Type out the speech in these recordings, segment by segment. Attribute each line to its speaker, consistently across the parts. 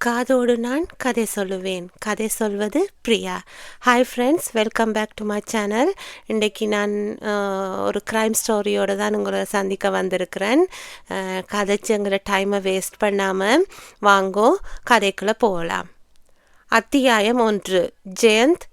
Speaker 1: காதோடு நான் கதை சொல்லுவேன். கதை சொல்வது Priya. Hi friends, welcome back to my channel. இன்றைக்கி நான் ஒரு க்ரைம் ஸ்டோரியோடு தான் உங்களை சந்திக்க வந்திருக்கிறேன். கதைச்சு எங்களை டைமை வேஸ்ட் பண்ணாமல் வாங்கோ கதைக்குள்ளே போகலாம். அத்தியாயம் 1. ஜெயந்த்.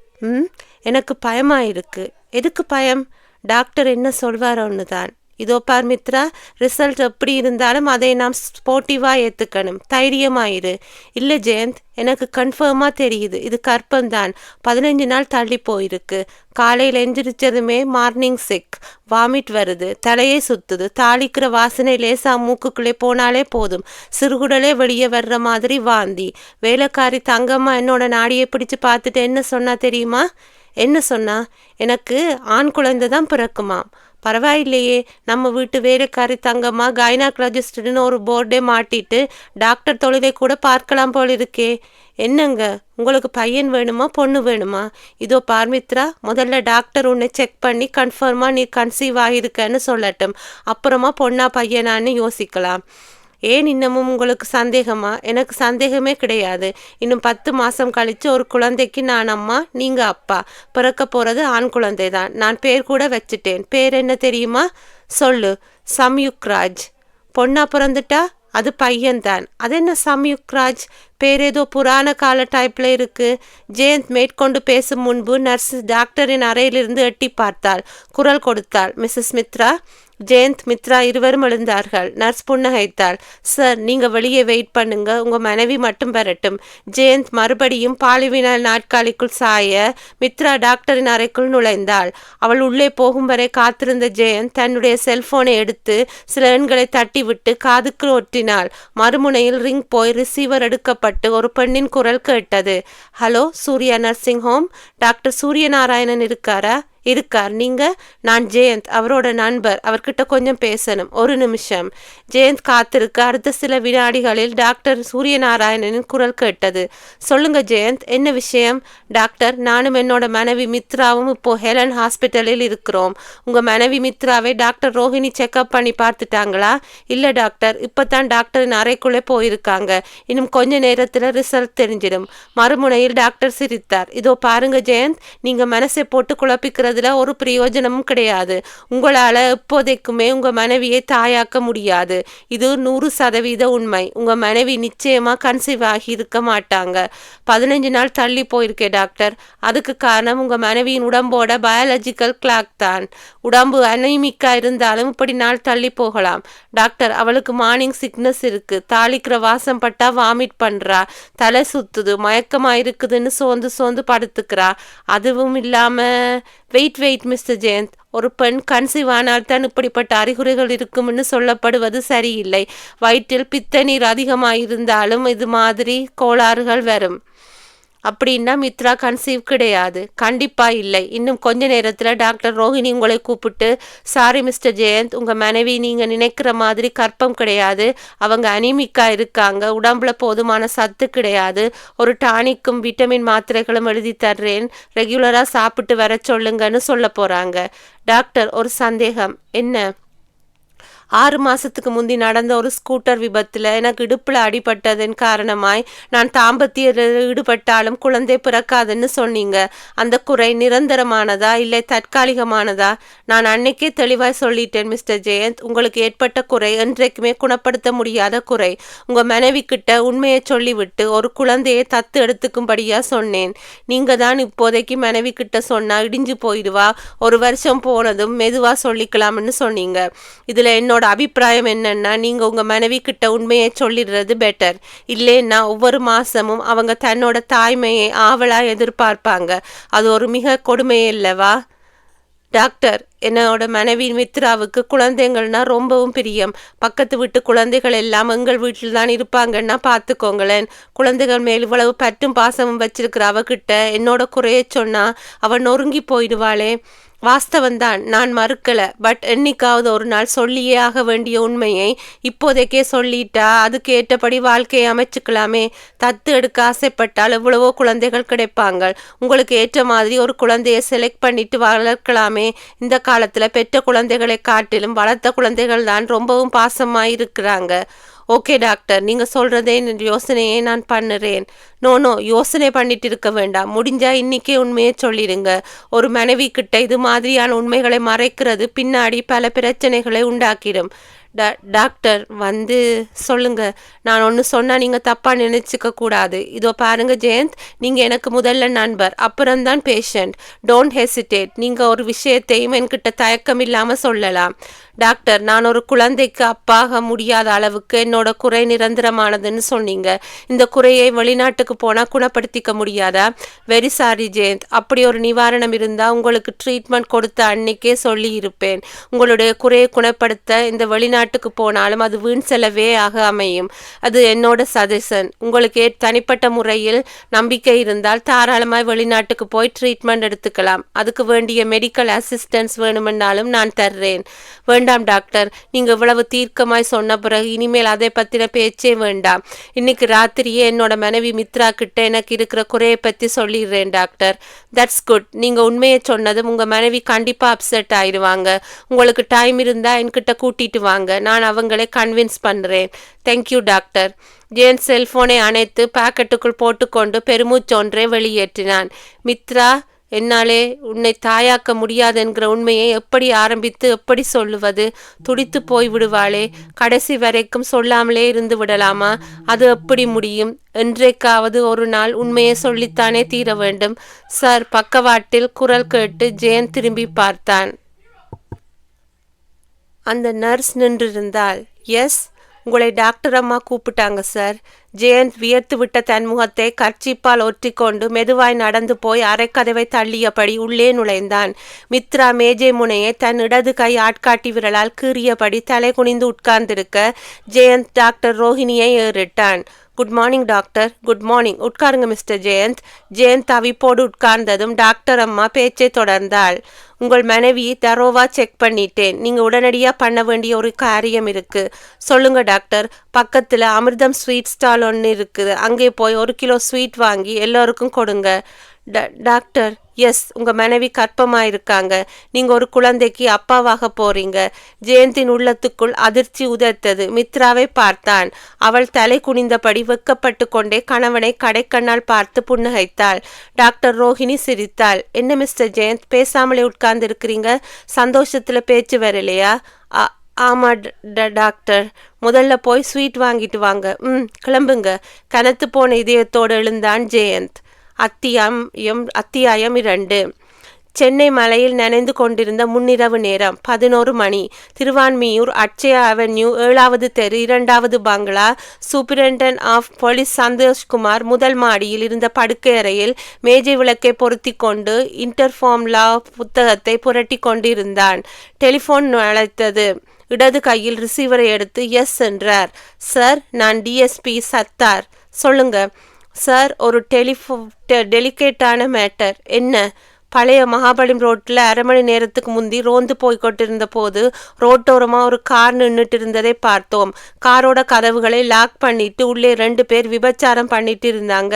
Speaker 1: எனக்கு பயமாக இருக்குது. எதுக்கு பயம்? டாக்டர் என்ன சொல்வாரோன்னு தான். இதோ பார் மித்ரா, ரிசல்ட் எப்படி இருந்தாலும் அதை நாம் ஸ்போர்ட்டிவாக ஏற்றுக்கணும். தைரியமாயிரு. இல்லை ஜெயந்த், எனக்கு கன்ஃபார்மாக தெரியுது இது கர்ப்பம்தான். 15 நாள் தள்ளி போயிருக்கு. காலையில் எந்திரிச்சதுமே மார்னிங் சிக், வாமிட் வருது, தலையே சுத்துது, தாளிக்கிற வாசனை லேசா மூக்குக்குள்ளே போனாலே போதும், சிறுகுடலே வெளியே வர்ற மாதிரி வாந்தி. வேலைக்காரி தங்கம்மா என்னோட நாடியை பிடிச்சு பார்த்துட்டு என்ன சொன்னா தெரியுமா? என்ன சொன்னா? எனக்கு ஆண் குழந்தை தான் பிறக்குமாம். பரவாயில்லையே, நம்ம வீட்டு வேலைக்காரி தங்கம்மா கைனகாலஜிஸ்ட்னு ஒரு போர்டே மாட்டிட்டு டாக்டர் தொழிலை கூட பார்க்கலாம் போல் இருக்கே. என்னங்க, உங்களுக்கு பையன் வேணுமா பொண்ணு வேணுமா? இதோ பார்மித்ரா, முதல்ல டாக்டர் உன்னை செக் பண்ணி கன்ஃபார்மாக நீ கன்சீவ் ஆகியிருக்கன்னு சொல்லட்டும். அப்புறமா பொண்ணா பையனான்னு யோசிக்கலாம். ஏன் இன்னமும் உங்களுக்கு சந்தேகமா? எனக்கு சந்தேகமே கிடையாது. இன்னும் 10 மாதம் கழித்து ஒரு குழந்தைக்கு நான் அம்மா, நீங்கள் அப்பா. பிறக்க போகிறது ஆண் குழந்தை தான். நான் பேர் கூட வச்சுட்டேன். பேர் என்ன தெரியுமா? சொல்லு. சம்யுக்ராஜ். பொண்ணா பிறந்துட்டா அது பையன்தான். அது என்ன சம்யுக்ராஜ்? பேர் ஏதோ புராண கால டைப்பில் இருக்குது. ஜெயந்த் மேற்கொண்டு பேசும் முன்பு நர்ஸ் டாக்டரின் அறையிலிருந்து எட்டி பார்த்தாள். குரல் கொடுத்தாள். மிஸ்ஸஸ் மித்ரா. ஜெயந்த், மித்ரா இருவரும் எழுந்தார்கள். நர்ஸ் புன்னகைத்தாள். சார், நீங்கள் வெளியே வெயிட் பண்ணுங்க, உங்கள் மனைவி மட்டும் வரட்டும். ஜெயந்த் மறுபடியும் பாலிவினால் நாட்காலிக்குள் சாய மித்ரா டாக்டரின் அறைக்குள் நுழைந்தாள். அவள் உள்ளே போகும் வரை காத்திருந்த ஜெயந்த் தன்னுடைய செல்போனை எடுத்து சில எண்களை தட்டிவிட்டு காதுக்கு ஒட்டினாள். மறுமுனையில் ரிங் போய் ரிசீவர் எடுக்கப்பட்டு ஒரு பெண்ணின் குரல் கேட்டது. Hello, Surya nursing home. Doctor Suryanarayanan இருக்காரா? இருக்கார். நீங்க? நான் ஜெயந்த், அவரோட நண்பர். அவர்கிட்ட கொஞ்சம் பேசணும். ஒரு நிமிஷம். ஜெயந்த் காத்திருக்க அடுத்த சில வினாடிகளில் டாக்டர் சூரியநாராயணனின் குரல் கேட்டது. சொல்லுங்க ஜெயந்த், என்ன விஷயம்? டாக்டர், நானும் என்னோட மனைவி மித்ராவும் இப்போ ஹெலன் ஹாஸ்பிட்டலில் இருக்கிறோம். உங்க மனைவி மித்ராவை டாக்டர் ரோஹிணி செக்அப் பண்ணி பார்த்துட்டாங்களா? இல்லை டாக்டர், இப்போதான் டாக்டரின் அறைக்குள்ளே போயிருக்காங்க. இன்னும் கொஞ்ச நேரத்தில் ரிசல்ட் தெரிஞ்சிடும். மறுமுனையில் டாக்டர் சிரித்தார். இதோ பாருங்க ஜெயந்த், நீங்க மனசை போட்டு குழப்பிக்கிற ஒரு பிரயோஜனமும் கிடையாது. உங்களால எப்போதைக்குமே உங்க மனைவியை தாயாக்க முடியாது. இது 100% உண்மை. உங்க மனைவி நிச்சயமா கன்சீவ் ஆகி இருக்க மாட்டாங்க. 15 நாள் தள்ளி போயிருக்கே டாக்டர். அதுக்கு காரணம் உங்க மனைவியின் உடம்போட பயாலஜிக்கல் கிளாக் தான். உடம்பு அனீமிக்கா இருந்தாலும் இப்படி நாள் தள்ளி போகலாம். டாக்டர், அவளுக்கு மார்னிங் சிக்னஸ் இருக்கு. தாளிக்கிற வாசம் பட்டா வாமிட் பண்றா, தலை சுத்துது, மயக்கமா இருக்குதுன்னு சோர்ந்து படுத்துக்கிறா. அதுவும் இல்லாம வெயிட் மிஸ்டர் ஜெயந்த், ஒரு பெண் கன்சீவ் ஆனால் தான் இப்படிப்பட்ட அறிகுறிகள் இருக்கும்னு சொல்லப்படுவது சரியில்லை. வயிற்றில் பித்த நீர் அதிகமாயிருந்தாலும் இது மாதிரி கோளாறுகள் வரும். அப்படின்னா மித்ரா கன்சீவ் கிடையாது. கண்டிப்பா இல்லை. இன்னும் கொஞ்ச நேரத்தில் டாக்டர் ரோஹிணி உங்களை கூப்பிட்டு, சாரி மிஸ்டர் ஜெயந்த், உங்க மனைவி நீங்க நினைக்கிற மாதிரி கர்ப்பம் கிடையாது. அவங்க அனீமிக்கா இருக்காங்க. உடம்புல போதுமான சத்து கிடையாது. ஒரு டானிக்கும் விட்டமின் மாத்திரைகளும் எழுதி தர்றேன், ரெகுலரா சாப்பிட்டு வர சொல்லுங்கன்னு சொல்ல போறாங்க. டாக்டர், ஒரு சந்தேகம். என்ன? 6 மாதத்துக்கு முந்தி நடந்த ஒரு ஸ்கூட்டர் விபத்தில் எனக்கு இடுப்பில் அடிபட்டதன் காரணமாய் நான் தாம்பத்தியில் ஈடுபட்டாலும் குழந்தை பிறக்காதுன்னு சொன்னீங்க. அந்த குறை நிரந்தரமானதா இல்லை தற்காலிகமானதா? நான் அன்னைக்கே தெளிவாய் சொல்லிட்டேன் மிஸ்டர் ஜெயந்த், உங்களுக்கு ஏற்பட்ட குறை என்றைக்குமே குணப்படுத்த முடியாத குறை. உங்கள் மனைவி கிட்ட உண்மையை சொல்லிவிட்டு ஒரு குழந்தையை தத்து எடுத்துக்கும்படியா சொன்னேன். நீங்கள் தான் இப்போதைக்கு மனைவி கிட்ட சொன்னா இடிஞ்சு போயிடுவா, 1 வருஷம் போனதும் மெதுவாக சொல்லிக்கலாம்னு சொன்னீங்க. இதில் என்னோட அபிப்பிராயம் என்னன்னா, நீங்க உங்க மனைவி கிட்ட உண்மையை சொல்லிடுறது பெட்டர். இல்லைன்னா ஒவ்வொரு மாசமும் அவங்க தன்னோட தாய்மையை ஆவலா எதிர்பார்ப்பாங்க. அது ஒரு மிக கொடுமையே இல்லவா? டாக்டர், என்னோட மனைவி மித்ராவுக்கு குழந்தைங்கள்னா ரொம்பவும் பிரியம். பக்கத்து வீட்டு குழந்தைகள் எல்லாம் எங்கள் வீட்டில் தான் இருப்பாங்கன்னா பார்த்துக்கோங்களேன். குழந்தைகள் மேல் இவ்வளவு பற்றும் பாசமும் வச்சிருக்கிற அவகிட்ட என்னோட குறைய சொன்னா அவன் நொறுங்கி போயிடுவாளே. வாஸ்தவந்தான், நான் மறுக்கல. பட் என்னைக்காவது ஒரு நாள் சொல்லியே ஆக வேண்டிய உண்மையை இப்போதைக்கே சொல்லிட்டா அதுக்கு ஏற்றபடி வாழ்க்கையை அமைச்சுக்கலாமே. தத்து எடுக்க ஆசைப்பட்டால் எவ்வளவோ குழந்தைகள் கிடைப்பாங்க. உங்களுக்கு ஏற்ற மாதிரி ஒரு குழந்தையை செலக்ட் பண்ணிட்டு வளர்க்கலாமே. இந்த காலத்துல பெற்ற குழந்தைகளை காட்டிலும் வளர்த்த குழந்தைகள் தான் ரொம்பவும் பாசமாய் இருக்கிறாங்க. ஓகே டாக்டர், நீங்க சொல்றதே யோசனையே நான் பண்ணுறேன். நோ யோசனை பண்ணிட்டு இருக்க வேண்டாம். முடிஞ்சா இன்னைக்கே உண்மையை சொல்லிடுங்க. ஒரு மனைவி கிட்ட இது மாதிரியான உண்மைகளை மறைக்கிறது பின்னாடி பல பிரச்சனைகளை உண்டாக்கிடும். டாக்டர் வந்து சொல்லுங்க. நான் ஒன்று சொன்னா நீங்க தப்பா நினைச்சுக்க கூடாது. இதோ பாருங்க ஜெயந்த், நீங்க எனக்கு முதல்ல நண்பர், அப்புறம்தான் பேஷண்ட். Don't hesitate. நீங்க ஒரு விஷயத்தையும் என்கிட்ட தயக்கம் இல்லாம சொல்லலாம். டாக்டர், நான் ஒரு குழந்தைக்கு அப்பாக முடியாத அளவுக்கு என்னோட குறை நிரந்தரமானதுன்னு சொன்னீங்க. இந்த குறையை வெளிநாட்டுக்கு போனால் குணப்படுத்திக்க முடியாதா? Very sorry Jayanth. அப்படி ஒரு நிவாரணம் இருந்தால் உங்களுக்கு ட்ரீட்மெண்ட் கொடுத்த அன்னைக்கே சொல்லி இருப்பேன். உங்களுடைய குறையை குணப்படுத்த இந்த வெளிநாட்டுக்கு போனாலும் அது வீண் செலவே ஆக அமையும். அது என்னோட சஜஷன். உங்களுக்கு தனிப்பட்ட முறையில் நம்பிக்கை இருந்தால் தாராளமாக வெளிநாட்டுக்கு போய் ட்ரீட்மெண்ட் எடுத்துக்கலாம். அதுக்கு வேண்டிய மெடிக்கல் அசிஸ்டன்ஸ் வேணுமென்னாலும் நான் தர்றேன். வேண்டாம் டாக்டர், நீங்க இவ்வளவு தீர்க்கமாய் சொன்ன பிறகு இனிமேல் அதை பத்தின பேச்சே வேண்டாம். இன்னைக்கு ராத்திரியே என்னோட மனைவி மித்ரா கிட்ட எனக்கு இருக்கிற குறையை பத்தி சொல்லிடுறேன் டாக்டர். That's good. நீங்க உண்மையை சொன்னதும் உங்க மனைவி கண்டிப்பா அப்செட் ஆயிடுவாங்க. உங்களுக்கு டைம் இருந்தா என்கிட்ட கூட்டிட்டு வாங்க, நான் அவங்களை கன்வின்ஸ் பண்றேன். Thank you doctor. ஜேன் செல்போனை அணைத்து பாக்கெட்டுக்குள் போட்டுக்கொண்டு பெருமூச்சொன்றை வெளியேற்றினான். மித்ரா, என்னாலே உன்னை தாயாக்க முடியாது என்கிற உண்மையை எப்படி ஆரம்பித்து எப்படி சொல்லுவது? துடித்து போய் விடுவாளே. கடைசி வரைக்கும் சொல்லாமலே இருந்து விடலாமா? அது எப்படி முடியும்? என்றைக்காவது ஒரு நாள் உண்மையை சொல்லித்தானே தீர வேண்டும். சார், பக்கவாட்டில் குரல் கேட்டு ஜெயன் திரும்பி பார்த்தான். அந்த நர்ஸ் நின்றிருந்தாள். எஸ், உங்களை டாக்டர் அம்மா கூப்பிட்டாங்க சார். ஜெயந்த் வியர்த்து விட்ட தன் முகத்தை கர்ச்சிப்பால் ஒற்றிக்கொண்டு மெதுவாய் நடந்து போய் அரைக்கதவை தள்ளியபடி உள்ளே நுழைந்தான். மித்ரா மேஜை முனையை தன் இடது கை ஆட்காட்டி விரலால் கீறியபடி தலை குனிந்து உட்கார்ந்திருக்க ஜெயந்த் டாக்டர் ரோஹிணியை ஏறிட்டான். Good morning doctor. Good morning. உட்காருங்க மிஸ்டர் ஜெயந்த். ஜெயந்த் தவிப்போடு உட்கார்ந்ததும் டாக்டர் அம்மா பேச்சை தொடர்ந்தாள். உங்கள் மனைவி தரோவா செக் பண்ணிட்டேன். நீங்க உடனடியா பண்ண வேண்டிய ஒரு காரியம் இருக்கு. சொல்லுங்க டாக்டர். பக்கத்துல அமிர்தம் ஸ்வீட் ஸ்டால் ஒன்று இருக்குது. அங்கே போய் 1 கிலோ ஸ்வீட் வாங்கி எல்லோருக்கும் கொடுங்க. டாக்டர், எஸ், உங்க மனைவி கர்ப்பமாயிருக்காங்க. நீங்க ஒரு குழந்தைக்கு அப்பாவாக போறீங்க. ஜெயந்தின் உள்ளத்துக்குள் அதிர்ச்சி உதைத்தது. மித்ராவை பார்த்தான். அவள் தலை குனிந்தபடி வெக்கப்பட்டு கொண்டே கணவனை கடைக்கண்ணால் பார்த்து புன்னகைத்தாள். டாக்டர் ரோஹிணி சிரித்தாள். என்ன மிஸ்டர் ஜெயந்த், பேசாமலே உட்கார்ந்து இருக்கிறீங்க? சந்தோஷத்துல பேச்சு வரலையா? ஆமா டாக்டர். முதல்ல போய் ஸ்வீட் வாங்கிட்டு வாங்க. கிளம்புங்க. கனத்து போன இதயத்தோடு எழுந்தான் ஜெயந்த். அத்தியாயம் 2. சென்னை மலையில் நனைந்து கொண்டிருந்த முன்னிரவு நேரம். 11 மணி. திருவான்மியூர் அட்சயா அவென்யூ 7வது தெரு 2வது பங்களா. சூப்பரிண்டென்டென்ட் ஆஃப் போலீஸ் சந்தோஷ்குமார் முதல் மாடியில் இருந்த படுக்கை அறையில் மேஜை விளக்கை பொருத்தி கொண்டு இன்டர்ஃபார்ம் லா புத்தகத்தை புரட்டி கொண்டிருந்தான். டெலிஃபோன் அழைத்தது. இடது கையில் ரிசீவரை எடுத்து எஸ் என்றார். சார், நான் டிஎஸ்பி சத்தார். சொல்லுங்க சார். ஒரு டெலிகேட்டான மேட்டர். என்ன? பழைய மகாபலிம் ரோட்டில் 1/2 மணி நேரத்துக்கு முந்தி ரோந்து போய்கொண்டிருந்த போது ரோட்டோரமாக ஒரு கார் நின்றுட்டு இருந்ததை பார்த்தோம். காரோட கதவுகளை லாக் பண்ணிட்டு உள்ளே 2 பேர் விபச்சாரம் பண்ணிட்டு இருந்தாங்க.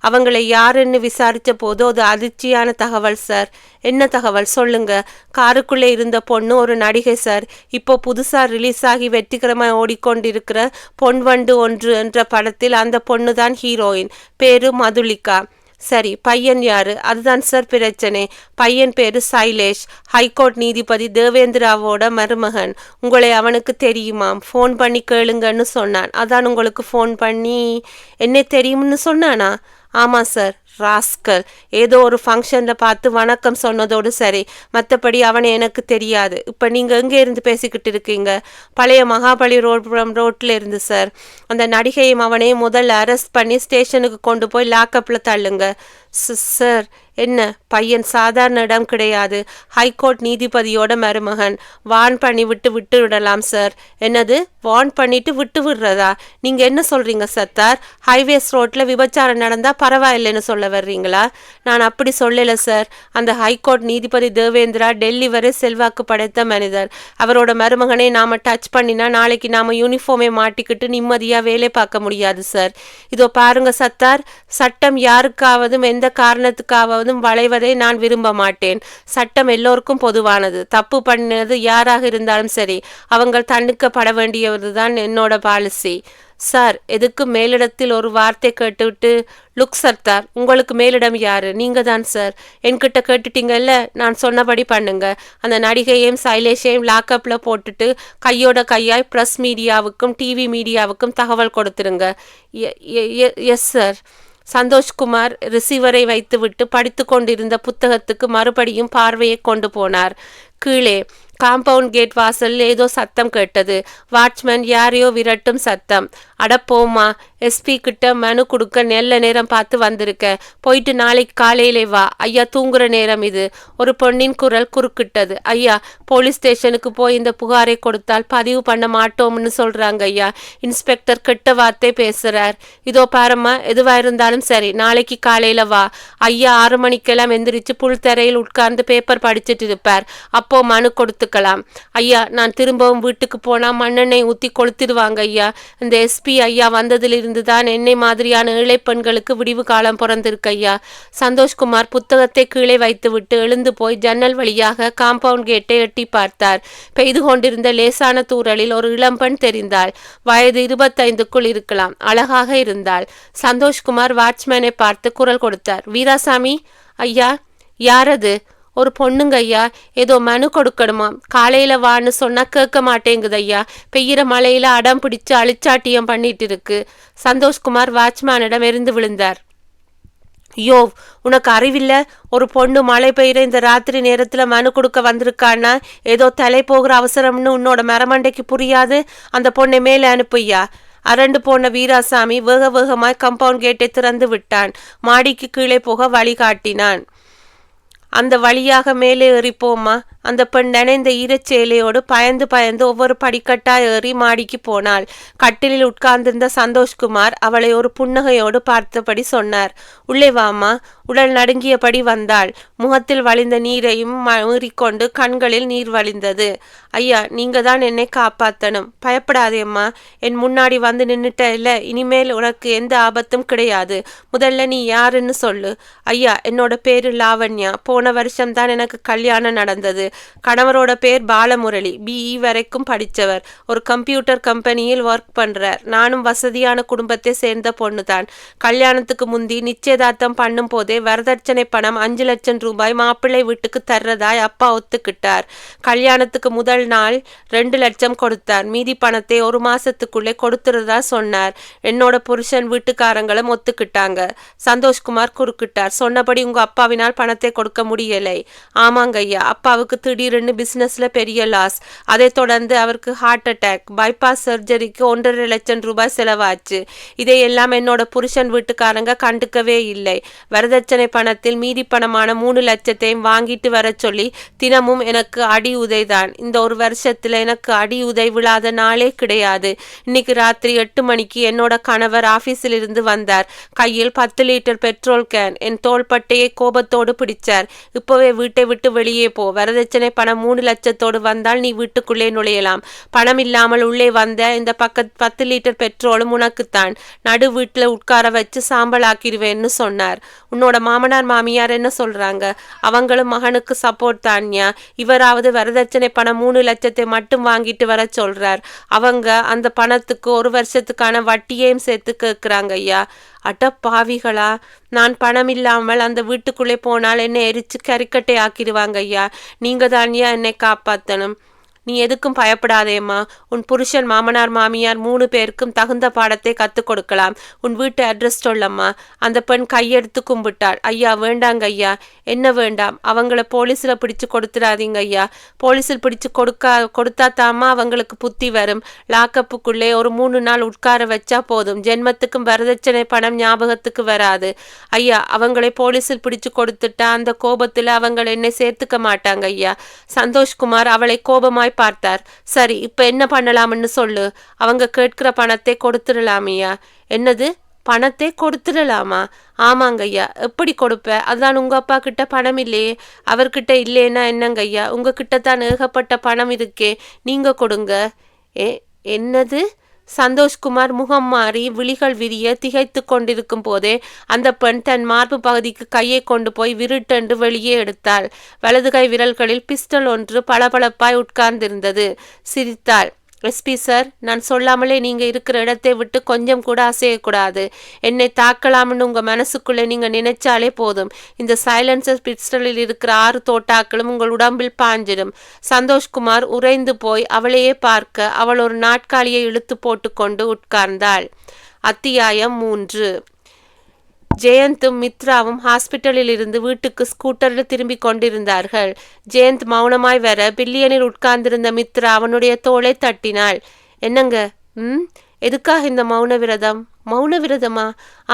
Speaker 1: அவங்களை யாருன்னு விசாரித்த போது அது அதிர்ச்சியான தகவல் சார். என்ன தகவல்? சொல்லுங்க. காருக்குள்ளே இருந்த பொண்ணு ஒரு நடிகை சார். இப்போ புதுசாக ரிலீஸ் ஆகி வெற்றிகரமாக ஓடிக்கொண்டிருக்கிற பொன்வண்டு 1 என்ற படத்தில் அந்த பொண்ணு தான் ஹீரோயின். பேரு மதுலிகா. சரி, பையன் யாரு? அதுதான் சார் பிரச்சனை. பையன் பேரு சைலேஷ். ஹைகோர்ட் நீதிபதி தேவேந்திராவோட மருமகன். உங்களை அவனுக்கு தெரியுமாம். ஃபோன் பண்ணி கேளுங்கன்னு சொன்னான். அதான் உங்களுக்கு ஃபோன் பண்ணி. என்ன தெரியும்னு சொன்னானா? ஆமாம் சார். ராஸ்கல். ஏதோ ஒரு ஃபங்க்ஷனில் பார்த்து வணக்கம் சொன்னதோடு சரி. மற்றபடி அவனை எனக்கு தெரியாது. இப்போ நீங்கள் எங்கே இருந்து பேசிக்கிட்டு இருக்கீங்க? பழைய மகாபலி ரோட்டில் இருந்து சார். அந்த நடிகையும் அவனையும் முதல்ல அரெஸ்ட் பண்ணி ஸ்டேஷனுக்கு கொண்டு போய் லாக்கப்பில் தள்ளுங்க. சார், என்ன? பையன் சாதாரண இடம் கிடையாது. ஹைகோர்ட் நீதிபதியோட மருமகன். வான் பண்ணி விட்டு விடலாம் சார். என்னது? வான் பண்ணிட்டு விட்டு விடுறதா? நீங்கள் என்ன சொல்கிறீங்க சத்தார்? ஹைவேஸ் ரோட்டில் விபச்சாரம் நடந்தால் பரவாயில்லைன்னு சொல்ல சொல்ல வர்றீங்களா? நான் அப்படி சொல்லல சார். அந்த ஹைகோர்ட் நீதிபதி தேவேந்திரா டெல்லி வரை செல்வாக்கு படைத்த மனிதர். அவரோட மருமகனை நாம டச் பண்ணினா நாளைக்கு நாம யூனிஃபார்மை மாட்டிக்கிட்டு நிம்மதியா வேலை பார்க்க முடியாது சார். இதோ பாருங்க சத்தார், சட்டம் யாருக்காவதும் எந்த காரணத்துக்காவதும் வளைவதை நான் விரும்ப மாட்டேன். சட்டம் எல்லோருக்கும் பொதுவானது. தப்பு பண்ணது யாராக இருந்தாலும் சரி, அவங்க தண்டிக்கப்பட வேண்டியதுதான் என்னோட பாலிசி. சார், எதுக்கு மேலிடத்தில் ஒரு வார்த்தை கேட்டுவிட்டு, லுக் சர்தார், உங்களுக்கு மேலிடம் யாரு? நீங்க தான் சார். என்கிட்ட கேட்டுட்டீங்கல்ல, நான் சொன்னபடி பண்ணுங்க. அந்த நடிகையையும் சைலேஷையும் லாக்அப்ல போட்டுட்டு கையோட கையாய் பிரஸ் மீடியாவுக்கும் டிவி மீடியாவுக்கும் தகவல் கொடுத்துருங்க. Yes sir. சந்தோஷ்குமார் ரிசீவரை வைத்துவிட்டு படித்து கொண்டிருந்த புத்தகத்துக்கு மறுபடியும் பார்வையை கொண்டு போனார். கீழே காம்பவுண்ட் கேட் வாசலில் ஏதோ சத்தம் கேட்டது. வாட்ச்மேன் யாரையோ விரட்டும் சத்தம். அடப்போமா, எஸ்பி கிட்ட மனு கொடுக்க நல்ல நேரம் பார்த்து வந்திருக்க. போயிட்டு நாளைக்கு காலையிலே வா. ஐயா தூங்குற நேரம் இது. ஒரு பொண்ணின் குரல் குறுக்கிட்டது. ஐயா, போலீஸ் ஸ்டேஷனுக்கு போய் இந்த புகாரை கொடுத்தால் பதிவு பண்ண மாட்டோம்னு சொல்றாங்க ஐயா. இன்ஸ்பெக்டர் கெட்ட வார்த்தை பேசுறார். இதோ பாரம்மா, எதுவா இருந்தாலும் சரி, நாளைக்கு காலையில வா. ஐயா 6 மணிக்கெல்லாம் எந்திரிச்சு புல் தரையில் உட்கார்ந்து பேப்பர் படிச்சுட்டு இருப்பார். அப்போ மனு கொடுத்துக்கலாம். ஐயா, நான் திரும்பவும் வீட்டுக்கு போனா மண்ணெண்ணெய் ஊத்தி கொளுத்திடுவாங்க ஐயா. இந்த எஸ்பி ஐயா வந்ததிலிருந்து தான் என்னை மாதிரியான ஏழை பெண்களுக்கு விடிவு காலம் பிறந்திருக்கு ஐயா. சந்தோஷ்குமார் புத்தகத்தை கீழே வைத்துவிட்டு எழுந்து போய் ஜன்னல் வழியாக காம்பவுண்ட் கேட்டை எட்டி பார்த்தார். பெய்து கொண்டிருந்த லேசான தூறலில் ஒரு இளம்பெண் தெரிந்தாள். வயது 25க்குள் இருக்கலாம். அழகாக இருந்தாள். சந்தோஷ்குமார் வாட்ச்மேனை பார்த்து குரல் கொடுத்தார். வீராசாமி ஐயா. யாரது? ஒரு பொண்ணுங்க ஐயா. ஏதோ மனு கொடுக்கணுமாம். காலையில வான்னு சொன்னா கேட்க மாட்டேங்குது ஐயா. பெய்கிற மழையில அடம் பிடிச்சு அழிச்சாட்டியம் பண்ணிட்டு இருக்கு. சந்தோஷ்குமார் வாட்ச்மேனிடம் எரிந்து விழுந்தார். யோ, உனக்கு அறிவில்ல? ஒரு பொண்ணு மழை பெய்கிற இந்த ராத்திரி நேரத்துல மனு கொடுக்க வந்திருக்கான்னா ஏதோ தலை போகிற அவசரம்னு உன்னோட மரமண்டைக்கு புரியாது? அந்த பொண்ணை மேலே அனுப்புய்யா. அரண்டு போன வீராசாமி வேக வேகமாய் கம்பவுண்ட் கேட்டை திறந்து விட்டான். மாடிக்கு கீழே போக வழி காட்டினான். அந்த வழியாக மேலே ஏறிப்போமா. அந்த பெண் நனைந்த ஈரச்சேலையோடு பயந்து பயந்து ஒவ்வொரு படிக்கட்டா ஏறி மாடிக்கு போனாள். கட்டிலில் உட்கார்ந்திருந்த சந்தோஷ்குமார் அவளை ஒரு புன்னகையோடு பார்த்தபடி சொன்னார். உள்ளே வாமா. உடல் நடுங்கியபடி வந்தாள். முகத்தில் வழிந்த நீரையும் மீறிக்கொண்டு கண்களில் நீர் வழிந்தது. ஐயா, நீங்க தான் என்னை காப்பாத்தணும். பயப்படாதேம்மா. என் முன்னாடி வந்து நின்னுட்ட இல்ல, இனிமேல் உனக்கு எந்த ஆபத்தும் கிடையாது. முதல்ல நீ யாருன்னு சொல்லு. ஐயா, என்னோட பேரு லாவண்யா. போன வருஷம்தான் எனக்கு கல்யாணம் நடந்தது. கணவரோட பேர் பாலமுரளி. BE வரைக்கும் படித்தவர். ஒரு கம்ப்யூட்டர் கம்பெனியில் ஒர்க் பண்றார். நானும் வசதியான குடும்பத்தை சேர்ந்த பொண்ணு தான். கல்யாணத்துக்கு முந்தி நிச்சயதார்த்தம் பண்ணும் போதே வரதட்சணை பணம் 5 லட்சம் ரூபாய் மாப்பிள்ளை வீட்டுக்கு தர்றதாய் அப்பா ஒத்துக்கிட்டார். கல்யாணத்துக்கு முதல் நாள் 2 லட்சம் கொடுத்தார். மீதி பணத்தை 1 மாசத்துக்குள்ளே கொடுத்துறதா சொன்னார். என்னோட புருஷன் வீட்டுக்காரங்களும் ஒத்துக்கிட்டாங்க. சந்தோஷ்குமார் குறுக்கிட்டார். சொன்னபடி உங்க அப்பாவினால் பணத்தை கொடுக்க முடியலை. ஆமாங்க ஐயா. அப்பாவுக்கு திடீர்னு பிசினஸ்ல பெரிய லாஸ். அதை தொடர்ந்து அவருக்கு ஹார்ட் அட்டாக். பைபாஸ் சர்ஜரிக்கு 1.5 லட்சம் ரூபாய் செலவாச்சு. இதையெல்லாம் என்னோட புருஷன் வீட்டுக்காரங்க கண்டுக்கவே இல்லை. வரதட்சணை பணத்தில் மீதி பணமான 3 லட்சத்தையும் வாங்கிட்டு வர சொல்லி தினமும் எனக்கு அடி உதைதான். இந்த ஒரு வருஷத்துல எனக்கு அடி உதை விழாத நாளே கிடையாது. இன்னைக்கு ராத்திரி 8 மணிக்கு என்னோட கணவர் ஆபீஸில் இருந்து வந்தார். கையில் 10 லிட்டர் பெட்ரோல் கேன். என் தோள்பட்டையை கோபத்தோடு பிடிச்சார். இப்பவே வீட்டை விட்டு வெளியே போ. வரதட்சணை பணம் 3 லட்சத்தோடு வந்தால் நீ வீட்டுக்குள்ளே நுழையலாம். பணம் இல்லாமல் உள்ளே வந்த இந்த 10 லிட்டர் பெட்ரோலும் உனக்குத்தான். நடு வீட்டுல உட்கார வச்சு சாம்பலாக்கிடுவேன்னு சொன்னார். உன்னோட மாமனார் மாமியார் என்ன சொல்றாங்க? அவங்களும் மகனுக்கு சப்போர்ட் தான்யா. இவராவது வரதட்சணை பணம் 3 லட்சத்தை மட்டும் வாங்கிட்டு வர சொல்றார். அவங்க அந்த பணத்துக்கு 1 வருஷத்துக்கான வட்டியையும் சேர்த்து கேட்குறாங்க ஐயா. அட பாவிகளா. நான் பணம் இல்லாமல் அந்த வீட்டுக்குள்ளே போனால் என்னை எரிச்சு கறிக்கட்டை ஆக்கிடுவாங்க ஐயா. நீங்க தான்யா என்னை காப்பாத்தணும். நீ எதுக்கும் பயப்படாதேம்மா. உன் புருஷன் மாமனார் மாமியார் 3 பேருக்கும் தகுந்த பாடத்தை கற்றுக் கொடுக்கலாம். உன் வீட்டு அட்ரஸ் சொல்லம்மா. அந்த பெண் கையெடுத்து கும்பிட்டாள். ஐயா வேண்டாங்க ஐயா. என்ன வேண்டாம்? அவங்கள போலீஸில் பிடிச்சு கொடுத்துடாதீங்க ஐயா. போலீஸில் பிடிச்சு கொடுத்தா தாமா அவங்களுக்கு புத்தி வரும். லாக்கப்புக்குள்ளே ஒரு 3 நாள் உட்கார வச்சா போதும். ஜென்மத்துக்கும் வரதட்சணை பணம் ஞாபகத்துக்கு வராது. ஐயா, அவங்களை போலீஸில் பிடிச்சு கொடுத்துட்டா அந்த கோபத்தில் அவங்க என்னை சேர்த்துக்க மாட்டாங்க ஐயா. சந்தோஷ்குமார் அவளை கோபமாய் பார்த்தார். சரி, இப்ப என்ன பண்ணலாம்னு சொல்லு. அவங்க கேட்கிற பணத்தை கொடுத்துடலாமையா? என்னது? பணத்தை கொடுத்துடலாமா? ஆமாங்க ஐயா. எப்படி கொடுப்ப? அதான் உங்க அப்பா கிட்ட பணம் இல்லையே. அவர்கிட்ட இல்லைன்னா என்னங்க ஐயா? உங்ககிட்ட தான் ஏகப்பட்ட பணம் இருக்கே, நீங்க கொடுங்க. ஏ என்னது? சந்தோஷ்குமார் முகம் மாறி விழிகள் விரிய திகைத்து கொண்டிருக்கும் போதே அந்த பெண் தன் மார்பு பகுதிக்கு கையை கொண்டு போய் விருட்டென்று வெளியே எடுத்தாள். வலது கை விரல்களில் பிஸ்டல் ஒன்று பளபளப்பாய் உட்கார்ந்திருந்தது. சிரித்தாள். எஸ்பி சார், நான் சொல்லாமலே நீங்க இருக்கிற இடத்தை விட்டு கொஞ்சம் கூட அசையக்கூடாது. என்னை தாக்கலாம்னு உங்க மனசுக்குள்ளே நீங்க நினைச்சாலே போதும். இந்த சைலன்சர் பிஸ்டலில் இருக்கிற 6 தோட்டாக்களும் உங்கள் உடம்பில் பாஞ்சிடும். சந்தோஷ்குமார் உறைந்து போய் அவளையே பார்க்க அவள் ஒரு நாட்காலியை இழுத்து போட்டுக்கொண்டு உட்கார்ந்தாள். அத்தியாயம் 3. ஜெயந்தும் மித்ராவும் ஹாஸ்பிட்டலில் இருந்து வீட்டுக்கு ஸ்கூட்டரில் திரும்பி கொண்டிருந்தார்கள். ஜெயந்த் மௌனமாய் வர பில்லியனில் உட்கார்ந்திருந்த மித்ரா அவனுடைய தோளை தட்டினாள். என்னங்க? எதுக்காக இந்த மௌன விரதம்? மௌன விரதமா?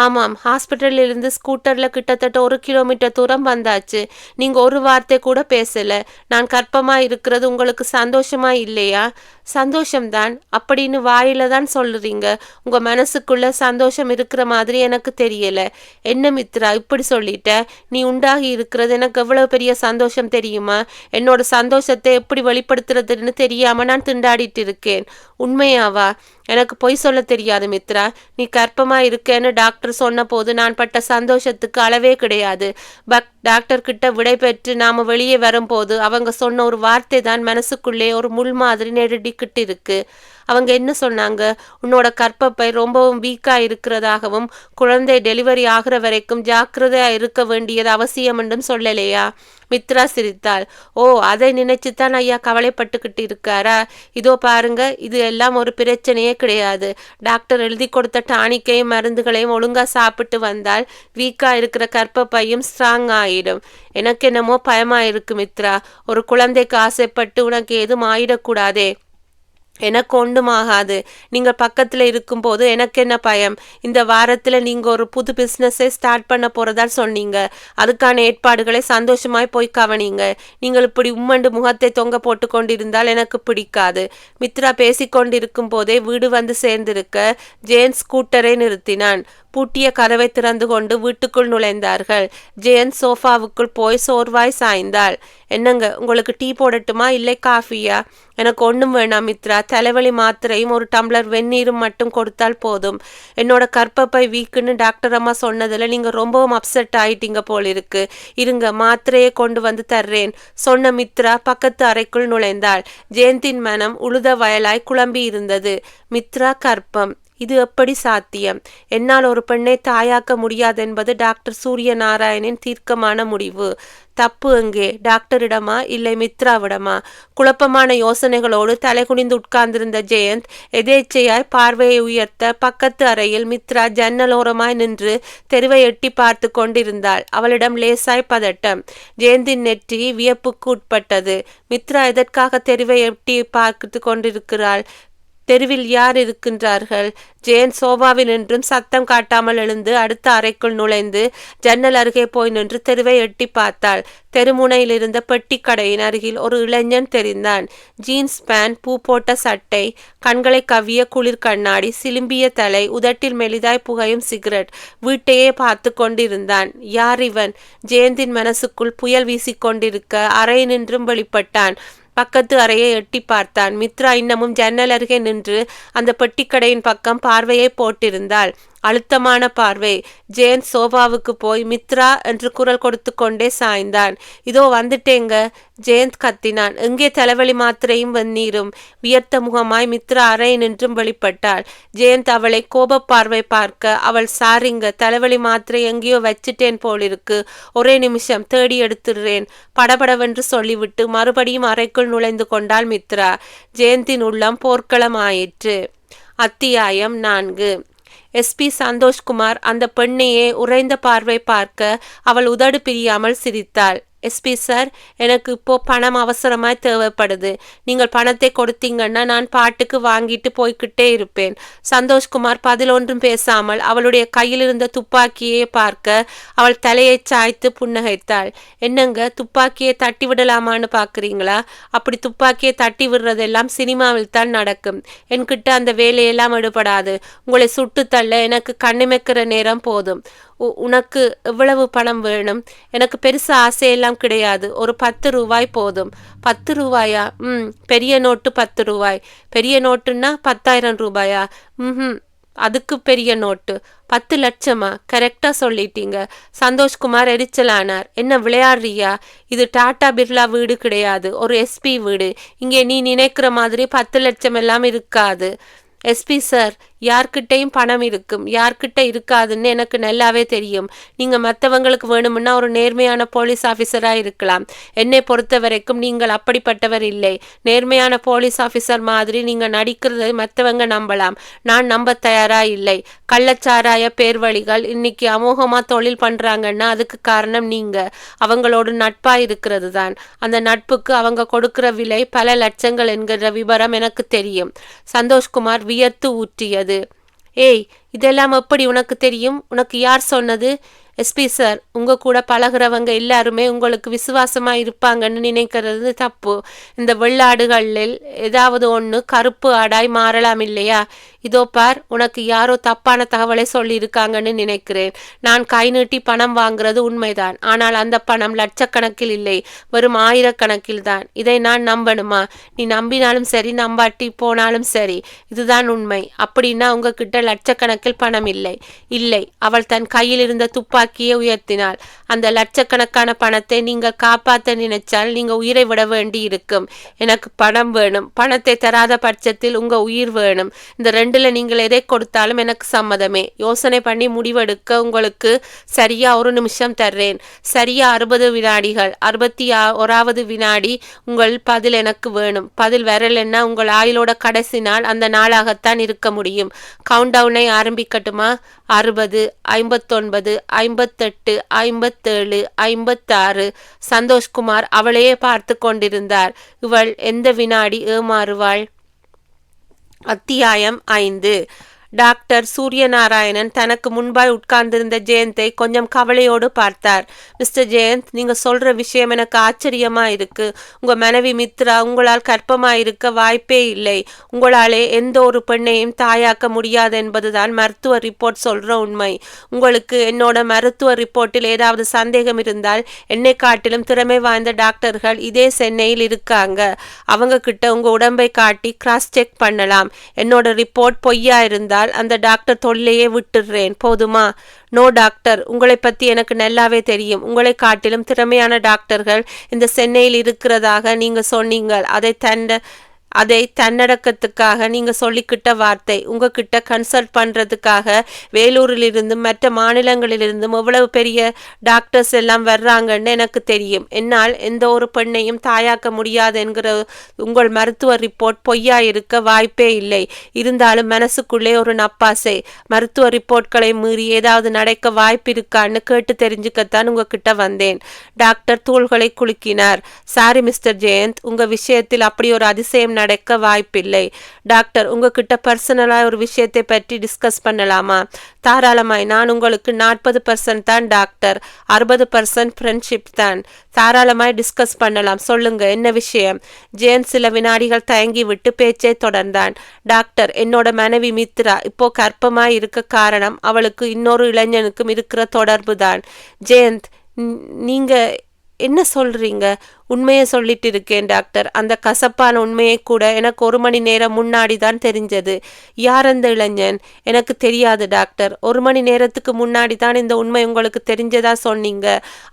Speaker 1: ஆமாம், ஹாஸ்பிட்டலில் இருந்து ஸ்கூட்டரில் கிட்டத்தட்ட 1 கிலோமீட்டர் தூரம் வந்தாச்சு. நீங்கள் ஒரு வார்த்தை கூட பேசலை. நான் கர்ப்பமாக இருக்கிறது உங்களுக்கு சந்தோஷமா இல்லையா? சந்தோஷம்தான் அப்படின்னு வாயில தான் சொல்லுறீங்க. உங்கள் மனசுக்குள்ள சந்தோஷம் இருக்கிற மாதிரி எனக்கு தெரியல. என்ன மித்ரா இப்படி சொல்லிட்ட? நீ உண்டாகி இருக்கிறது எனக்கு எவ்வளவு பெரிய சந்தோஷம் தெரியுமா? என்னோட சந்தோஷத்தை எப்படி வெளிப்படுத்துறதுன்னு தெரியாமல் நான் திண்டாடிட்டு இருக்கேன். உண்மையாவா? எனக்கு பொய் சொல்ல தெரியாது மித்ரா. நீ கர்ப்பமா இருக்கேன்னு டாக்டர் சொன்ன போது நான் பட்ட சந்தோஷத்துக்கு அளவே கிடையாது. டாக்டர் கிட்ட விடை பெற்று நாம வெளியே வரும்போது அவங்க சொன்ன ஒரு வார்த்தை தான் மனசுக்குள்ளே ஒரு முள் மாதிரி நெருடிக்கிட்டு இருக்கு. அவங்க என்ன சொன்னாங்க? உன்னோட கர்ப்பப்பை ரொம்பவும் வீக்காக இருக்கிறதாகவும் குழந்தை டெலிவரி ஆகிற வரைக்கும் ஜாக்கிரதையாக இருக்க வேண்டியது அவசியம் என்றும் சொல்லலையா? மித்ரா சிரித்தாள். ஓ, அதை நினைச்சுத்தான் ஐயா கவலைப்பட்டுக்கிட்டு இருக்காரா? இதோ பாருங்க, இது எல்லாம் ஒரு பிரச்சனையே கிடையாது. டாக்டர் எழுதி கொடுத்த டானிக்கையும் மருந்துகளையும் ஒழுங்கா சாப்பிட்டு வந்தால் வீக்கா இருக்கிற கர்ப்பப்பையும் ஸ்ட்ராங் ஆயிடும். எனக்கு என்னமோ பயமா இருக்கு மித்ரா. ஒரு குழந்தைக்கு ஆசைப்பட்டு உனக்கு எதுவும் ஆயிடக்கூடாதே. எனக்கு ஒன்றுமாகாது. நீங்கள் பக்கத்தில் இருக்கும்போது எனக்கு என்ன பயம்? இந்த வாரத்தில் நீங்கள் ஒரு புது பிஸ்னஸை ஸ்டார்ட் பண்ண போகிறதா சொன்னீங்க. அதுக்கான ஏற்பாடுகளை சந்தோஷமாய் போய் கவனிங்க. நீங்கள் இப்படி உம்மண்டு முகத்தை தொங்க போட்டு கொண்டிருந்தால் எனக்கு பிடிக்காது. மித்ரா பேசிக்கொண்டிருக்கும் போதே வீடு வந்து சேர்ந்திருக்க ஜேன் ஸ்கூட்டரை நிறுத்தினான். பூட்டிய கதவை திறந்து கொண்டு வீட்டுக்குள் நுழைந்தார்கள். ஜெயன் சோஃபாவுக்குள் போய் சோர்வாய் சாய்ந்தாள். என்னங்க, உங்களுக்கு டீ போடட்டுமா இல்லை காஃபியா? எனக்கு ஒன்றும் வேணாம் மித்ரா. தலைவலி மாத்திரையும் ஒரு டம்ளர் வெந்நீரும் மட்டும் கொடுத்தால் போதும். என்னோட கர்ப்பப்பை வீக்குன்னு டாக்டர் அம்மா சொன்னதில் நீங்கள் ரொம்பவும் அப்செட் ஆயிட்டீங்க போல் இருக்கு. இருங்க, மாத்திரையை கொண்டு வந்து தர்றேன் சொன்ன மித்ரா பக்கத்து அறைக்குள் நுழைந்தாள். ஜெயந்தின் மனம் உழுத வயலாய் குழம்பி இருந்தது. மித்ரா கர்ப்பம், இது எப்படி சாத்தியம்? என்னால் ஒரு பெண்ணை தாயாக்க முடியாதென்பது டாக்டர் சூரிய நாராயணின் தீர்க்கமான முடிவு. தப்பு எங்கே? டாக்டரிடமா இல்லை மித்ராவிடமா? குழப்பமான யோசனைகளோடு தலைகுனிந்து உட்கார்ந்திருந்த ஜெயந்த் எதேச்சையாய் பார்வையை உயர்த்த பக்கத்து அறையில் மித்ரா ஜன்னலோரமாய் நின்று தெருவை எட்டி பார்த்து கொண்டிருந்தாள். அவளிடம் லேசாய் பதட்டம். ஜெயந்தின் நெற்றி வியப்புக்கு உட்பட்டது. மித்ரா எதற்காக தெருவை எட்டி பார்த்து கொண்டிருக்கிறாள்? தெருவில் யார் இருக்கின்றார்கள்? ஜெயன் சோபாவில் நின்றும் சத்தம் காட்டாமல் எழுந்து அடுத்த அறைக்குள் நுழைந்து ஜன்னல் அருகே போய் நின்று தெருவை எட்டி பார்த்தாள். தெருமுனையில் இருந்த பெட்டி கடையின் அருகில் ஒரு இளைஞன் தெரிந்தான். ஜீன்ஸ் பேண்ட், பூ போட்ட சட்டை, கண்களை கவ்விய குளிர் கண்ணாடி, சிலும்பிய தலை, உதட்டில் மெலிதாய் புகையும் சிகரெட். வீட்டையே பார்த்து கொண்டிருந்தான். யார் இவன்? ஜெயந்தின் மனசுக்குள் புயல் வீசிக்கொண்டிருக்க அறை நின்றும் வெளிப்பட்டான். பக்கத்து அறையை எட்டி பார்த்தான். மித்ரா இன்னமும் ஜன்னல் அருகே நின்று அந்த பெட்டிக்கடையின் பக்கம் பார்வையை போட்டிருந்தாள். அழுத்தமான பார்வை. ஜெயந்த் சோபாவுக்கு போய் மித்ரா என்று குரல் கொடுத்து கொண்டே சாய்ந்தான். இதோ வந்துட்டேங்க, ஜெயந்த் கத்தினான். எங்கே தலைவலி மாத்திரையும் வெந்நீரும்? வியர்த்த முகமாய் மித்ரா அறை நின்றும் வெளிப்பட்டாள். ஜெயந்த் அவளை கோப பார்வை பார்க்க, அவள் சாரிங்க, தலைவலி மாத்திரை எங்கேயோ வச்சிட்டேன் போலிருக்கு, ஒரே நிமிஷம் தேடி எடுத்துடுறேன் படபடவென்று சொல்லிவிட்டு மறுபடியும் அறைக்குள் நுழைந்து கொண்டாள் மித்ரா. ஜெயந்தின் உள்ளம் போர்க்களம் ஆயிற்று. அத்தியாயம் 4. எஸ்பி சந்தோஷ்குமார் அந்த பெண்ணையே உறைந்த பார்வை பார்க்க அவள் உதடு பிரியாமல் சிரித்தாள். எஸ்பி சார், எனக்கு இப்போ பணம் அவசரமாய் தேவைப்படுது. நீங்கள் பணத்தை கொடுத்தீங்கன்னா நான் பாட்டுக்கு வாங்கிட்டு போய்கிட்டே இருப்பேன். சந்தோஷ்குமார் பதில் ஒன்றும் பேசாமல் அவளுடைய கையில் இருந்த துப்பாக்கியை பார்க்க அவள் தலையை சாய்த்து புன்னகைத்தாள். என்னங்க, துப்பாக்கியை தட்டி விடலாமான்னு பார்க்குறீங்களா? அப்படி துப்பாக்கியை தட்டி விடுறதெல்லாம் சினிமாவில் தான் நடக்கும். என்கிட்ட அந்த வேலையெல்லாம் எடுபடாது. உங்களை சுட்டு தள்ள எனக்கு கண்ணிமைக்கிற நேரம் போதும். உனக்கு எவ்வளவு பணம் வேணும்? எனக்கு பெருசு ஆசையெல்லாம் கிடையாது. ஒரு 10 ரூபாய் போதும். 10 ரூபாயா? பெரிய நோட்டு 10 ரூபாய். பெரிய நோட்டுன்னா 10,000 ரூபாயா? அதுக்கு பெரிய நோட்டு. 10 லட்சமா? கரெக்டா சொல்லிட்டீங்க. சந்தோஷ்குமார் எரிச்சலானார். என்ன விளையாடுறியா? இது டாடா பிர்லா வீடு கிடையாது, ஒரு எஸ்பி வீடு. இங்கே நீ நினைக்கிற மாதிரி 10 லட்சம் எல்லாம் இருக்காது. எஸ்பி சார், யார்கிட்டையும் பணம் இருக்கும், யார்கிட்ட இருக்காதுன்னு எனக்கு நல்லாவே தெரியும். நீங்கள் மற்றவங்களுக்கு வேணும்னா ஒரு நேர்மையான போலீஸ் ஆஃபீஸராக இருக்கலாம். என்னை பொறுத்த வரைக்கும் நீங்கள் அப்படிப்பட்டவர் இல்லை. நேர்மையான போலீஸ் ஆஃபீஸர் மாதிரி நீங்கள் நடிக்கிறதை மற்றவங்க நம்பலாம். நான் நம்ப தயாராக இல்லை. கள்ளச்சாராய பேர்வழிகள் இன்னைக்கு அமோகமாக தொழில் பண்ணுறாங்கன்னா அதுக்கு காரணம் நீங்கள் அவங்களோட நட்பாக இருக்கிறது தான். அந்த நட்புக்கு அவங்க கொடுக்குற விலை பல லட்சங்கள் என்கிற விவரம் எனக்கு தெரியும். சந்தோஷ்குமார் வியர்த்து ஊற்றியது. ஏய், இதெல்லாம் எப்படி உனக்கு தெரியும்? உனக்கு யார் சொன்னது? எஸ்பி சார், உங்கள் கூட பழகிறவங்க எல்லாருமே உங்களுக்கு விசுவாசமாக இருப்பாங்கன்னு நினைக்கிறது தப்பு. இந்த வெள்ளாடுகளில் ஏதாவது ஒன்று கருப்பு ஆடாய் மாறலாம் இல்லையா? இதோ பார், உனக்கு யாரோ தப்பான தகவலை சொல்லியிருக்காங்கன்னு நினைக்கிறேன். நான் கை நீட்டி பணம் வாங்குறது உண்மைதான். ஆனால் அந்த பணம் லட்சக்கணக்கில் இல்லை, வெறும் ஆயிரக்கணக்கில் தான். இதை நான் நம்பணுமா? நீ நம்பினாலும் சரி, நம்பாட்டி போனாலும் சரி, இதுதான் உண்மை. அப்படின்னா உங்ககிட்ட லட்சக்கணக்கில் பணம் இல்லை. இல்லை. அவள் தன் கையில் இருந்த துப்பாக்கியை உயர்த்தினாள். அந்த லட்சக்கணக்கான பணத்தை நீங்கள் காப்பாற்ற நினைச்சால் நீங்க உயிரை விட வேண்டி இருக்கும். எனக்கு பணம் வேணும். பணத்தை தராத பட்சத்தில் உங்க உயிர் வேணும். இந்த ரெண்டுல நீங்கள் எதை கொடுத்தாலும் எனக்கு சம்மதமே. யோசனை பண்ணி முடிவெடுக்க உங்களுக்கு சரியா 1 நிமிஷம் தர்றேன். சரியா 60 வினாடிகள். 61வது வினாடி உங்கள் பதில் எனக்கு வேணும். பதில் வரலன்னா உங்கள் ஆயுளோட கடைசி நாள் அந்த நாளாகத்தான் இருக்க முடியும். கவுண்ட் டவுனை ஆரம்பிக்கட்டுமா? 60, 59, 58, 57, 56. சந்தோஷ்குமார் அவளையே பார்த்து கொண்டிருந்தார். இவள் எந்த வினாடி ஏமாறுவாள்? அத்தியாயம் 5. டாக்டர் சூரியநாராயணன் தனக்கு முன்பாய் உட்கார்ந்திருந்த ஜெயந்தை கொஞ்சம் கவலையோடு பார்த்தார். மிஸ்டர் ஜெயந்த், நீங்க சொல்ற விஷயம் எனக்கு ஆச்சரியமா இருக்கு. உங்க மனைவி மித்ரா உங்களால் கர்ப்பமா இருக்க வாய்ப்பே இல்லை. உங்களாலே எந்த ஒரு பெண்ணையும் தாயாக்க முடியாது என்பதுதான் மருத்துவ ரிப்போர்ட் சொல்ற உண்மை. உங்களுக்கு என்னோட மருத்துவ ரிப்போர்ட்டில் ஏதாவது சந்தேகம் இருந்தால் என்னை காட்டிலும் திறமை வாய்ந்த டாக்டர்கள் இதே சென்னையில் இருக்காங்க. அவங்க கிட்ட உங்க உடம்பை காட்டி கிராஸ் செக் பண்ணலாம். என்னோட ரிப்போர்ட் பொய்யா இருந்தால் அந்த டாக்டர் தொல்லையே விட்டுடுறேன். போதுமா? நோ டாக்டர், உங்களை பற்றி எனக்கு நல்லாவே தெரியும். உங்களை காட்டிலும் திறமையான டாக்டர்கள் இந்த சென்னையில் இருக்கிறதாக நீங்க சொன்னீங்க. அதை தன்னடக்கத்துக்காக நீங்க சொல்லிக்கிட்ட வார்த்தை. உங்ககிட்ட கன்சல்ட் பண்றதுக்காக வேலூரிலிருந்தும் மற்ற மாநிலங்களிலிருந்தும் எவ்வளவு பெரிய டாக்டர்ஸ் எல்லாம் வர்றாங்கன்னு எனக்கு தெரியும். என்னால் எந்த ஒரு பெண்ணையும் தாயாக்க முடியாது என்கிற உங்கள் மருத்துவ ரிப்போர்ட் பொய்யா இருக்க வாய்ப்பே இல்லை. இருந்தாலும் மனசுக்குள்ளே ஒரு நப்பாசை. மருத்துவ ரிப்போர்ட்களை மீறி ஏதாவது நடக்க வாய்ப்பு இருக்கான்னு கேட்டு தெரிஞ்சுக்கத்தான் உங்ககிட்ட வந்தேன். டாக்டர் தூள்களை குலுக்கினார். சாரி மிஸ்டர் ஜெயந்த், உங்க விஷயத்தில் அப்படி ஒரு அதிசயம் நடக்க வாய்ப்பில்லை. டாக்டர், உங்ககிட்ட பர்சனலா ஒரு விஷயத்தை பற்றி டிஸ்கஸ் பண்ணலாமா? தாராளமாய். நான் உங்களுக்கு 40% தான் டாக்டர், 60% ஃப்ரெண்ட்ஷிப் தான். தாராளமாய் டிஸ்கஸ் பண்ணலாம். சொல்லுங்க, என்ன விஷயம்? ஜேம்ஸ் சில வினாடிகள் தயங்கி விட்டு பேச்சை தொடர்ந்தான். டாக்டர், என்னோட மனைவி மித்ரா இப்போ கர்ப்பமாய் இருக்க காரணம் அவளுக்கு இன்னொரு இளைஞனுக்கும் இருக்கிற தொடர்பு தான். ஜெயந்த், நீங்க என்ன சொல்றீங்க? உண்மையை சொல்லிட்டு இருக்கேன் டாக்டர். அந்த கசப்பான உண்மையை கூட எனக்கு 1 மணி நேரம் முன்னாடி தான் தெரிஞ்சது. யார் அந்த இளைஞன்? எனக்கு தெரியாது டாக்டர். 1 மணி நேரத்துக்கு முன்னாடி தான் இந்த உண்மை உங்களுக்கு தெரிஞ்சதா சொன்னீங்க.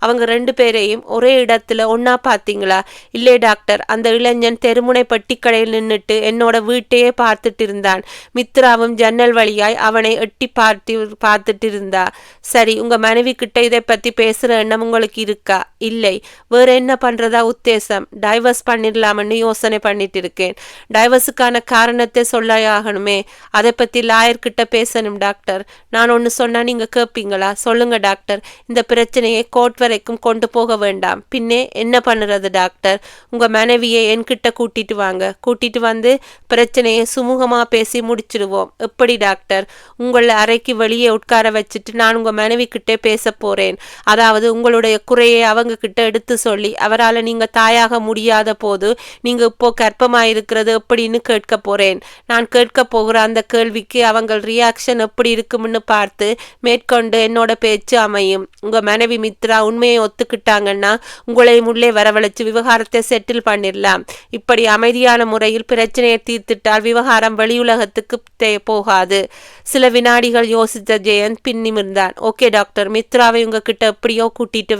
Speaker 1: அவங்க 2 பேரையும் ஒரே இடத்துல ஒன்னா பார்த்தீங்களா? இல்லை டாக்டர், அந்த இளைஞன் தெருமுனை பட்டிக்கடையில் நின்றுட்டு என்னோட வீட்டையே பார்த்துட்டு இருந்தான். மித்ராவும் ஜன்னல் வழியாய் அவனை எட்டி பார்த்துட்டு இருந்தா. சரி, உங்க மனைவி கிட்ட இதை பத்தி பேசுற எண்ணம் உங்களுக்கு இருக்கா? இல்லை. வேற என்ன பண்றதா உத்தேசம். டைவர்ஸ் பண்ணிடலாம்னு யோசனை பண்ணிட்டு இருக்கேன். டைவர்ஸுக்கான காரணத்தை சொல்லையாகணுமே. அதை பற்றி லாயர்கிட்ட பேசணும் டாக்டர். நான் ஒன்று சொன்னால் நீங்கள் கேட்பீங்களா? சொல்லுங்க டாக்டர். இந்த பிரச்சனையை கோர்ட் வரைக்கும் கொண்டு போக வேண்டாம். பின்னே என்ன பண்ணுறது டாக்டர்? உங்கள் மனைவியை என்கிட்ட கூட்டிட்டு வாங்க. கூட்டிட்டு வந்து பிரச்சனையை சுமூகமாக பேசி முடிச்சிடுவோம். எப்படி டாக்டர்? உங்களை அறைக்கு வெளியே உட்கார வச்சுட்டு நான் உங்கள் மனைவி கிட்டே பேச போகிறேன். அதாவது உங்களுடைய குறையை அவங்க கிட்ட எடுத்து சொல்லி அவரால் நீங்கள் தாயாக முடியாத போது நீங்கள் இப்போ கர்ப்பமாயிருக்கிறது எப்படின்னு கேட்க போகிறேன். நான் கேட்க போகிற அந்த கேள்விக்கு அவங்க ரியாக்ஷன் எப்படி இருக்கும்னு பார்த்து மேற்கொண்டு என்னோட பேச்சு அமையும். உங்கள் மனைவி மித்ரா உண்மையை ஒத்துக்கிட்டாங்கன்னா உங்களையும் உள்ளே வரவழைச்சு விவகாரத்தை செட்டில் பண்ணிடலாம். இப்படி அமைதியான முறையில் பிரச்சனையை தீர்த்துட்டால் விவகாரம் வெளியுலகத்துக்கு போகாது. சில வினாடிகள் யோசித்த ஜெயந்த் பின்னிமிர்ந்தான். ஓகே டாக்டர், மித்ராவை உங்ககிட்ட எப்படியோ கூட்டிட்டு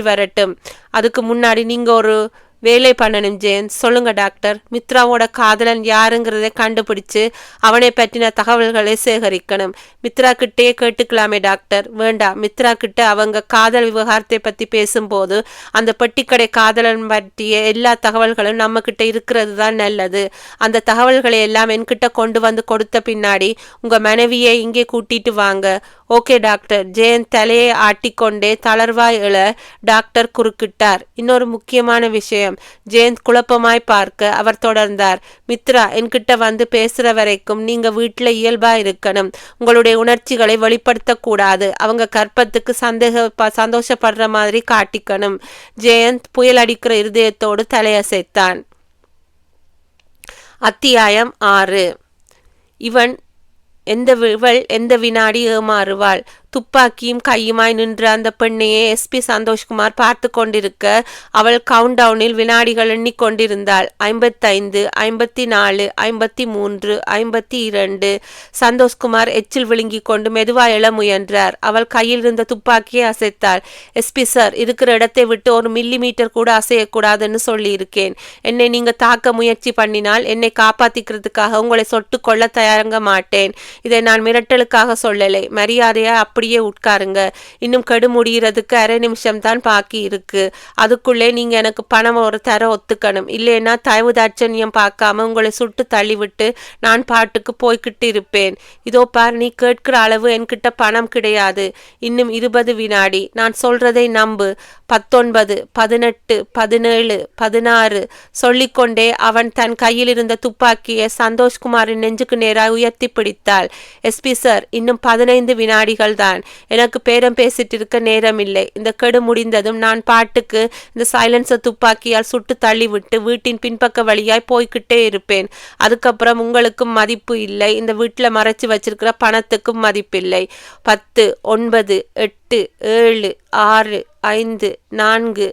Speaker 1: வரட்டும். அதுக்கு முன்னாடி நீங்க ஒரு வேலை பண்ணணும் ஜெயந்த். சொல்லுங்க டாக்டர். மித்ராவோட காதலன் யாருங்கிறதை கண்டுபிடிச்சு அவனை பற்றின தகவல்களை சேகரிக்கணும். மித்ரா கிட்டே கேட்டுக்கலாமே டாக்டர்? வேண்டாம். மித்ரா கிட்ட அவங்க காதல் விவகாரத்தை பற்றி பேசும்போது அந்த பெட்டிக்கடை காதலன் பற்றிய எல்லா தகவல்களும் நம்ம கிட்ட இருக்கிறது தான் நல்லது. அந்த தகவல்களை எல்லாம் என்கிட்ட கொண்டு வந்து கொடுத்த பின்னாடி உங்க மனைவியை இங்கே கூட்டிட்டு வாங்க. Okay doctor. ஜெயந்த் தலையை ஆட்டிக்கொண்டே தளர்வாய் எழ டாக்டர் குறுக்கிட்டார். இன்னொரு முக்கியமான விஷயம். ஜெயந்த் குழப்பமாய் பார்க்க அவர் தொடர்ந்தார். மித்ரா என்கிட்ட வந்து பேசுற வரைக்கும் நீங்க வீட்டுல இயல்பா இருக்கணும். உங்களுடைய உணர்ச்சிகளை வெளிப்படுத்த கூடாது. அவங்க கற்பத்துக்கு சந்தோஷப்படுற மாதிரி காட்டிக்கணும். ஜெயந்த் புயல் அடிக்கிற இருதயத்தோடு தலையசைத்தான். அத்தியாயம் 6. இவள் எந்த வினாடி ஏமாறுவாள். துப்பாக்கியும் கையுமாய் நின்ற அந்த பெண்ணையே எஸ்பி சந்தோஷ்குமார் பார்த்து கொண்டிருக்க அவள் கவுண்டவுனில் வினாடிகள் எண்ணிக்கொண்டிருந்தாள். 55, 54, 53, 52. சந்தோஷ்குமார் எச்சில் விழுங்கி கொண்டு மெதுவாய் எழ முயன்றார். அவள் கையில் இருந்த துப்பாக்கியை அசைத்தாள். எஸ்பி சார், இருக்கிற இடத்தை விட்டு 1 மில்லிமீட்டர் கூட அசையக்கூடாதுன்னு சொல்லி இருக்கேன். என்னை நீங்க தாக்க முயற்சி பண்ணினால் என்னை காப்பாத்திக்கிறதுக்காக உங்களை சொட்டு கொள்ள தயாரங்க மாட்டேன். இதை நான் மிரட்டலுக்காக சொல்லலை. மரியாதையா அப்படியே உட்காருங்க. இன்னும் கெடு முடிகிறதுக்கு அரை நிமிஷம் தான் பாக்கி இருக்கு. அதுக்குள்ளே நீங்க எனக்கு பணம் ஒரு தர ஒத்துக்கணும். இல்லைன்னா தயவு தாட்சண்யம் பார்க்காம உங்களை சுட்டு தள்ளிவிட்டு நான் பாட்டுக்கு போய்கிட்டு இருப்பேன். இதோ பார், நீ கேட்கிற அளவு என்கிட்ட பணம் கிடையாது. இன்னும் 20 வினாடி. நான் சொல்றதை நம்பு. 19, 18, 17, 16 சொல்லிக்கொண்டே அவன் தன் கையில் இருந்த துப்பாக்கியை சந்தோஷ்குமாரின் நெஞ்சுக்கு நேராக உயர்த்தி பிடித்தாள். எஸ்பி சார், இன்னும் 15 வினாடிகள் தான். எனக்கு பேரம் பேசிட்டு இருக்க நேரம் இல்லை. இந்த கெடு முடிந்ததும் நான் பாட்டுக்கு இந்த சைலன்சர் துப்பாக்கியால் சுட்டு தள்ளிவிட்டு வீட்டின் பின்பக்க வழியாய் போய்கிட்டே இருப்பேன். அதுக்கப்புறம் உங்களுக்கும் மதிப்பு இல்லை. இந்த வீட்டில் மறைச்சு வச்சிருக்கிற பணத்துக்கும் மதிப்பில்லை. 10, 9, 8, 7, 6, 5, 4.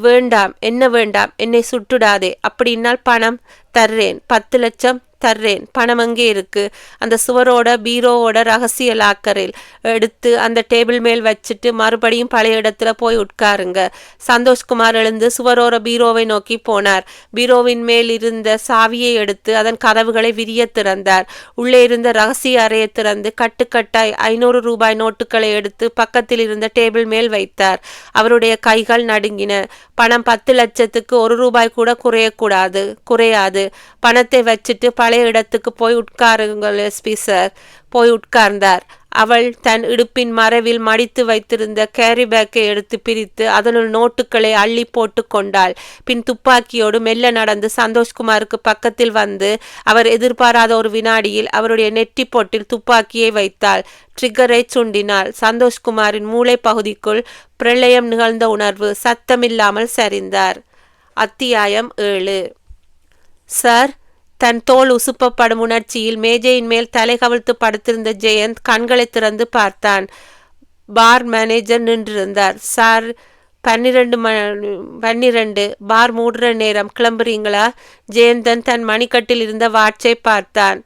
Speaker 1: வேண்டாம். என்ன வேண்டாம்? என்னை சுட்டுடாதே. அப்படின்னால் பணம் தர்றேன். 10 லட்சம் தர்றேன். பணம் அங்கே இருக்கு. அந்த சுவரோட பீரோவோட ரகசிய லாக்கரில் எடுத்து அந்த டேபிள் மேல் வச்சுட்டு மறுபடியும் பழைய இடத்துல போய் உட்காருங்க. சந்தோஷ்குமார் எழுந்து சுவரோர பீரோவை நோக்கி போனார். பீரோவின் மேல் இருந்த சாவியை எடுத்து அதன் கதவுகளை விரிய திறந்தார். உள்ளே இருந்த ரகசிய அறையை திறந்து கட்டுக்கட்டாய் 500 ரூபாய் நோட்டுகளை எடுத்து பக்கத்தில் இருந்த டேபிள் மேல் வைத்தார். அவருடைய கைகள் நடுங்கின. பணம் 10 லட்சத்துக்கு 1 ரூபாய் கூட குறையாது. பணத்தை வச்சுட்டு பழைய இடத்துக்கு போய் உட்காருங்கள் எஸ்பி சார். போய் உட்கார்ந்தார். அவள் தன் இடுப்பின் மறைவில் மடித்து வைத்திருந்த கேரி பேக்கை எடுத்து பிரித்து அதனுள் நோட்டுகளை அள்ளி போட்டு கொண்டாள். பின் துப்பாக்கியோடு மெல்ல நடந்து சந்தோஷ்குமாருக்கு பக்கத்தில் வந்து அவர் எதிர்பாராத ஒரு வினாடியில் அவருடைய நெற்றி பொட்டில் துப்பாக்கியை வைத்தாள். ட்ரிகரை சுண்டினாள். சந்தோஷ்குமாரின் மூளை பகுதிக்குள் பிரளயம் நிகழ்ந்த உணர்வு. சத்தமில்லாமல் சரிந்தார். அத்தியாயம் 7. சார். தன் தோல் உசுப்பப்படும் உணர்ச்சியில் மேஜையின் மேல் தலை கவிழ்த்து படுத்திருந்த ஜெயந்த் கண்களை திறந்து பார்த்தான். பார் மேனேஜர் நின்றிருந்தார். சார், 12 பார் மூடுற நேரம், கிளம்புறீங்களா? ஜெயந்தன் தன் மணிக்கட்டில் இருந்த வாட்சை பார்த்தான்.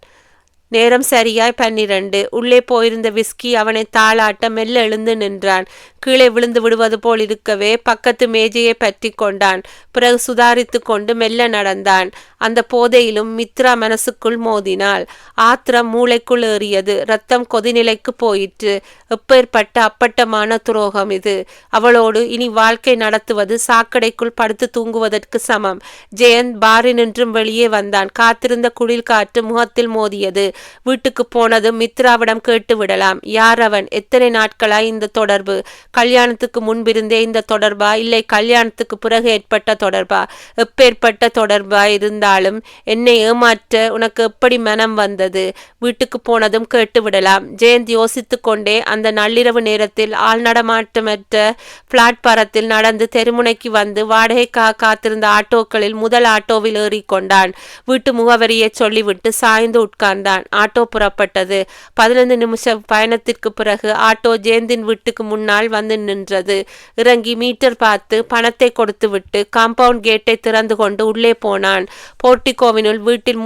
Speaker 1: நேரம் சரியாய் 12. உள்ளே போயிருந்த விஸ்கி அவனை தாளாட்ட மெல்ல எழுந்து நின்றான். கீழே விழுந்து விடுவது போல் இருக்கவே பக்கத்து மேஜையை பற்றி கொண்டான். பிறகு சுதாரித்து கொண்டு மெல்ல நடந்தான். அந்த போதையிலும் மித்ரா மனசுக்குள் மோதினாள். ஆத்திரம் மூளைக்குள் ஏறியது. ரத்தம் கொதிநிலைக்கு போயிற்று. எப்பேற்பட்ட அப்பட்டமான துரோகம் இது! அவளோடு இனி வாழ்க்கை நடத்துவது சாக்கடைக்குள் படுத்து தூங்குவதற்கு சமம். ஜெயந்த் பாரினின்றும் வெளியே வந்தான். காத்திருந்த குளிர் காற்று முகத்தில் மோதியது. வீட்டுக்கு போனதும் மித்ராவிடம் கேட்டு விடலாம். யார் அவன்? எத்தனை நாட்களாய் இந்த தொடர்பு? கல்யாணத்துக்கு முன்பிருந்தே இந்த தொடர்பா, இல்லை கல்யாணத்துக்கு பிறகு ஏற்பட்ட தொடர்பா? எப்பேற்பட்ட தொடர்பா இருந்தாலும் என்னை ஏமாற்ற உனக்கு எப்படி மனம் வந்தது? வீட்டுக்கு போனதும் கேட்டு விடலாம். ஜெயந்த் யோசித்து கொண்டே அந்த நள்ளிரவு நேரத்தில் ஆள் நடமாட்டமற்ற பிளாட்பாரத்தில் நடந்து தெருமுனைக்கு வந்து வாடகைக்காக காத்திருந்த ஆட்டோக்களில் முதல் ஆட்டோவில் ஏறிக்கொண்டான். வீட்டு முகவரியை சொல்லிவிட்டு சாய்ந்து உட்கார்ந்தான். ஆட்டோ புறப்பட்டது. 15 நிமிஷ பயணத்திற்கு பிறகு ஆட்டோ ஜெயந்தின் வீட்டுக்கு முன்னால் வந்து நின்றது. இறங்கி மீட்டர் பார்த்து பணத்தை கொடுத்துவிட்டு காம்பவுண்ட் கேட்டை திறந்து கொண்டு உள்ளே போனான். போர்ட்டிகோவினுள் வீட்டில்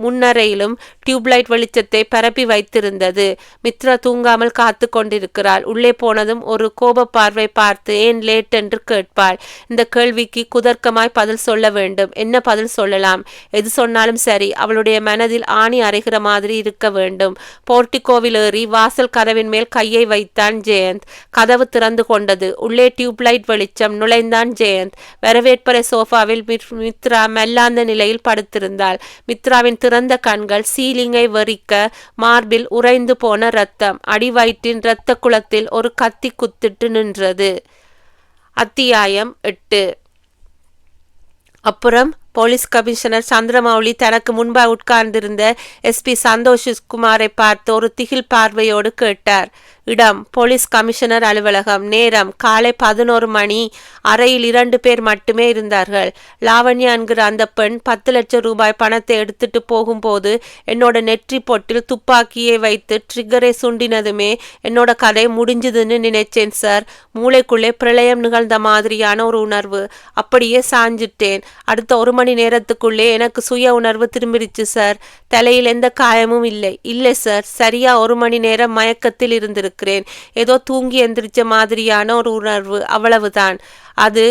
Speaker 1: முன்னரையிலும் டியூப்லைட் வெளிச்சத்தை பரப்பி வைத்திருந்தது. மித்ரா தூங்காமல் காத்து கொண்டிருக்கிறாள். உள்ளே போனதும் ஒரு கோப பார்வை பார்த்து ஏன் லேட் என்று கேட்பாள். இந்த கேள்விக்கு குதர்க்கமாய் பதில் சொல்ல வேண்டும். என்ன பதில் சொல்லலாம்? எது சொன்னாலும் சரி, அவளுடைய மனதில் ஆணி அறைகிற மாதிரி இருக்க வேண்டும். போர்ட்டிகோவில் ஏறி வாசல் கதவின் மேல் கையை வைத்தான் ஜெயந்த். கதவு திறந்து கொண்டது. உள்ளே டியூப்லைட் வெளிச்சம். நுழைந்தான் ஜெயந்த். வரவேற்பறை சோஃபாவில் மித்ரா மெல்லாந்த நிலையில் படுத்திருந்தாள். மித்ராவின் திறந்த கண்கள் சீலிங்கை வெறிக்க, மார்பில் உறைந்து போன ரத்தம். அடிவயிற்றின் இரத்த குளத்தில் ஒரு கத்தி குத்திட்டு நின்றது. அத்தியாயம் 8. அப்புறம் போலீஸ் கமிஷனர் சந்திரமௌலி தனக்கு முன்பாக உட்கார்ந்திருந்த SP சந்தோஷ் குமாரை பார்த்து ஒரு திகில் பார்வையோடு கேட்டார். இடம் போலீஸ் கமிஷனர் அலுவலகம். நேரம் காலை 11 மணி. அறையில் 2 பேர் மட்டுமே இருந்தார்கள். லாவண்யா என்கிற அந்த பெண் 10 லட்சம் ரூபாய் பணத்தை எடுத்துட்டு போகும்போது என்னோட நெற்றி பொட்டில் துப்பாக்கியை வைத்து ட்ரிகரை சுண்டினதுமே என்னோட கதை முடிஞ்சுதுன்னு நினைச்சேன் சார். மூளைக்குள்ளே பிரளயம் நிகழ்ந்த மாதிரியான ஒரு உணர்வு. அப்படியே சாஞ்சிட்டேன். அடுத்த 1 மணி நேரத்துக்குள்ளே எனக்கு சுய உணர்வு திரும்பிடுச்சு சார். தலையில் எந்த காயமும் இல்லை. இல்லை சார், சரியா 1 மணி நேரம் மயக்கத்தில் இருந்திருக்கிறேன். ஏதோ தூங்கி எந்திரிச்ச மாதிரியான ஒரு உணர்வு, அவ்வளவுதான். அது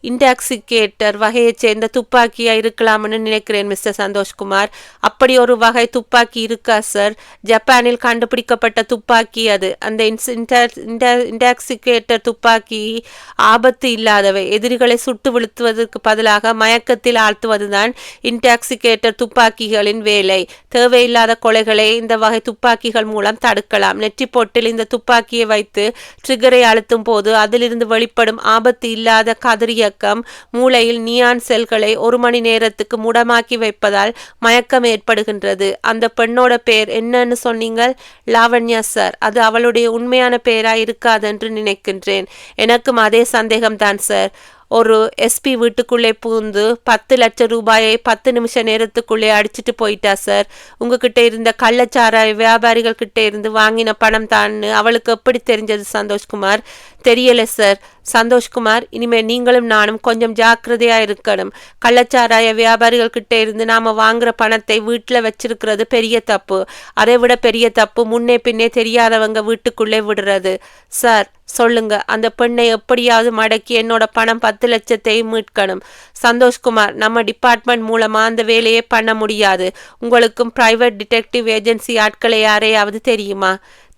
Speaker 1: இன்டாக்சிகேட்டர் வகையைச் சேர்ந்த துப்பாக்கியா இருக்கலாம்னு நினைக்கிறேன் மிஸ்டர் சந்தோஷ்குமார். அப்படி ஒரு வகை துப்பாக்கி இருக்கா சார்? ஜப்பானில் கண்டுபிடிக்கப்பட்ட துப்பாக்கி அது. அந்த இன்டாக்சிகேட்டர் துப்பாக்கி ஆபத்து இல்லாதவை. எதிரிகளை சுட்டு வீழ்த்துவதற்கு பதிலாக மயக்கத்தில் ஆழ்த்துவதுதான் இன்டாக்சிகேட்டர் துப்பாக்கிகளின் வேலை. தேவையில்லாத கொலைகளை இந்த வகை துப்பாக்கிகள் மூலம் தடுக்கலாம். நெற்றி பொட்டில் இந்த துப்பாக்கியை வைத்து ட்ரிகரை அழுத்தும் போது அதிலிருந்து வெளிப்படும் ஆபத்து இல்லாத கதிரிய மூளையில் நியான் செல்களை 1 மணி நேரத்துக்கு முடமாக்கி வைப்பதால் மயக்கம் ஏற்படுகின்றது. அந்த பெண்ணோட பேர் என்னன்னு சொன்னீங்க? லாவண்யா சார். அது அவளுடைய உண்மையான பெயரா இருக்காதென்று நினைக்கின்றேன். எனக்கும் அதே சந்தேகம்தான் சார். ஒரு SP வீட்டுக்குள்ளே புகுந்து 10 லட்சம் ரூபாயை 10 நிமிஷ நேரத்துக்குள்ளே அடிச்சுட்டு போயிட்டா சார். உங்ககிட்ட இருந்த கள்ளச்சாராய வியாபாரிகள் கிட்ட இருந்து வாங்கின பணம் தான்னு அவளுக்கு எப்படி தெரிஞ்சது சந்தோஷ்குமார்? தெரியல சார். சந்தோஷ்குமார், இனிமே நீங்களும் நானும் கொஞ்சம் ஜாக்கிரதையா இருக்கணும். கள்ளச்சாராய வியாபாரிகள் கிட்ட இருந்து நாம வாங்குற பணத்தை வீட்டுல வச்சிருக்கிறது பெரிய தப்பு. அதை விட பெரிய தப்பு முன்னே பின்னே தெரியாதவங்க வீட்டுக்குள்ளே விடுறது. சார் சொல்லுங்க, அந்த பெண்ணை எப்படியாவது மடக்கி என்னோட பணம் 10 லட்சத்தை மீட்கணும். சந்தோஷ்குமார், நம்ம டிபார்ட்மெண்ட் மூலமா அந்த வேலையை பண்ண முடியாது. உங்களுக்கும் பிரைவேட் டிடெக்டிவ் ஏஜென்சி ஆட்களை யாரையாவது தெரியுமா?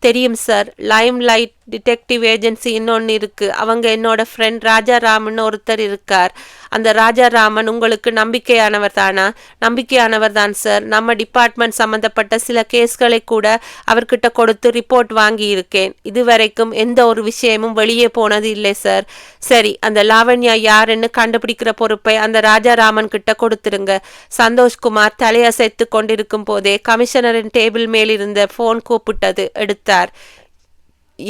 Speaker 1: தெரியும் sir. Lime light detective agency இன்னொன்று இருக்குது. அவங்க என்னோட ஃப்ரெண்ட் ராஜாராமன் ஒருத்தர் இருக்கார். அந்த ராஜாராமன் உங்களுக்கு நம்பிக்கையானவர் தானா? நம்பிக்கையானவர் தான் சார். நம்ம டிபார்ட்மெண்ட் சம்மந்தப்பட்ட சில கேஸ்களை கூட அவர்கிட்ட கொடுத்து ரிப்போர்ட் வாங்கி இருக்கேன். இதுவரைக்கும் எந்த ஒரு விஷயமும் வெளியே போனது இல்லை சார். சரி, அந்த லாவண்யா யாருன்னு கண்டுபிடிக்கிற பொறுப்பை அந்த ராஜாராமன் கிட்ட கொடுத்துருங்க. சந்தோஷ்குமார் தலையசைத்து கொண்டிருக்கும் போதே கமிஷனரின் டேபிள் மேல் இருந்த போன் கூப்பிட்டது. எடுத்தார்.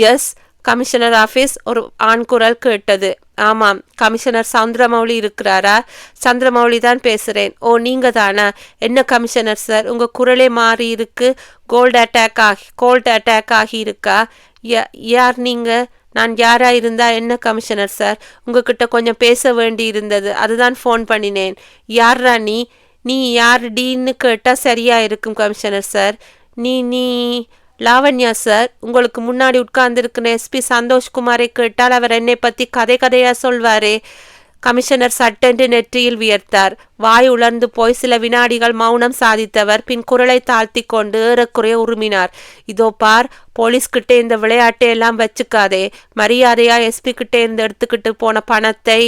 Speaker 1: Yes, commissioner office. ஒரு ஆண் குரல் கேட்டது. ஆமாம், கமிஷனர் சந்திரமௌலி இருக்கிறாரா? சந்திரமௌலி தான் பேசுகிறேன். ஓ, நீங்கள் தானா? என்ன கமிஷனர் சார், உங்கள் குரலே மாறி இருக்கு. கோல்டு அட்டாக் ஆகி இருக்கா? யார் நீங்கள்? நான் யாரா இருந்தா என்ன கமிஷனர் சார்? உங்ககிட்ட கொஞ்சம் பேச வேண்டி இருந்தது, அதுதான் ஃபோன் பண்ணினேன். யார்ரா நீ? நீ யாருடின்னு கேட்டால் சரியாக இருக்கும் கமிஷனர் சார். நீ நீ லாவண்யா சார். உங்களுக்கு முன்னாடி உட்கார்ந்துருக்கிற எஸ்பி சந்தோஷ்குமாரை கேட்டால் அவர் என்னை பற்றி கதையாக சொல்வாரே. கமிஷனர் சட்டென்று நெற்றியில் வியர்த்தார். வாய் உலர்ந்து போய் சில வினாடிகள் மௌனம் சாதித்தவர் பின் குரலை தாழ்த்தி கொண்டு ஏறக்குறைய உருமினார். இதோ பார், போலீஸ்கிட்டே இந்த விளையாட்டை எல்லாம் வச்சுக்காதே. மரியாதையா எஸ்பி கிட்டே இருந்து எடுத்துக்கிட்டு போன பணத்தை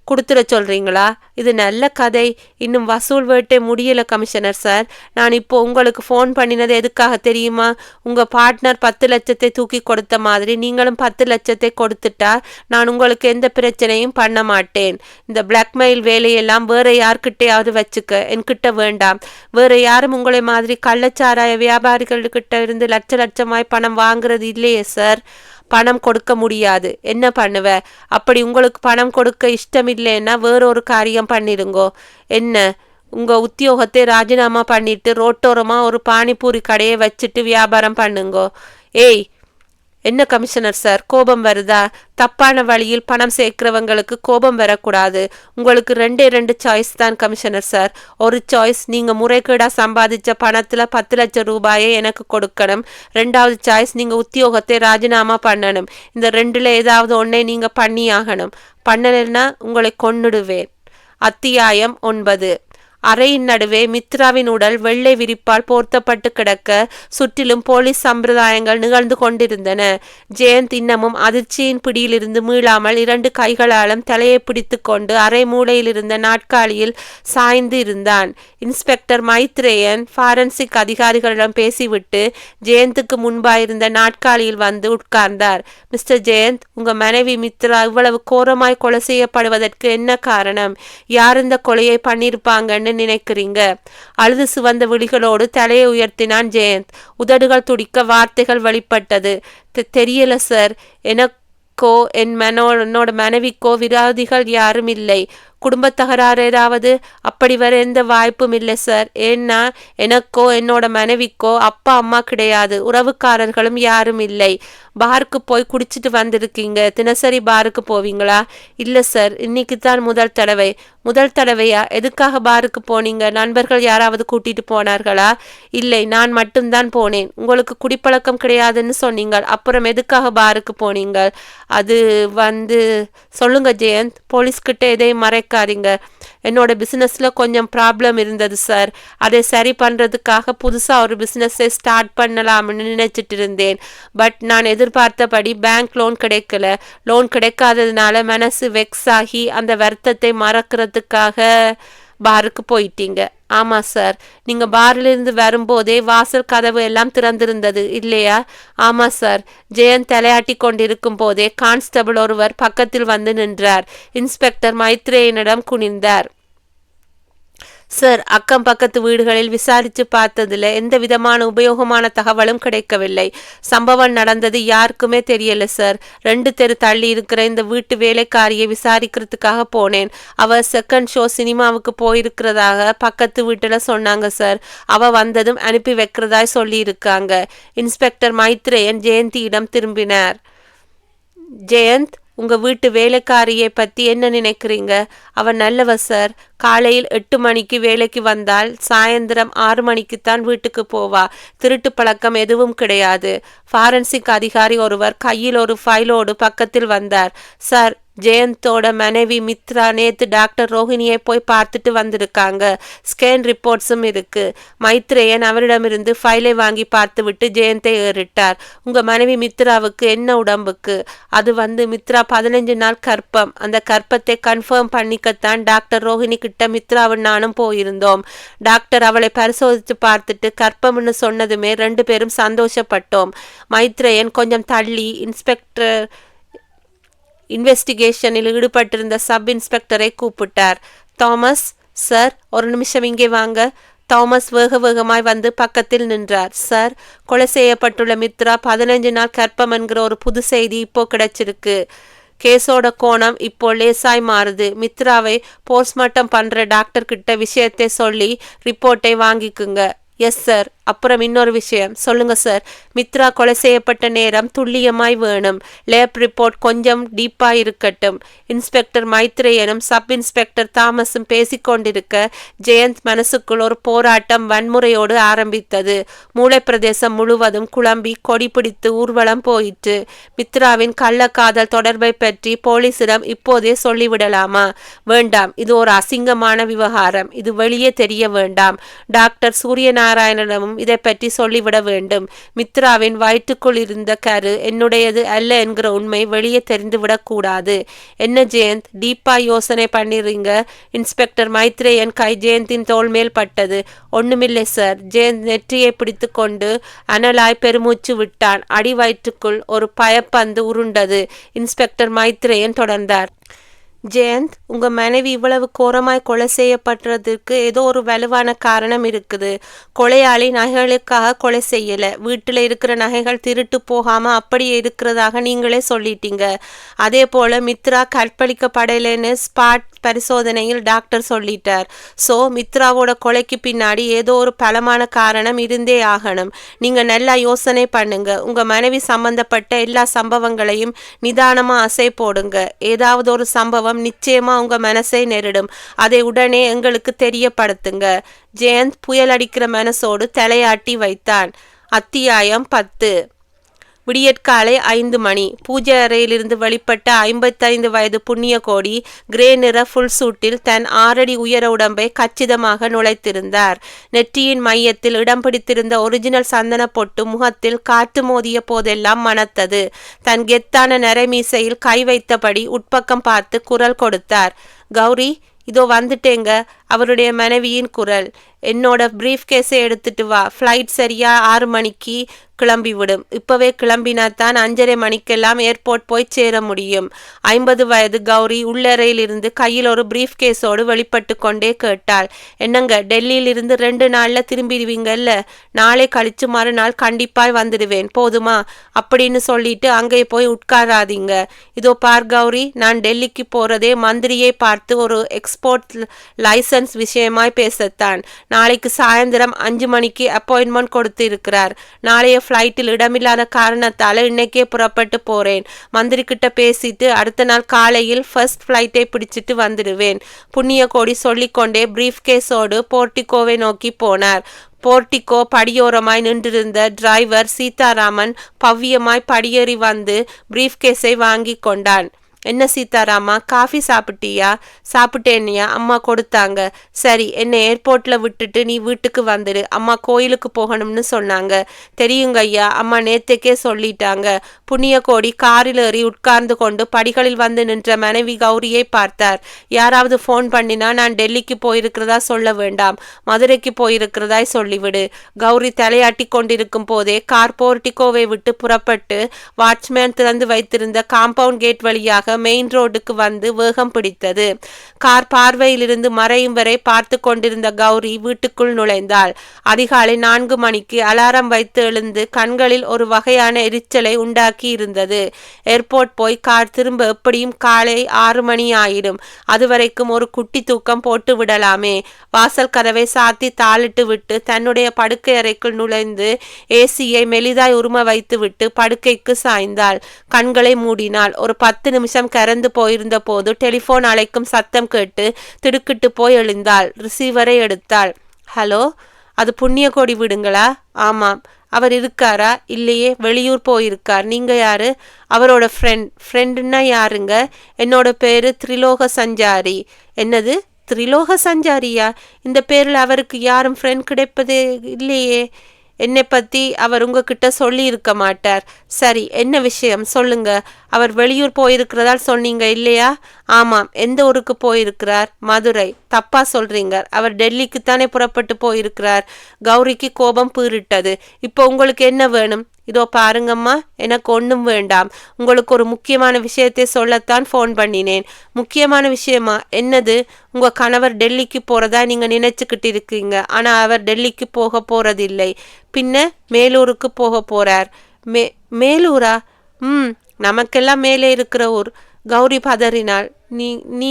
Speaker 1: கொடுத்துட சொல்றீங்களா? இது நல்ல கதை. இன்னும் வசூல் வேட்டை முடியல கமிஷனர் சார். நான் இப்போ உங்களுக்கு ஃபோன் பண்ணினது எதுக்காக தெரியுமா? உங்க பார்ட்னர் 10 லட்சத்தை தூக்கி கொடுத்த மாதிரி நீங்களும் 10 லட்சத்தை கொடுத்துட்டா நான் உங்களுக்கு எந்த பிரச்சனையும் பண்ண மாட்டேன். இந்த பிளாக்மெயில் வேலையெல்லாம் வேற யார்கிட்டையாவது வச்சுக்க, என்கிட்ட வேண்டாம். வேற யாரும் உங்களை மாதிரி கள்ளச்சாராய வியாபாரிகள்கிட்ட இருந்து லட்சமாய் பணம் வாங்குறது இல்லையே சார். பணம் கொடுக்க முடியாது. என்ன பண்ணுவ? அப்படி உங்களுக்கு பணம் கொடுக்க இஷ்டம் இல்லைன்னா வேறொரு காரியம் பண்ணிடுங்கோ. என்ன, உங்க உத்தியோகத்தை ராஜினாமா பண்ணிட்டு ரோட்டோரமா ஒரு பானிபூரி கடையை வச்சுட்டு வியாபாரம் பண்ணுங்கோ. ஏய், என்ன கமிஷனர் சார், கோபம் வருதா? தப்பான வழியில் பணம் சேர்க்கிறவங்களுக்கு கோபம் வரக்கூடாது. உங்களுக்கு 2 சாய்ஸ் தான் கமிஷனர் சார். ஒரு சாய்ஸ், நீங்க முறைகேடா சம்பாதிச்ச பணத்துல 10 லட்சம் ரூபாயை எனக்கு கொடுக்கணும். 2வது சாய்ஸ், நீங்க உத்தியோகத்தை ராஜினாமா பண்ணணும். இந்த 2ல ஏதாவது ஒன்றை நீங்க பண்ணி ஆகணும். பண்ணலைன்னா உங்களை கொன்னுடுவேன். அத்தியாயம் 9. அறையின் நடுவே மித்ராவின் உடல் வெள்ளை விரிப்பால் போர்த்தப்பட்டு கிடக்க சுற்றிலும் போலீஸ் சம்பிரதாயங்கள் நிகழ்ந்து கொண்டிருந்தன. ஜெயந்த் இன்னமும் அதிர்ச்சியின் பிடியிலிருந்து மீளாமல் 2 கைகளாலும் தலையை பிடித்து கொண்டு அரை மூலையில் இருந்த நாட்காலியில் சாய்ந்து இருந்தான். இன்ஸ்பெக்டர் மைத்ரேயன் ஃபாரன்சிக் அதிகாரிகளிடம் பேசிவிட்டு ஜெயந்துக்கு முன்பாயிருந்த நாட்காலியில் வந்து உட்கார்ந்தார். மிஸ்டர் ஜெயந்த், உங்க மனைவி மித்ரா இவ்வளவு கோரமாய் கொலை செய்யப்படுவதற்கு என்ன காரணம்? யார் இந்த கொலையை பண்ணியிருப்பாங்கன்னு நினைக்கிறீங்க? அழுது சிவந்த விழிகளோடு தலையை உயர்த்தினான் ஜெயந்த். உதடுகள் துடிக்க வார்த்தைகள் வெளிப்பட்டது. தெரியல சார். எனக்கோ என்னோட மனைவிக்கோ விரோதிகள் யாரும் இல்லை. குடும்ப தகராறு ஏதாவது? அப்படி வர எந்த வாய்ப்பும் இல்லை சார். ஏன்னா எனக்கோ என்னோட மனைவிக்கோ அப்பா அம்மா கிடையாது. உறவுக்காரர்களும் யாரும் இல்லை. பாருக்கு போய் குடிச்சிட்டு வந்திருக்கீங்க. தினசரி பாருக்கு போவீங்களா? இல்லை சார், இன்னைக்கு தான் முதல் தடவை. முதல் தடவையா? எதுக்காக பாருக்கு போனீங்க? நண்பர்கள் யாராவது கூட்டிட்டு போனார்களா? இல்லை, நான் மட்டும்தான் போனேன். உங்களுக்கு குடிப்பழக்கம் கிடையாதுன்னு சொன்னீங்க. அப்புறம் எதுக்காக பாருக்கு போனீங்க? அது சொல்லுங்க ஜெயந்த். போலீஸ்கிட்ட எதையும் மறைக்காதீங்க. என்னோட பிசினஸ்ல கொஞ்சம் ப்ராப்ளம் இருந்தது சார். அதை சரி பண்றதுக்காக புதுசா ஒரு பிசினஸை ஸ்டார்ட் பண்ணலாம்னு நினைச்சிட்டு இருந்தேன். பட் நான் எதிர்பார்த்தபடி பேங்க் லோன் கிடைக்கல. லோன் கிடைக்காததுனால மனசு வெக்ஸ் ஆகி அந்த வருத்தத்தை மறக்கிறதுக்காக பாருக்கு போயிட்டீங்க. ஆமா சார். நீங்க பாரிலிருந்து வரும்போதே வாசல் கதவு எல்லாம் திறந்திருந்தது இல்லையா? ஆமா சார். ஜெயந்த் தலையாட்டி கொண்டிருக்கும் போதே கான்ஸ்டபிள் ஒருவர் பக்கத்தில் வந்து நின்றார். இன்ஸ்பெக்டர் மைத்ரேயனிடம் குனிந்தார். சார், அக்கம் பக்கத்து வீடுகளில் விசாரித்து பார்த்ததுல எந்த விதமான உபயோகமான தகவலும் கிடைக்கவில்லை. சம்பவம் நடந்தது யாருக்குமே தெரியல சார். 2 தெரு தள்ளி இருக்கிற இந்த வீட்டு வேலைக்காரியை விசாரிக்கிறதுக்காக போனேன். அவ செகண்ட் ஷோ சினிமாவுக்கு போயிருக்கிறதாக பக்கத்து வீட்டுல சொன்னாங்க சார். அவ வந்ததும் அனுப்பி வைக்கிறதாய் சொல்லி இருக்காங்க. இன்ஸ்பெக்டர் மைத்ரேயன் ஜெயந்தியிடம் திரும்பினார். ஜெயந்த், உங்க வீட்டு வேலைக்காரியை பத்தி என்ன நினைக்கிறீங்க? அவன் நல்லவ சார். காலையில் 8 மணிக்கு வேலைக்கு வந்தால் சாயந்தரம் 6 மணிக்குத்தான் வீட்டுக்கு போவா. திருட்டு பழக்கம் எதுவும் கிடையாது. ஃபாரன்சிக் அதிகாரி ஒருவர் கையில் ஒரு ஃபைலோடு பக்கத்தில் வந்தார். சார், ஜெயந்தோட மனைவி மித்ரா நேத்து டாக்டர் ரோஹிணியை போய் பார்த்துட்டு வந்திருக்காங்க. ஸ்கேன் ரிப்போர்ட்ஸும் இருக்கு. மைத்ரேயன் அவரிடமிருந்து ஃபைலை வாங்கி பார்த்துவிட்டு ஜெயந்தை ஏறிட்டார். உங்க மனைவி மித்ராவுக்கு என்ன உடம்புக்கு? அது மித்ரா 15 நாள் கர்ப்பம். அந்த கர்ப்பத்தை கன்ஃபார்ம் பண்ணிக்கத்தான் டாக்டர் ரோஹிணி கிட்ட மித்ராவும் நானும் போயிருந்தோம். டாக்டர் அவளை பரிசோதித்து பார்த்துட்டு கர்ப்பம்னு சொன்னதுமே 2 பேரும் சந்தோஷப்பட்டோம். மைத்ரேயன் கொஞ்சம் தள்ளி இன்வெஸ்டிகேஷனில் ஈடுபட்டிருந்த சப் இன்ஸ்பெக்டரை கூப்பிட்டார். தாமஸ் சார், ஒரு நிமிஷம் இங்கே வாங்க. தாமஸ் வேகமாய் வந்து பக்கத்தில் நின்றார். சார், கொலை செய்யப்பட்டுள்ள மித்ரா 15 நாள் கர்ப்பம் என்கிற ஒரு புது செய்தி இப்போ கிடைச்சிருக்கு. கேஸோட கோணம் இப்போ லேசாய் மாறுது. மித்ராவை போஸ்ட்மார்ட்டம் பண்ற டாக்டர் கிட்ட விஷயத்தை சொல்லி ரிப்போர்ட்டை வாங்கிக்குங்க. Yes sir. அப்புறம் இன்னொரு விஷயம் சொல்லுங்க சார். மித்ரா கொலை செய்யப்பட்ட நேரம் துல்லியமாய் வேணும். லேப் ரிப்போர்ட் கொஞ்சம் டீப்பா இருக்கட்டும். இன்ஸ்பெக்டர் மைத்ரேயனும் சப் இன்ஸ்பெக்டர் தாமஸும் பேசிக்கொண்டிருக்க ஜெயந்த் மனசுக்குள் ஒரு போராட்டம் வன்முறையோடு ஆரம்பித்தது. மூளை பிரதேசம் முழுவதும் குழம்பி கொடி பிடித்து ஊர்வலம் போயிற்று. மித்ராவின் கள்ளக்காதல் தொடர்பை பற்றி போலீசிடம் இப்போதே சொல்லிவிடலாமா? வேண்டாம், இது ஒரு அசிங்கமான விவகாரம். இது வெளியே தெரிய வேண்டாம். டாக்டர் சூரியநாராயணனிடமும் இதை பற்றி சொல்லிவிட வேண்டும். மித்ராவின் வயிற்றுக்குள் இருந்த கரு என்னுடையது அல்ல என்கிற உண்மை வெளியே தெரிந்துவிடக் கூடாது. என்ன ஜெயந்த், டீப்பா யோசனை பண்ணிடுறீங்க? இன்ஸ்பெக்டர் மைத்ரேயன் கை ஜெயந்தின் தோள் மேல் பட்டது. ஒண்ணுமில்லை சார். ஜெயந்த் நெற்றியை பிடித்து கொண்டு அனலாய் பெருமூச்சு விட்டான். அடி வயிற்றுக்குள் ஒரு பயப்பந்து உருண்டது. இன்ஸ்பெக்டர் மைத்ரேயன் தொடர்ந்தார். ஜெயந்த், உங்க மனைவி இவ்வளவு கோரமாய் கொலை செய்யப்படுறதுக்கு ஏதோ ஒரு வலுவான காரணம் இருக்குது. கொலையாளி நகைகளுக்காக கொலை செய்யல. வீட்டுல இருக்கிற நகைகள் திருட்டு போகாம அப்படியே இருக்கிறதாக நீங்களே சொல்லிட்டீங்க. அதே போல மித்ரா கற்பழிக்கப்படலைன்னு ஸ்பாட் பரிசோதனையில் டாக்டர் சொல்லிட்டார். ஸோ மித்ராவோட கொலைக்கு பின்னாடி ஏதோ ஒரு பலமான காரணம் இருந்தே ஆகணும். நீங்க நல்லா யோசனை பண்ணுங்க. உங்க மனைவி சம்பந்தப்பட்ட எல்லா சம்பவங்களையும் நிதானமா அசை போடுங்க. ஏதாவது ஒரு சம்பவம் நிச்சயமா உங்க மனசை நெருடும். அதை உடனே எங்களுக்கு தெரியப்படுத்துங்க. ஜெயந்த் புயல் அடிக்கிற மனசோடு தலையாட்டி வைத்தான். அத்தியாயம் 10. விடியற்காலை 5 மணி. பூஜை அறையிலிருந்து வெளிப்பட்ட 55 வயது புண்ணிய கோடி கிரே நிற ஃபுல் சூட்டில் தன் 6 அடி உயர உடம்பை கச்சிதமாக நுழைத்திருந்தார். நெற்றியின் மையத்தில் இடம் பிடித்திருந்த ஒரிஜினல் சந்தன பொட்டு முகத்தில் காற்று மோதிய போதெல்லாம் மணத்தது. தன் கெத்தான நரைமீசையில் கை வைத்தபடி உட்பக்கம் பார்த்து குரல் கொடுத்தார். கௌரி, இதோ வந்துட்டேங்க. அவருடைய மனைவியின் குரல். என்னோட பிரீஃப் கேஸை எடுத்துட்டு வா. ஃப்ளைட் சரியா 6 மணிக்கு கிளம்பிவிடும். இப்பவே கிளம்பினாத்தான் 5:30 மணிக்கெல்லாம் ஏர்போர்ட் போய் சேர முடியும். 50 வயது கௌரி உள்ளறையிலிருந்து கையில் ஒரு பிரீஃப் கேஸோடு வெளிப்பட்டு கொண்டே கேட்டாள். என்னங்க, டெல்லியிலிருந்து 2 நாள்ல திரும்பிடுவீங்கல்ல? நாளை கழிச்சு மறுநாள் கண்டிப்பாய் வந்துடுவேன், போதுமா? அப்படின்னு சொல்லிட்டு அங்கே போய் உட்காராதீங்க. இதோ பார் கௌரி, நான் டெல்லிக்கு போறதே மந்திரியை பார்த்து ஒரு எக்ஸ்போர்ட் லைசன்ஸ் விஷயமாய் பேசத்தான். நாளைக்கு சாயந்தரம் 5 மணிக்கு அப்பாயின்மெண்ட் கொடுத்து இருக்கிறார். நாளைய ஃப்ளைட்டில் இடமில்லாத காரணத்தால இன்னைக்கே புறப்பட்டு போறேன். மந்திரி கிட்ட பேசிட்டு அடுத்த நாள் காலையில் ஃபர்ஸ்ட் ஃப்ளைட்டை பிடிச்சிட்டு வந்துடுவேன். புண்ணிய கோடி சொல்லிக்கொண்டே பிரீஃப் கேஸோடு போர்ட்டிகோவை நோக்கி போனார். போர்ட்டிகோ படியோரமாய் நின்றிருந்த டிரைவர் சீதாராமன் பவ்யமாய் படியேறி வந்து பிரீஃப் கேஸை வாங்கி கொண்டான். என்ன சீதாராமா, காஃபி சாப்பிட்டியா? சாப்பிட்டேனியா, அம்மா கொடுத்தாங்க. சரி, என்னை ஏர்போர்ட்ல விட்டுட்டு நீ வீட்டுக்கு வந்துடு. அம்மா கோயிலுக்கு போகணும்னு சொன்னாங்க. தெரியுங்க ஐயா, அம்மா நேத்தைக்கே சொல்லிட்டாங்க. புண்ணிய கோடி காரில் ஏறி உட்கார்ந்து கொண்டு படிகளில் வந்து நின்ற மனைவி கௌரியை பார்த்தார். யாராவது ஃபோன் பண்ணினா நான் டெல்லிக்கு போயிருக்கிறதா சொல்ல வேண்டாம், மதுரைக்கு போயிருக்கிறதாய் சொல்லிவிடு. கௌரி தலையாட்டி கொண்டிருக்கும் போதே கார் போர்ட்டிகோவை விட்டு புறப்பட்டு வாட்ச்மேன் திறந்து வைத்திருந்த காம்பவுண்ட் கேட் வழியாக மெயின் ரோடுக்கு வந்து வேகம் பிடித்தது. கார் பார்வையிலிருந்து மறையும் வரை பார்த்து கொண்டிருந்த கௌரி வீட்டுக்குள் நுழைந்தாள். அதிகாலை 4 மணிக்கு அலாரம் வைத்து எழுந்து கண்களில் ஒரு வகையான எரிச்சலை உண்டாக்கி இருந்தது. ஏர்போர்ட் போய் கார் திரும்ப எப்படியும் காலை 6 மணி ஆயிடும். அதுவரைக்கும் ஒரு குட்டி தூக்கம் போட்டு விடலாமே. வாசல் கதவை சாத்தி தாளிட்டு விட்டு தன்னுடைய படுக்கை அறைக்குள் நுழைந்து ஏசியை மெலிதாய் உரும வைத்து விட்டு படுக்கைக்கு சாய்ந்தாள். கண்களை மூடினாள். ஒரு 10 நிமிஷம் கறந்து போயிருந்த போது டெலிபோன் அழைக்கும் சத்தம் கேட்டு திடுக்கிட்டு போய் எழுந்தாள். ரிசீவரை எடுத்தாள். ஹலோ, அது புண்ணிய கோடி வீடுங்களா? ஆமாம். அவர் இருக்காரா? இல்லையே, வெளியூர் போயிருக்கார். நீங்க யாரு? அவரோட ஃப்ரெண்டுன்னா யாருங்க? என்னோட பேரு திரிலோக சஞ்சாரி. என்னது, திரிலோக சஞ்சாரியா? இந்த பேரில் அவருக்கு யாரும் ஃப்ரெண்ட் கிடைப்பதே இல்லையே. என்னை பற்றி அவர் உங்ககிட்ட சொல்லி இருக்க மாட்டார். சரி, என்ன விஷயம் சொல்லுங்க. அவர் வெளியூர் போயிருக்கிறதால் சொன்னீங்க இல்லையா? ஆமாம். எந்த ஊருக்கு போயிருக்கிறார்? மதுரை. தப்பா சொல்றீங்க. அவர் டெல்லிக்குத்தானே புறப்பட்டு போயிருக்கிறார். கௌரிக்கு கோபம் பீறிட்டது. இப்போ உங்களுக்கு என்ன வேணும்? இதோ பாருங்கம்மா, எனக்கு ஒன்றும் வேண்டாம். உங்களுக்கு ஒரு முக்கியமான விஷயத்தை சொல்லத்தான் ஃபோன் பண்ணினேன். முக்கியமான விஷயமா? என்னது? உங்க கணவர் டெல்லிக்கு போறதா நீங்க நினைச்சுக்கிட்டு இருக்கீங்க. ஆனா அவர் டெல்லிக்கு போக போறதில்லை. பின்ன மேலூருக்கு போக போறார். மேலூரா? நமக்கெல்லாம் மேலே இருக்கிற ஊர். கௌரி பதறினாள். நீ நீ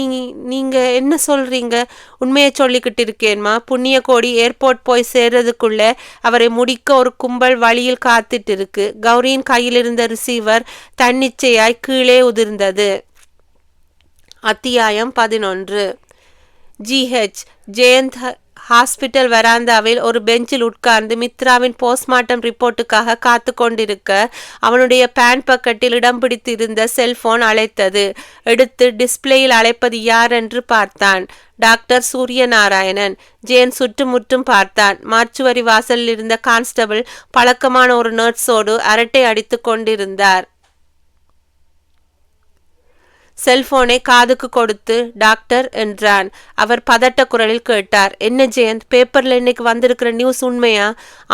Speaker 1: நீங்க என்ன சொல்றீங்க? உண்மையை சொல்லிக்கிட்டு இருக்கேன்மா. புண்ணியகோடி ஏர்போர்ட் போய் சேர்றதுக்குள்ள அவரை முடிக்க ஒரு கும்பல் வழியில் காத்துட்டு இருக்கு. கௌரியின் கையில் இருந்த ரிசீவர் தன்னிச்சையாய் கீழே உதிர்ந்தது. அத்தியாயம் 11. ஜிஹெச் ஜெயந்த் ஹாஸ்பிட்டல் வராந்தாவில் ஒரு பெஞ்சில் உட்கார்ந்து மித்ராவின் போஸ்ட்மார்ட்டம் ரிப்போர்ட்டுக்காக காத்து கொண்டிருக்க அவனுடைய பேண்ட் பக்கெட்டில் இடம் பிடித்து இருந்த செல்போன் அழைத்தது. எடுத்து டிஸ்பிளேயில் அழைப்பது யார் என்று பார்த்தான். டாக்டர் சூரியநாராயணன். ஜெயன் சுற்றுமுற்றும் பார்த்தான். மார்ச்சுவரி வாசலில் இருந்த கான்ஸ்டபிள் பழக்கமான ஒரு நர்ஸோடு அரட்டை அடித்து கொண்டிருந்தார். செல்போனை காதுக்கு கொடுத்து டாக்டர் என்றான். அவர் பதட்ட குரலில் கேட்டார். என்ன ஜெயந்த், பேப்பர்ல இன்னைக்கு வந்திருக்கிற நியூஸ் உண்மையா?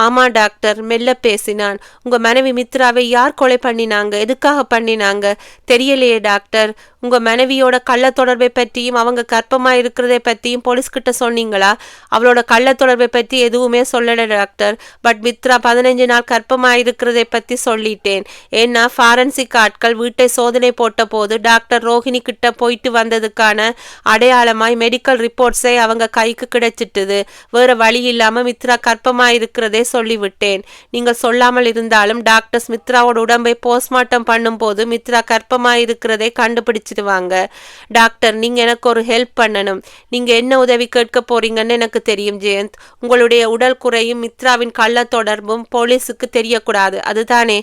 Speaker 1: ஆமா டாக்டர், மெல்ல பேசினான். உங்க மனைவி மித்ராவை யார் கொலை பண்ணினாங்க? எதுக்காக பண்ணினாங்க? தெரியலையே டாக்டர். உங்க மனைவியோட கள்ள தொடர்பை பற்றியும் அவங்க கர்ப்பமா இருக்கிறதை பற்றியும் போலீஸ்கிட்ட சொன்னீங்களா? அவளோட கள்ள தொடர்பை பற்றி எதுவுமே சொல்லல டாக்டர். பட் மித்ரா 15 நாள் கர்ப்பமா இருக்கிறதை பற்றி சொல்லிட்டேன். ஏன்னா ஃபாரன்சிக் ஆட்கள் வீட்டை சோதனை போட்ட போது டாக்டர் ரோஹிணி கிட்ட போயிட்டு வந்ததுக்கான அடையாளமாய் மெடிக்கல் ரிப்போர்ட்ஸை அவங்க கைக்கு கிடைச்சிட்டுது. வேற வழி இல்லாம மித்ரா கர்ப்பமா இருக்கிறதே சொல்லிவிட்டேன். நீங்கள் சொல்லாமல் இருந்தாலும் டாக்டர்ஸ் மித்ராவோட உடம்பை போஸ்ட்மார்ட்டம் பண்ணும் போது மித்ரா கர்ப்பமா இருக்கிறதை கண்டுபிடிச்சிடுவாங்க. டாக்டர், நீங்க எனக்கு ஒரு ஹெல்ப் பண்ணணும். நீங்க என்ன உதவி கேட்க போறீங்கன்னு எனக்கு தெரியும் ஜெயந்த். உங்களுடைய உடல் குறையும் மித்ராவின் கள்ள தொடர்பும் போலீஸுக்கு தெரியக்கூடாது, அதுதானே?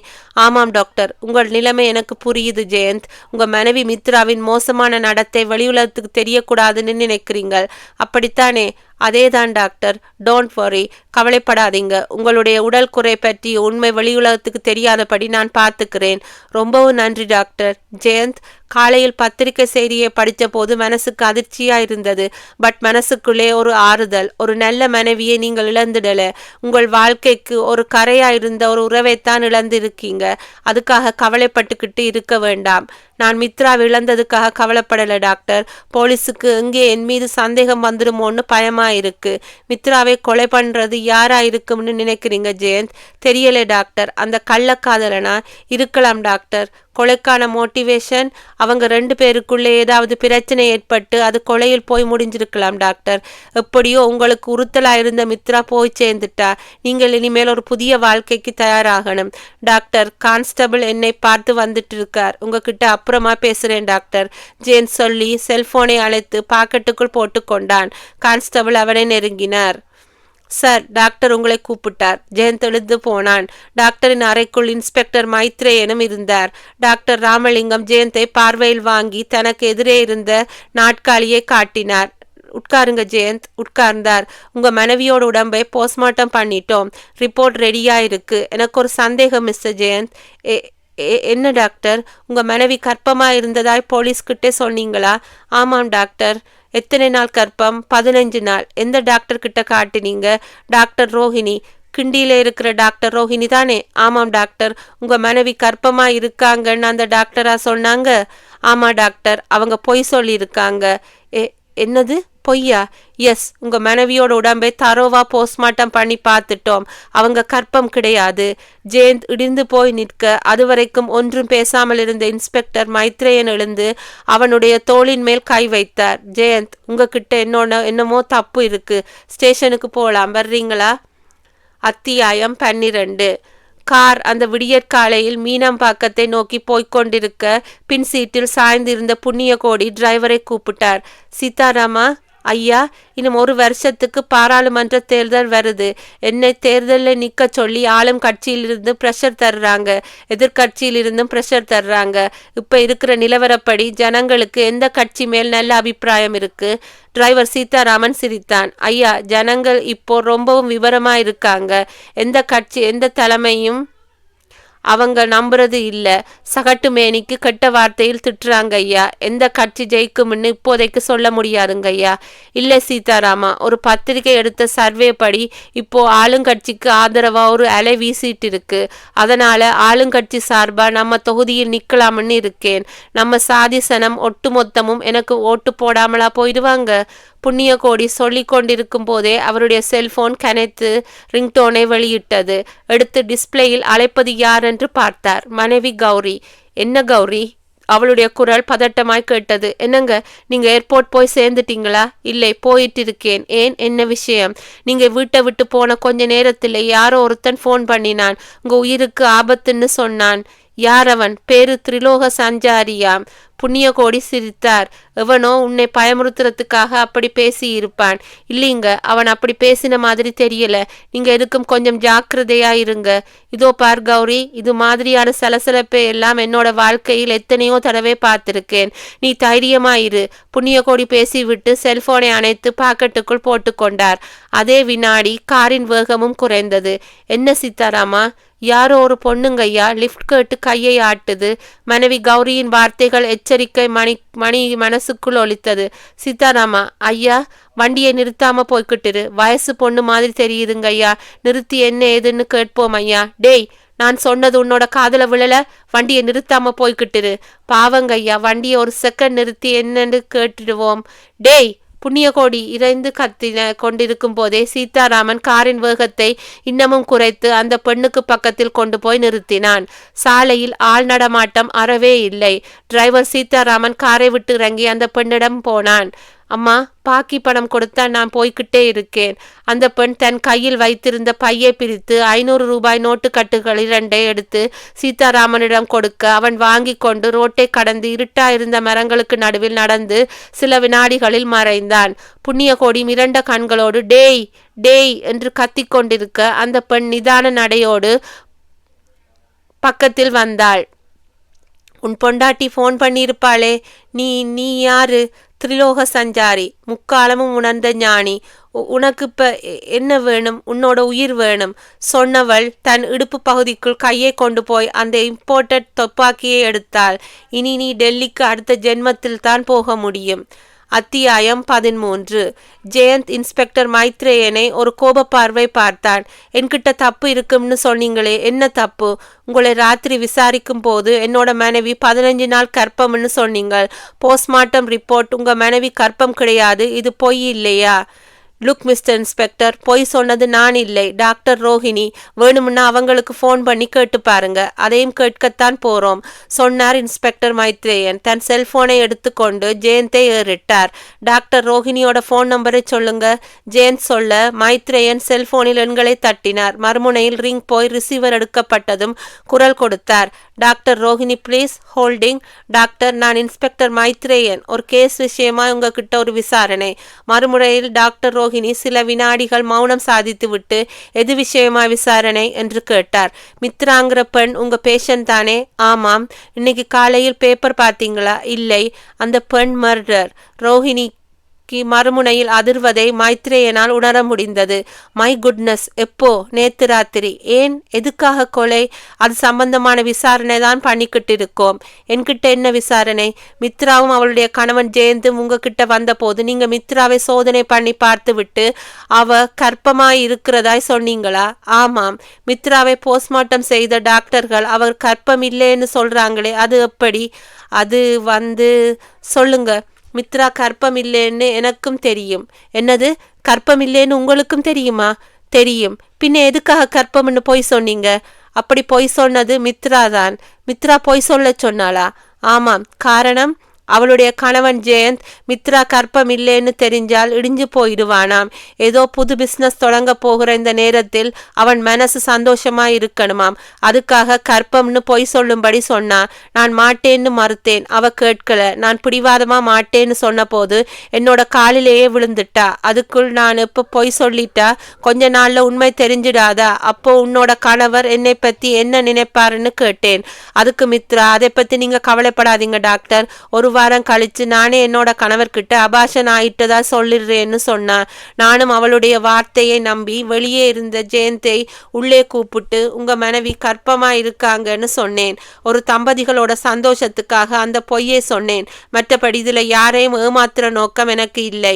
Speaker 1: ஆமாம் டாக்டர், உங்கள் நிலைமை எனக்கு புரியுது ஜெயந்த். உங்க மனைவி மித்ராவின் மோசமான நடத்தை வெளியுலகத்துக்கு தெரியக்கூடாதுன்னு நினைக்கிறீங்கள், அப்படித்தானே? அதேதான் டாக்டர். டோன்ட் வரி, கவலைப்படாதீங்க. உங்களுடைய உடல் குறை பற்றி உண்மை வெளியுலகத்துக்கு தெரியாதபடி நான் பார்த்துக்கிறேன். ரொம்பவும் நன்றி டாக்டர். ஜெயந்த், காலையில் பத்திரிகை செய்தியை படித்த போது மனசுக்கு அதிர்ச்சியா இருந்தது. பட் மனசுக்குள்ளே ஒரு ஆறுதல். ஒரு நல்ல மனைவியை நீங்கள் இழந்துடல. உங்கள் வாழ்க்கைக்கு ஒரு கரையா இருந்த ஒரு உறவைத்தான் இழந்திருக்கீங்க. அதுக்காக கவலைப்பட்டுக்கிட்டு இருக்க வேண்டாம். நான் மித்ராவை இழந்ததுக்காக கவலைப்படலை டாக்டர். போலீஸுக்கு எங்கே என் மீது சந்தேகம் வந்துடுமோன்னு பயமா இருக்கு. மித்ராவை கொலை பண்றது யாரா இருக்கும்னு நினைக்கிறீங்க ஜெயந்த்? தெரியல டாக்டர். அந்த கள்ளக்காதலனா இருக்கலாம் டாக்டர். கொலைக்கான மோட்டிவேஷன் அவங்க 2 பேருக்குள்ளே ஏதாவது பிரச்சனை ஏற்பட்டு அது கொலையில் போய் முடிஞ்சிருக்கலாம் டாக்டர். எப்படியோ உங்களுக்கு உறுத்தலா இருந்த மித்ரா போய் சேர்ந்துட்டா. நீங்கள் இனிமேல் ஒரு புதிய வாழ்க்கைக்கு தயாராகணும். டாக்டர், கான்ஸ்டபிள் என்னை பார்த்து வந்துட்டு இருக்கார். உங்ககிட்ட அப்புறமா பேசுறேன் டாக்டர். ஜேன் சொல்லி செல்போனை அழைத்து பாக்கெட்டுக்குள் போட்டுக்கொண்டான். கான்ஸ்டபிள் அவனை நெருங்கினார். சார், டாக்டர் உங்களை கூப்பிட்டார். ஜெயந்த் எழுந்து போனான். டாக்டரின் அறைக்குள் இன்ஸ்பெக்டர் மைத்ரேயனும் இருந்தார். டாக்டர் ராமலிங்கம் ஜெயந்தை பார்வையில் வாங்கி தனக்கு எதிரே இருந்த நாட்காலியை காட்டினார். உட்காருங்க ஜெயந்த். உட்கார்ந்தார். உங்க மனைவியோட உடம்பை போஸ்ட்மார்ட்டம் பண்ணிட்டோம். ரிப்போர்ட் ரெடியா இருக்கு. எனக்கு ஒரு சந்தேகம் மிஸ்டர் ஜெயந்த். என்ன டாக்டர்? உங்க மனைவி கர்ப்பமா இருந்ததாய் போலீஸ்கிட்டே சொன்னீங்களா? ஆமாம் டாக்டர். எத்தனை நாள் கர்ப்பம்? 15 நாள். எந்த டாக்டர் கிட்ட காட்டினீங்க? டாக்டர் ரோஹிணி. கிண்டியில இருக்கிற டாக்டர் ரோஹிணி தானே? ஆமாம் டாக்டர். உங்க மனைவி கர்ப்பமா இருக்காங்கன்னு அந்த டாக்டரா சொன்னாங்க? ஆமா டாக்டர். அவங்க பொய் சொல்லி இருக்காங்க. என்னது, பொய்யா? எஸ். உங்க மனைவியோட உடம்பை தரோவா போஸ்ட்மார்ட்டம் பண்ணி பார்த்துட்டோம். அவங்க கர்ப்பம் கிடையாது. ஜெயந்த் இடிந்து போய் நிற்க அதுவரைக்கும் ஒன்றும் பேசாமல் இருந்த இன்ஸ்பெக்டர் மைத்ரேயன் எழுந்து அவனுடைய தோளின் மேல் கை வைத்தார். ஜெயந்த், உங்ககிட்ட என்னமோ தப்பு இருக்கு. ஸ்டேஷனுக்கு போகலாம், வர்றீங்களா? அத்தியாயம் 12. கார் அந்த விடியற்காலையில் மீனம்பாக்கத்தை நோக்கி போய்கொண்டிருக்க பின் சீட்டில் சாய்ந்திருந்த புண்ணியகோடி டிரைவரை கூப்பிட்டார். சீதாராமா, ஐயா, இன்னும் 1 வருஷத்துக்கு பாராளுமன்ற தேர்தல் வருது. என்னை தேர்தலில் நிற்க சொல்லி ஆளும் கட்சியிலிருந்து ப்ரெஷர் தர்றாங்க, எதிர்கட்சியிலிருந்தும் ப்ரெஷர் தர்றாங்க. இப்போ இருக்கிற நிலவரப்படி ஜனங்களுக்கு எந்த கட்சி மேல் நல்ல அபிப்பிராயம் இருக்கு? டிரைவர் சீதாராமன் சிரித்தான். ஐயா, ஜனங்கள் இப்போ ரொம்பவும் விவரமா இருக்காங்க. எந்த கட்சி எந்த தலைமையும் அவங்க நம்புறது இல்ல. சகட்டு மேனிக்கு கெட்ட வார்த்தையில் திட்டுறாங்க ஐயா. எந்த கட்சி ஜெயிக்கும்னு இப்போதைக்கு சொல்ல முடியாதுங்க ஐயா. இல்லை சீதாராமா, ஒரு பத்திரிகை எடுத்த சர்வே படி இப்போ ஆளுங்கட்சிக்கு ஆதரவா ஒரு அலை வீசிட்டு இருக்கு. அதனால ஆளுங்கட்சி சார்பா நம்ம தொகுதியில் நிக்கலாம்னு இருக்கேன். நம்ம சாதி சனம் ஒட்டுமொத்தமும் எனக்கு ஓட்டு போடாமலா போயிடுவாங்க? புண்ணியகோடி சொல்லி கொண்டிருக்கும் போதே அவருடைய செல்போன் கனைத்து ரிங்டோனை வெளியிட்டது. எடுத்து டிஸ்பிளேயில் அழைப்பது யார் என்று பார்த்தார். மனைவி கௌரி. என்ன கௌரி? அவளுடைய குரல் பதட்டமாய் கேட்டது. என்னங்க, நீங்க ஏர்போர்ட் போய் சேர்ந்துட்டீங்களா? இல்லை, போயிட்டு இருக்கேன். ஏன், என்ன விஷயம்? நீங்க வீட்டை விட்டு போன கொஞ்ச நேரத்தில் யாரோ ஒருத்தன் ஃபோன் பண்ணினான், உங்க உயிருக்கு ஆபத்துன்னு சொன்னான். யார் அவன்? பேரு திரிலோக சஞ்சாரியாம். புண்ணியகோடி சிரித்தார். எவனோ உன்னை பயமுறுத்துறதுக்காக அப்படி பேசி இருப்பான். இல்லைங்க, அவன் அப்படி பேசின மாதிரி தெரியல. நீங்க எதுக்கும் கொஞ்சம் ஜாக்கிரதையா இருங்க. இதோ பார் கௌரி, இது மாதிரியான சலசலப்பை எல்லாம் என்னோட வாழ்க்கையில் எத்தனையோ தடவை பார்த்திருக்கேன். நீ தைரியமா இரு. புண்ணியகோடி பேசிவிட்டு செல்போனை அணைத்து பாக்கெட்டுக்குள் போட்டுக்கொண்டார். அதே வினாடி காரின் வேகமும் குறைந்தது. என்ன சீதாராமா? யாரோ ஒரு பொண்ணுங்கய்யா லிஃப்ட் கேட்டு கையை ஆட்டுது. மனைவி கௌரியின் வார்த்தைகள் எச்சரிக்கை மணி மனசுக்குள் ஒலித்தது. சீதாராமா, ஐயா, வண்டியை நிறுத்தாம போய்கிட்டுரு. வயசு பொண்ணு மாதிரி தெரியுதுங்க ஐயா. நிறுத்தி என்ன ஏதுன்னு கேட்போம் ஐயா. டேய், நான் சொன்னது உன்னோட காதல விழல? வண்டியை நிறுத்தாம போய்கிட்டுரு. பாவங்க ஐயா, வண்டியை ஒரு செகண்ட் நிறுத்தி என்னன்னு கேட்டுடுவோம். டேய், புண்ணியகோடி இறைந்து கத்தின கொண்டிருக்கும் போதே சீதாராமன் காரின் வேகத்தை இன்னமும் குறைத்து அந்த பெண்ணுக்கு பக்கத்தில் கொண்டு போய் நிறுத்தினான். சாலையில் ஆள் நடமாட்டம் அறவே இல்லை. டிரைவர் சீதாராமன் காரை விட்டு இறங்கி அந்த பெண்ணிடம் போனான். அம்மா, பாக்கி பணம் கொடுத்தா நான் போய்கிட்டே இருக்கேன். அந்த பெண் தன் கையில் வைத்திருந்த பையை பிரித்து 500 ரூபாய் நோட்டு கட்டுகள் 2 எடுத்து சீதாராமனிடம் கொடுக்க அவன் வாங்கி கொண்டு ரோட்டை கடந்து இருட்டாயிருந்த மரங்களுக்கு நடுவில் நடந்து சில வினாடிகளில் மறைந்தான். புண்ணியகோடி மிரண்ட கண்களோடு டேய் டேய் என்று கத்திக்கொண்டிருக்க அந்த பெண் நிதான நடையோடு பக்கத்தில் வந்தாள். உன் பொண்டாட்டி ஃபோன் பண்ணியிருப்பாளே, நீ யாரு? திரிலோக சஞ்சாரி, முக்காலமும் உணர்ந்த ஞானி. உனக்கு இப்ப என்ன வேணும்? உன்னோட உயிர் வேணும். சொன்னவள் தன் இடுப்பு பகுதிக்குள் கையை கொண்டு போய் அந்த இம்போர்ட்டட் துப்பாக்கியை எடுத்தாள். இனி நீ டெல்லிக்கு அடுத்த ஜென்மத்தில் தான் போக முடியும். அத்தியாயம் 13. ஜெயந்த் இன்ஸ்பெக்டர் மைத்ரேயனை ஒரு கோப பார்வை பார்த்தான். என்கிட்ட தப்பு இருக்கும்னு சொன்னீங்களே, என்ன தப்பு? உங்களை ராத்திரி விசாரிக்கும் போது என்னோட மனைவி 15 நாள் கர்ப்பம்னு சொன்னீங்கள். போஸ்ட்மார்ட்டம் ரிப்போர்ட் உங்க மனைவி கர்ப்பம் கிடையாது. இது பொய் இல்லையா? லுக் மிஸ்டர் இன்ஸ்பெக்டர், பொய் சொன்னது நான் இல்லை, டாக்டர் ரோஹிணி. வேணும்னா அவங்களுக்கு ஃபோன் பண்ணி கேட்டு பாருங்க. அதையும் கேட்கத்தான் போறோம், சொன்னார் இன்ஸ்பெக்டர் மைத்ரேயன். தன் செல்போனை எடுத்துக்கொண்டு ஜெயந்தை ஏறிட்டார். டாக்டர் ரோஹிணியோட ஃபோன் நம்பரை சொல்லுங்க. ஜெயந்த் சொல்ல மைத்ரேயன் செல்போனில் எண்களை தட்டினார். மறுமுனையில் ரிங் போய் ரிசீவர் எடுக்கப்பட்டதும் குரல் கொடுத்தார். Doctor Rohini please holding. Doctor, நான் இன்ஸ்பெக்டர் மைத்ரேயன். ஒரு கேஸ் விஷயமா உங்ககிட்ட ஒரு விசாரணை. மறுமுறையில் டாக்டர் ரோஹிணி சில வினாடிகள் மௌனம் சாதித்துவிட்டு எது விஷயமா விசாரணை என்று கேட்டார். மித்ராங்கிற பெண் உங்க பேஷண்ட் தானே? ஆமாம். இன்னைக்கு காலையில் பேப்பர் பார்த்தீங்களா? இல்லை. அந்த பெண் மர்டர். ரோஹிணி மறுமுனையில் அதிர்வதை மைத்ரேயனால் உணர முடிந்தது. மை குட்னஸ், எப்போ? நேத்து ராத்திரி. ஏன், எதுக்காக கொலை? அது சம்பந்தமான விசாரணை தான் பண்ணிக்கிட்டு இருக்கோம். என்கிட்ட என்ன விசாரணை? மித்ராவும் அவளுடைய கணவன் ஜெயந்தும் உங்ககிட்ட வந்த போது நீங்க மித்ராவை சோதனை பண்ணி பார்த்து விட்டு அவ கர்ப்பமாய் இருக்கிறதாய் சொன்னீங்களா? ஆமாம். மித்ராவை போஸ்ட்மார்ட்டம் செய்த டாக்டர்கள் அவர் கர்ப்பம் இல்லைன்னு சொல்றாங்களே, அது எப்படி? அது சொல்லுங்க. மித்ரா கர்ப்பம் இல்லைன்னு எனக்கும் தெரியும். என்னது, கர்ப்பம் இல்லைன்னு உங்களுக்கும் தெரியுமா? தெரியும். பின்ன எதுக்காக கர்ப்பம்னு பொய் சொன்னீங்க? அப்படி பொய் சொன்னது மித்ரா தான். மித்ரா பொய் சொல்ல சொன்னாளா? ஆமாம். காரணம்? அவளுடைய கணவன் ஜெயந்த் மித்ரா கர்ப்பம் இல்லைன்னு தெரிஞ்சால் இடிஞ்சு போயிடுவானாம். ஏதோ புது பிஸ்னஸ் தொடங்க போகிற இந்த நேரத்தில் அவன் மனசு சந்தோஷமா இருக்கணுமாம். அதுக்காக கர்ப்பம்னு பொய் சொல்லும்படி சொன்னா. நான் மாட்டேன்னு மறுத்தேன். அவ கேட்கல. நான் பிடிவாதமா மாட்டேன்னு சொன்ன போது என்னோட காலிலேயே விழுந்துட்டா. அதுக்குள் நான் எப்போ பொய் சொல்லிட்டா கொஞ்ச நாள்ல உண்மை தெரிஞ்சிடாதா? அப்போ உன்னோட கணவர் என்னை பத்தி என்ன நினைப்பாருன்னு கேட்டேன். அதுக்கு மித்ரா, அதை பத்தி நீங்க கவலைப்படாதீங்க டாக்டர், ஒரு வாரம் கழிச்சு நானே என்னோட கணவர்கிட்ட அபாஷன் ஆயிட்டதா சொல்லிடுறேன்னு சொன்னான். நானும் அவளுடைய வார்த்தையை நம்பி வெளியே இருந்த ஜெயந்தை உள்ளே கூப்பிட்டு உங்க மனைவி கர்ப்பமா இருக்காங்கன்னு சொன்னேன். ஒரு தம்பதிகளோட சந்தோஷத்துக்காக அந்த பொய்யை சொன்னேன். மற்றபடி இதுல யாரையும் ஏமாத்துற நோக்கம் எனக்கு இல்லை.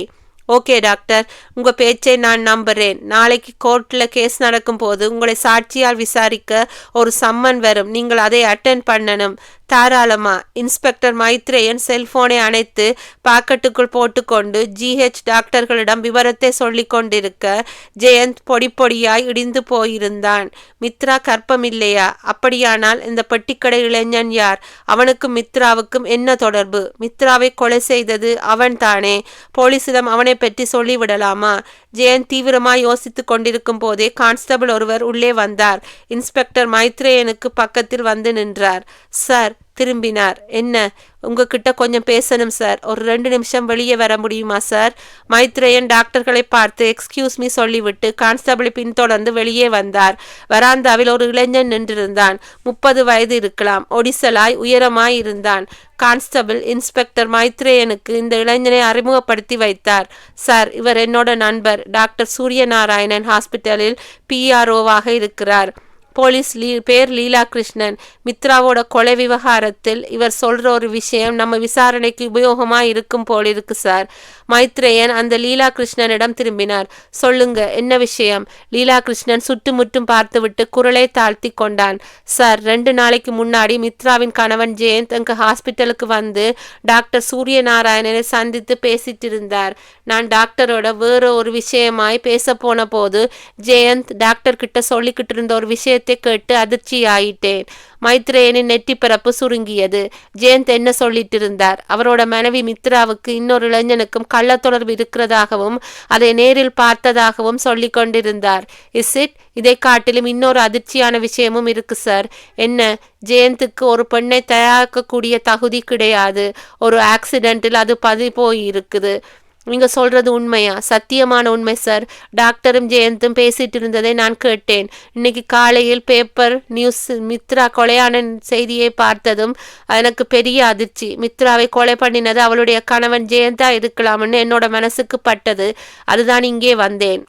Speaker 1: ஓகே டாக்டர், உங்க பேச்சை நான் நம்புறேன். நாளைக்கு கோர்ட்ல கேஸ் நடக்கும் போது உங்களை சாட்சியால் விசாரிக்க ஒரு சம்மன் வரும். நீங்கள் அதை அட்டென்ட் பண்ணணும். தாராளமா. இன்ஸ்பெக்டர் மைத்ரேயன் செல்போனை அணைத்து பாக்கெட்டுக்குள் போட்டுக்கொண்டு GH டாக்டர்களிடம் விவரத்தை சொல்லிக் கொண்டிருக்க ஜெயந்த் பொடி பொடியாய் இடிந்து போயிருந்தான். மித்ரா கற்பமில்லையா? அப்படியானால் இந்த பெட்டிக்கடை இளைஞன் யார்? அவனுக்கும் மித்ராவுக்கும் என்ன தொடர்பு? மித்ராவை கொலை செய்தது அவன் தானே. போலீசிடம் அவனை பற்றி சொல்லிவிடலாமா? ஜெயந்த் தீவிரமாய் யோசித்துக் கொண்டிருக்கும் போதே கான்ஸ்டபிள் ஒருவர் உள்ளே வந்தார். இன்ஸ்பெக்டர் மைத்ரேயனுக்கு பக்கத்தில் வந்து நின்றார். சார் திரும்பினார். என்ன, உங்ககிட்ட கொஞ்சம் பேசணும் சார். ஒரு 2 நிமிஷம் வெளியே வர முடியுமா சார்? மைத்ரேயன் டாக்டர்களை பார்த்து எக்ஸ்கியூஸ் மீ சொல்லிவிட்டு கான்ஸ்டபிளை பின்தொடர்ந்து வெளியே வந்தார். வராந்தாவில் ஒரு இளைஞன் நின்றிருந்தான். 30 வயது இருக்கலாம். ஒடிசலாய் உயரமாய் இருந்தான். கான்ஸ்டபிள் இன்ஸ்பெக்டர் மைத்ரேயனுக்கு இந்த இளைஞனை அறிமுகப்படுத்தி வைத்தார். சார், இவர் என்னோட நண்பர். டாக்டர் சூரியநாராயணன் ஹாஸ்பிட்டலில் PROவாக இருக்கிறார். போலீஸ் பேர் லீலா கிருஷ்ணன். மித்ராவோட கொலை விவகாரத்தில் இவர் சொல்ற ஒரு விஷயம் நம்ம விசாரணைக்கு உபயோகமா இருக்கும் போலிருக்கு சார். மைத்ரேயன் அந்த லீலா கிருஷ்ணனிடம் திரும்பினார். சொல்லுங்க, என்ன விஷயம்? லீலா கிருஷ்ணன் சுற்றுமுற்றும் பார்த்துவிட்டு குரலை தாழ்த்தி கொண்டான். சார், 2 நாளைக்கு முன்னாடி மித்ராவின் கணவன் ஜெயந்த் எங்க ஹாஸ்பிட்டலுக்கு வந்து டாக்டர் சூரியநாராயணனை சந்தித்து பேசிட்டு இருந்தார். நான் டாக்டரோட வேற ஒரு விஷயமாய் பேச போன போது ஜெயந்த் டாக்டர் கிட்ட சொல்லிக்கிட்டு இருந்த ஒரு விஷயத்தை கேட்டு அதிர்ச்சி ஆயிட்டேன். மைத்ரேயனின் நெற்றி பரப்பு சுருங்கியது. ஜெயந்த் என்ன சொல்லிட்டு இருந்தார்? அவரோட மனைவி மித்ராவுக்கு இன்னொரு இளைஞனுக்கும் கள்ள தொடர்பு இருக்கிறதாகவும் அதை நேரில் பார்த்ததாகவும் சொல்லி கொண்டிருந்தார். Is it? இதை காட்டிலும் இன்னொரு அதிர்ச்சியான விஷயமும் இருக்கு சார். என்ன? ஜெயந்துக்கு ஒரு பெண்ணை தயாரிக்கக்கூடிய தகுதி கிடையாது. ஒரு ஆக்சிடென்ட்டில் அது போய் இருக்குது. நீங்க சொல்றது உண்மையா? சத்தியமான உண்மை சார். டாக்டரும் ஜெயந்தும் பேசிட்டு இருந்ததை நான் கேட்டேன். இன்னைக்கு காலையில் பேப்பர் நியூஸ் மித்ரா கொலையான செய்தியை பார்த்ததும் எனக்கு பெரிய அதிர்ச்சி. மித்ராவை கொலை பண்ணினது அவளுடைய கணவன் ஜெயந்தா இருக்கலாம்னு என்னோட மனசுக்கு பட்டது. அதுதான் இங்கே வந்தேன்.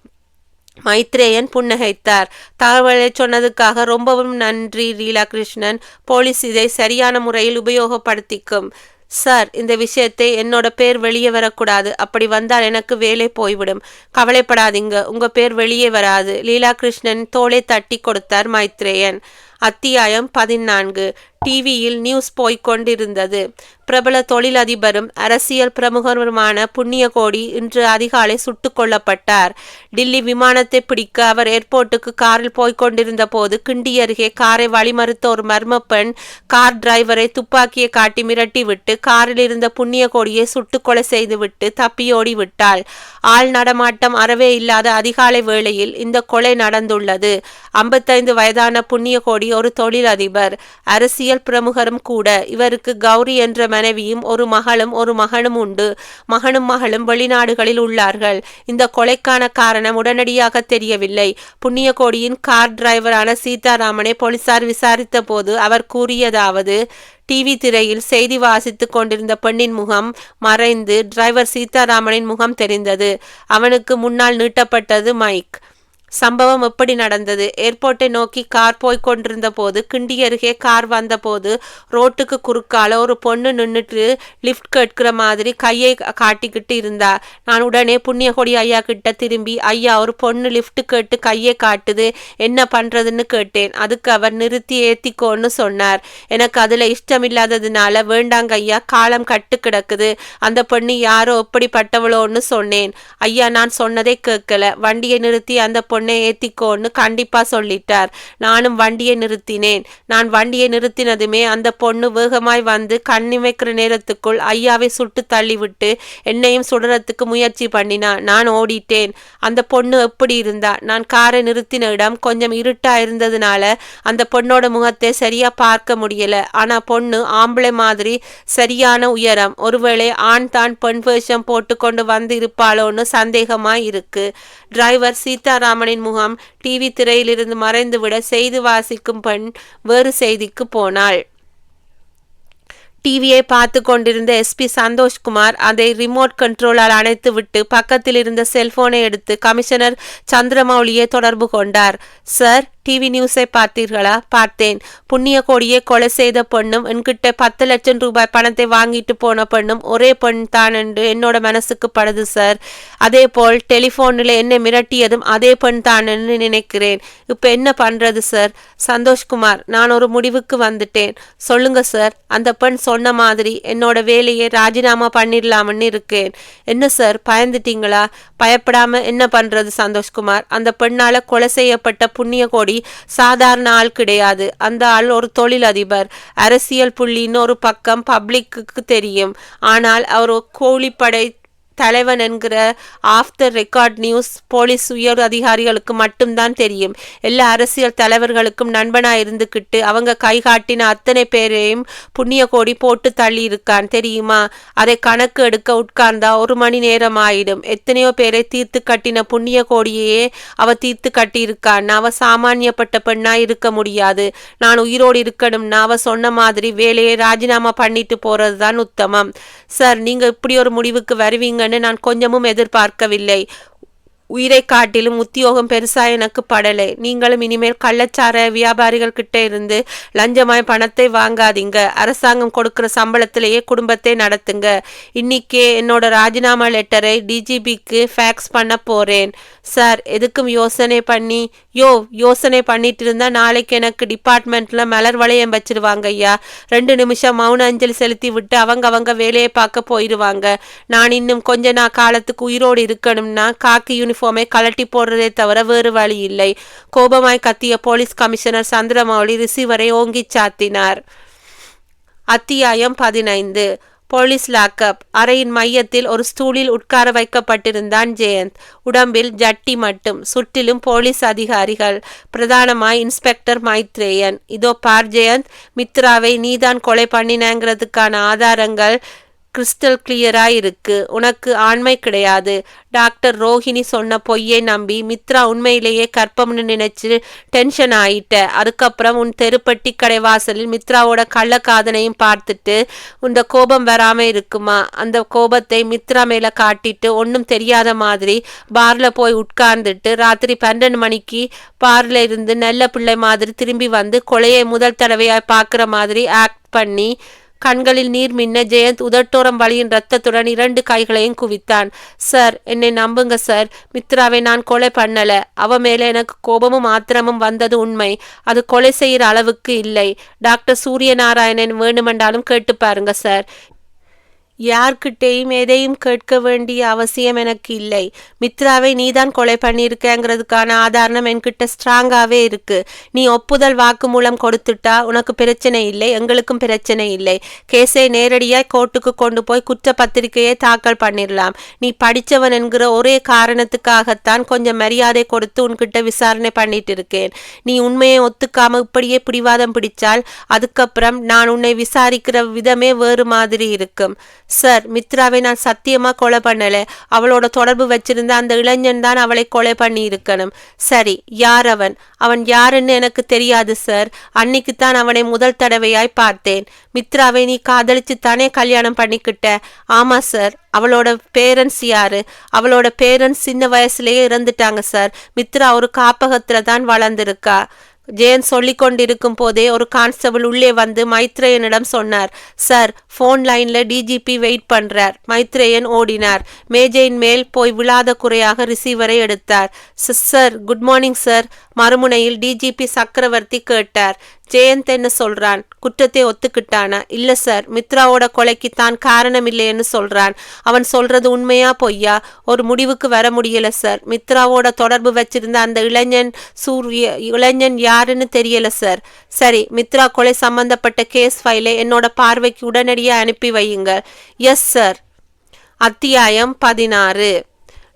Speaker 1: மைத்ரேயன் புன்னகைத்தார். தகவலை சொன்னதுக்காக ரொம்பவும் நன்றி லீலா கிருஷ்ணன். போலீஸ் இதை சரியான முறையில் உபயோகப்படுத்திக்கும். சார், இந்த விஷயத்தை என்னோட பேர் வெளியே வரக்கூடாது. அப்படி வந்தால் எனக்கு வேலை போய்விடும். கவலைப்படாதீங்க, உங்க பேர் வெளியே வராது. லீலா கிருஷ்ணன் தோளை தட்டி கொடுத்தார் மைத்ரேயன். அத்தியாயம் 14. டிவியில் நியூஸ் போய்கொண்டிருந்தது. பிரபல தொழிலதிபரும் அரசியல் பிரமுகருமான புண்ணியகோடி இன்று அதிகாலை சுட்டுக் கொல்லப்பட்டார். டில்லி விமானத்தை பிடிக்க அவர் ஏர்போர்ட்டுக்கு காரில் போய்கொண்டிருந்த போது கிண்டி அருகே காரை வழிமறுத்த ஒரு மர்ம பெண் கார் டிரைவரை துப்பாக்கியை காட்டி மிரட்டிவிட்டு காரில் இருந்த புண்ணியகோடியை சுட்டுக் கொலை செய்துவிட்டு தப்பியோடி விட்டாள். ஆள் நடமாட்டம் அறவே இல்லாத அதிகாலை வேளையில் இந்த கொலை நடந்துள்ளது. 55 வயதான புண்ணியகோடி ஒரு தொழிலதிபர், அரசியல் பிரமுகரும் கூட. இவருக்கு கௌரி என்ற மனைவியும் ஒரு மகனும் உண்டு. மகனும் மகளும் வெளிநாடுகளில் உள்ளார்கள். இந்த கொலைக்கான காரணம் உடனடியாக தெரியவில்லை. புண்ணியகோடியின் கார் டிரைவரான சீதாராமனை போலீசார் விசாரித்த போது அவர் கூறியதாவது: டிவி திரையில் செய்தி வாசித்துக் கொண்டிருந்த பெண்ணின் முகம் மறைந்து டிரைவர் சீதாராமனின் முகம் தெரிந்தது. அவனுக்கு முன்னால் நீட்டப்பட்டது மைக். சம்பவம் எப்படி நடந்தது? ஏர்போர்ட்டை நோக்கி கார் போய்கொண்டிருந்த போது கிண்டி அருகே கார் வந்தபோது ரோட்டுக்கு குறுக்கால ஒரு பொண்ணு நின்றுட்டு லிஃப்ட் கேட்கிற மாதிரி கையை காட்டிக்கிட்டு இருந்தா. நான் உடனே புண்ணியகோடி ஐயா கிட்ட திரும்பி, ஐயா, ஒரு பொண்ணு லிஃப்ட் கேட்டு கையை காட்டுது, என்ன பண்றதுன்னு கேட்டேன். அதுக்கு அவர் நிறுத்தி ஏத்திக்கோன்னு சொன்னார். எனக்கு அதுல இஷ்டமில்லாததுனால வேண்டாங்க ஐயா, காலம் கட்டு கிடக்குது, அந்த பொண்ணு யாரோ எப்படிப்பட்டவளோன்னு சொன்னேன். ஐயா, நான் சொன்னதை கேட்கல. வண்டியை நிறுத்தி அந்த பொண்ணை ஏத்திக்கோன்னு கண்டிப்பா சொல்லிட்டார். நானும் வண்டியை நிறுத்தினேன். நான் வண்டியை நிறுத்தினதுமே அந்த பொண்ணு வேகமாய் வந்து கண்ணிமைக்கிற நேரத்துக்குள் ஐயாவை சுட்டு தள்ளிவிட்டு என்னையும் சுடுறதுக்கு முயற்சி பண்ணினா. நான் ஓடிட்டேன். அந்த பொண்ணு எப்படி இருந்தா? நான் காரை நிறுத்தின இடம் கொஞ்சம் இருட்டா இருந்ததுனால அந்த பொண்ணோட முகத்தை சரியா பார்க்க முடியல. ஆனா பொண்ணு ஆம்பளை மாதிரி சரியான உயரம். ஒருவேளை ஆண் தான் பெண் வேஷம் போட்டு கொண்டு வந்து இருப்பாளோன்னு சந்தேகமாய் இருக்கு. டிரைவர் சீதாராமனின் முகம் டிவி திரையிலிருந்து மறைந்துவிட செய்தி வாசிக்கும் பெண் வேறு செய்திக்கு போனாள். டிவியை பார்த்து கொண்டிருந்த SP சந்தோஷ்குமார் அதை ரிமோட் கண்ட்ரோலால் அணைத்து விட்டு பக்கத்தில் இருந்த செல்போனை எடுத்து கமிஷனர் சந்திரமௌலியை தொடர்பு கொண்டார். சார், டிவி நியூஸை பார்த்தீர்களா? பார்த்தேன். புண்ணிய கோடியை கொலை செய்த பெண்ணும் என்கிட்ட 10 லட்சம் ரூபாய் பணத்தை வாங்கிட்டு போன பெண்ணும் ஒரே பெண் தான் என்று என்னோட மனசுக்கு படுது சார். அதே போல் டெலிஃபோனில் என்னை மிரட்டியதும் அதே பெண் தான் என்று நினைக்கிறேன். இப்போ என்ன பண்றது சார்? சந்தோஷ்குமார், நான் ஒரு முடிவுக்கு வந்துட்டேன். சொல்லுங்க சார். அந்த பெண் சொன்ன மாதிரி என்னோட வேலையை ராஜினாமா பண்ணிடலாம்னு இருக்கேன். என்ன சார், பயந்துட்டீங்களா? பயப்படாம என்ன பண்றது சந்தோஷ்குமார்? அந்த பெண்ணால கொலை செய்யப்பட்ட புண்ணிய கோடி சாதாரண ஆள் கிடையாது. அந்த ஆள் ஒரு தொழிலதிபர், அரசியல் புள்ளின்னு ஒரு பக்கம் பப்ளிக்கு தெரியும். ஆனால் அவர் கூலிப்படை தலைவன் என்கிற off the record news police உயர் அதிகாரிகளுக்கு மட்டும்தான் தெரியும். எல்லா அரசியல் தலைவர்களுக்கும் நண்பனாக இருந்துக்கிட்டு அவங்க கை காட்டின அத்தனை பேரையும் புண்ணிய கோடி போட்டு தள்ளி இருக்கான் தெரியுமா? அதை கணக்கு எடுக்க உட்கார்ந்தா 1 மணி நேரம் ஆயிடும். எத்தனையோ பேரை தீர்த்து கட்டின புண்ணிய கோடியையே அவ தீர்த்து கட்டி இருக்கான். அவ சாமானியப்பட்ட பெண்ணா இருக்க முடியாது. நான் உயிரோடு இருக்கணும்னா அவ சொன்ன மாதிரி வேலையை ராஜினாமா பண்ணிட்டு போறதுதான் உத்தமம். சார், நீங்க இப்படி ஒரு முடிவுக்கு வருவீங்க நான் கொஞ்சமும் எதிர்பார்க்கவில்லை. உயிரை காட்டிலும் உத்தியோகம் பெருசா எனக்கு படலை. நீங்களும் இனிமேல் கள்ளச்சார வியாபாரிகள் கிட்ட இருந்து லஞ்சமாய் பணத்தை வாங்காதீங்க. அரசாங்கம் கொடுக்கிற சம்பளத்திலேயே குடும்பத்தை நடத்துங்க. இன்னைக்கே என்னோட ராஜினாமா லெட்டரை டிஜிபிக்கு ஃபேக்ஸ் பண்ண போறேன். சார், எதுக்கும் யோசனை பண்ணிட்டு இருந்தா நாளைக்கு எனக்கு டிபார்ட்மெண்ட்ல மலர் வளையம் வச்சிருவாங்க ஐயா. 2 நிமிஷம் மௌன அஞ்சலி செலுத்தி விட்டு அவங்க வேலையை பார்க்க போயிடுவாங்க. நான் இன்னும் கொஞ்ச காலத்துக்கு உயிரோடு இருக்கணும்னா காக்கி யூனிஃபார்மை கலட்டி போடுறதே தவிர வேறு வழி இல்லை. கோபமாய் கத்திய போலீஸ் கமிஷனர் சந்திரமௌலி ரிசீவரை ஓங்கி சாத்தினார். அத்தியாயம் 15. Police lockup. அறையின் மையத்தில் ஒரு ஸ்டூலில் உட்கார வைக்கப்பட்டிருந்தான் ஜெயந்த். உடம்பில் ஜட்டி மட்டும். சுற்றிலும் போலீஸ் அதிகாரிகள், பிரதானமாய் இன்ஸ்பெக்டர் மைத்ரேயன். இதோ பார் ஜெயந்த், மித்ராவை நீதான் கொலை பண்ணினங்கிறதுக்கான ஆதாரங்கள் கிறிஸ்டல் கிளியரா இருக்கு. உனக்கு ஆண்மை கிடையாது. டாக்டர் ரோஹிணி சொன்ன பொய்யை நம்பி மித்ரா உண்மையிலேயே கற்பம்னு நினைச்சு டென்ஷன் ஆயிட்ட. அதுக்கப்புறம் உன் தெருப்பட்டி கடை வாசலில் மித்ராவோட கள்ளக்காதனையும் பார்த்துட்டு உந்த கோபம் வராம இருக்குமா? அந்த கோபத்தை மித்ரா மேல காட்டிட்டு ஒன்னும் தெரியாத மாதிரி பார்ல போய் உட்கார்ந்துட்டு ராத்திரி 12 மணிக்கு பார்ல இருந்து நல்ல பிள்ளை மாதிரி திரும்பி வந்து கொலையை முதல் தடவையாய் பார்க்குற மாதிரி ஆக்ட் பண்ணி கண்களில் நீர் மின்ன ஜெயந்த் உதட்டோரம் வழியின் ரத்தத்துடன் 2 கைகளையும் குவித்தான். சார், என்னை நம்புங்க சார். மித்ராவை நான் கொலை பண்ணல. அவ மேல எனக்கு கோபமும் ஆத்திரமும் வந்தது உண்மை. அது கொலை செய்யற அளவுக்கு இல்லை. டாக்டர் சூரியநாராயணன் வேணுமென்றாலும் கேட்டு பாருங்க சார். யார்கிட்டையும் எதையும் கேட்க வேண்டிய அவசியம் எனக்கு இல்லை. மித்ராவை நீதான் கொலை பண்ணியிருக்கங்கிறதுக்கான ஆதாரம் என்கிட்ட ஸ்ட்ராங்காகவே இருக்கு. நீ ஒப்புதல் வாக்கு மூலம் கொடுத்துட்டா உனக்கு பிரச்சனை இல்லை, எங்களுக்கும் பிரச்சனை இல்லை. கேஸை நேரடியாக கோர்ட்டுக்கு கொண்டு போய் குற்றப்பத்திரிகையை தாக்கல் பண்ணிடலாம். நீ படித்தவன் என்கிற ஒரே காரணத்துக்காகத்தான் கொஞ்சம் மரியாதை கொடுத்து உன்கிட்ட விசாரணை பண்ணிட்டு இருக்கேன். நீ உண்மையை ஒத்துக்காம இப்படியே பிடிவாதம் பிடிச்சால் அதுக்கப்புறம் நான் உன்னை விசாரிக்கிற விதமே வேறு மாதிரி இருக்கும். சார், மித்ராவை நான் சத்தியமா கொலை பண்ணல. அவளோட தொடர்பு வச்சிருந்த அந்த இளைஞன் தான் அவளை கொலை பண்ணி இருக்கணும். சரி, யார் அவன்? அவன் யாருன்னு எனக்கு தெரியாது சார். அன்னைக்குத்தான் அவனை முதல் தடவையாய் பார்த்தேன். மித்ராவை நீ காதலிச்சுத்தானே கல்யாணம் பண்ணிக்கிட்ட? ஆமா சார். அவளோட பேரண்ட்ஸ் யாரு? அவளோட பேரண்ட்ஸ் சின்ன வயசுலயே இறந்துட்டாங்க சார். மித்ரா ஒரு காப்பகத்துல தான் வளர்ந்திருக்கா. ஜெயந்த் சொல்லி கொண்டிருக்கும் போதே ஒரு கான்ஸ்டபிள் உள்ளே வந்து மைத்ரேயனிடம் சொன்னார். சார், ஃபோன் லைன்ல டிஜிபி வெயிட் பண்றார். மைத்ரேயன் ஓடினார். மேஜையின் மேல் போய் விழாத குறையாக ரிசீவரை எடுத்தார். Sir, good morning sir. மறுமுனையில் டிஜிபி சக்கரவர்த்தி கேட்டார். ஜெயந்த் என்ன சொல்றான்? குற்றத்தை ஒத்துக்கிட்டானா? இல்ல சார், மித்ராவோட கொலைக்கு தான் காரணம் இல்லைன்னு சொல்றான். அவன் சொல்றது உண்மையா பொய்யா? ஒரு முடிவுக்கு வர முடியல சார். மித்ராவோட தொடர்பு வச்சிருந்த அந்த இளைஞன் யாருன்னு தெரியல சார். சரி, மித்ரா கொலை சம்பந்தப்பட்ட கேஸ் ஃபைலை என்னோட பார்வைக்கு உடனடியாக அனுப்பி வையுங்க. Yes sir. அத்தியாயம் 16.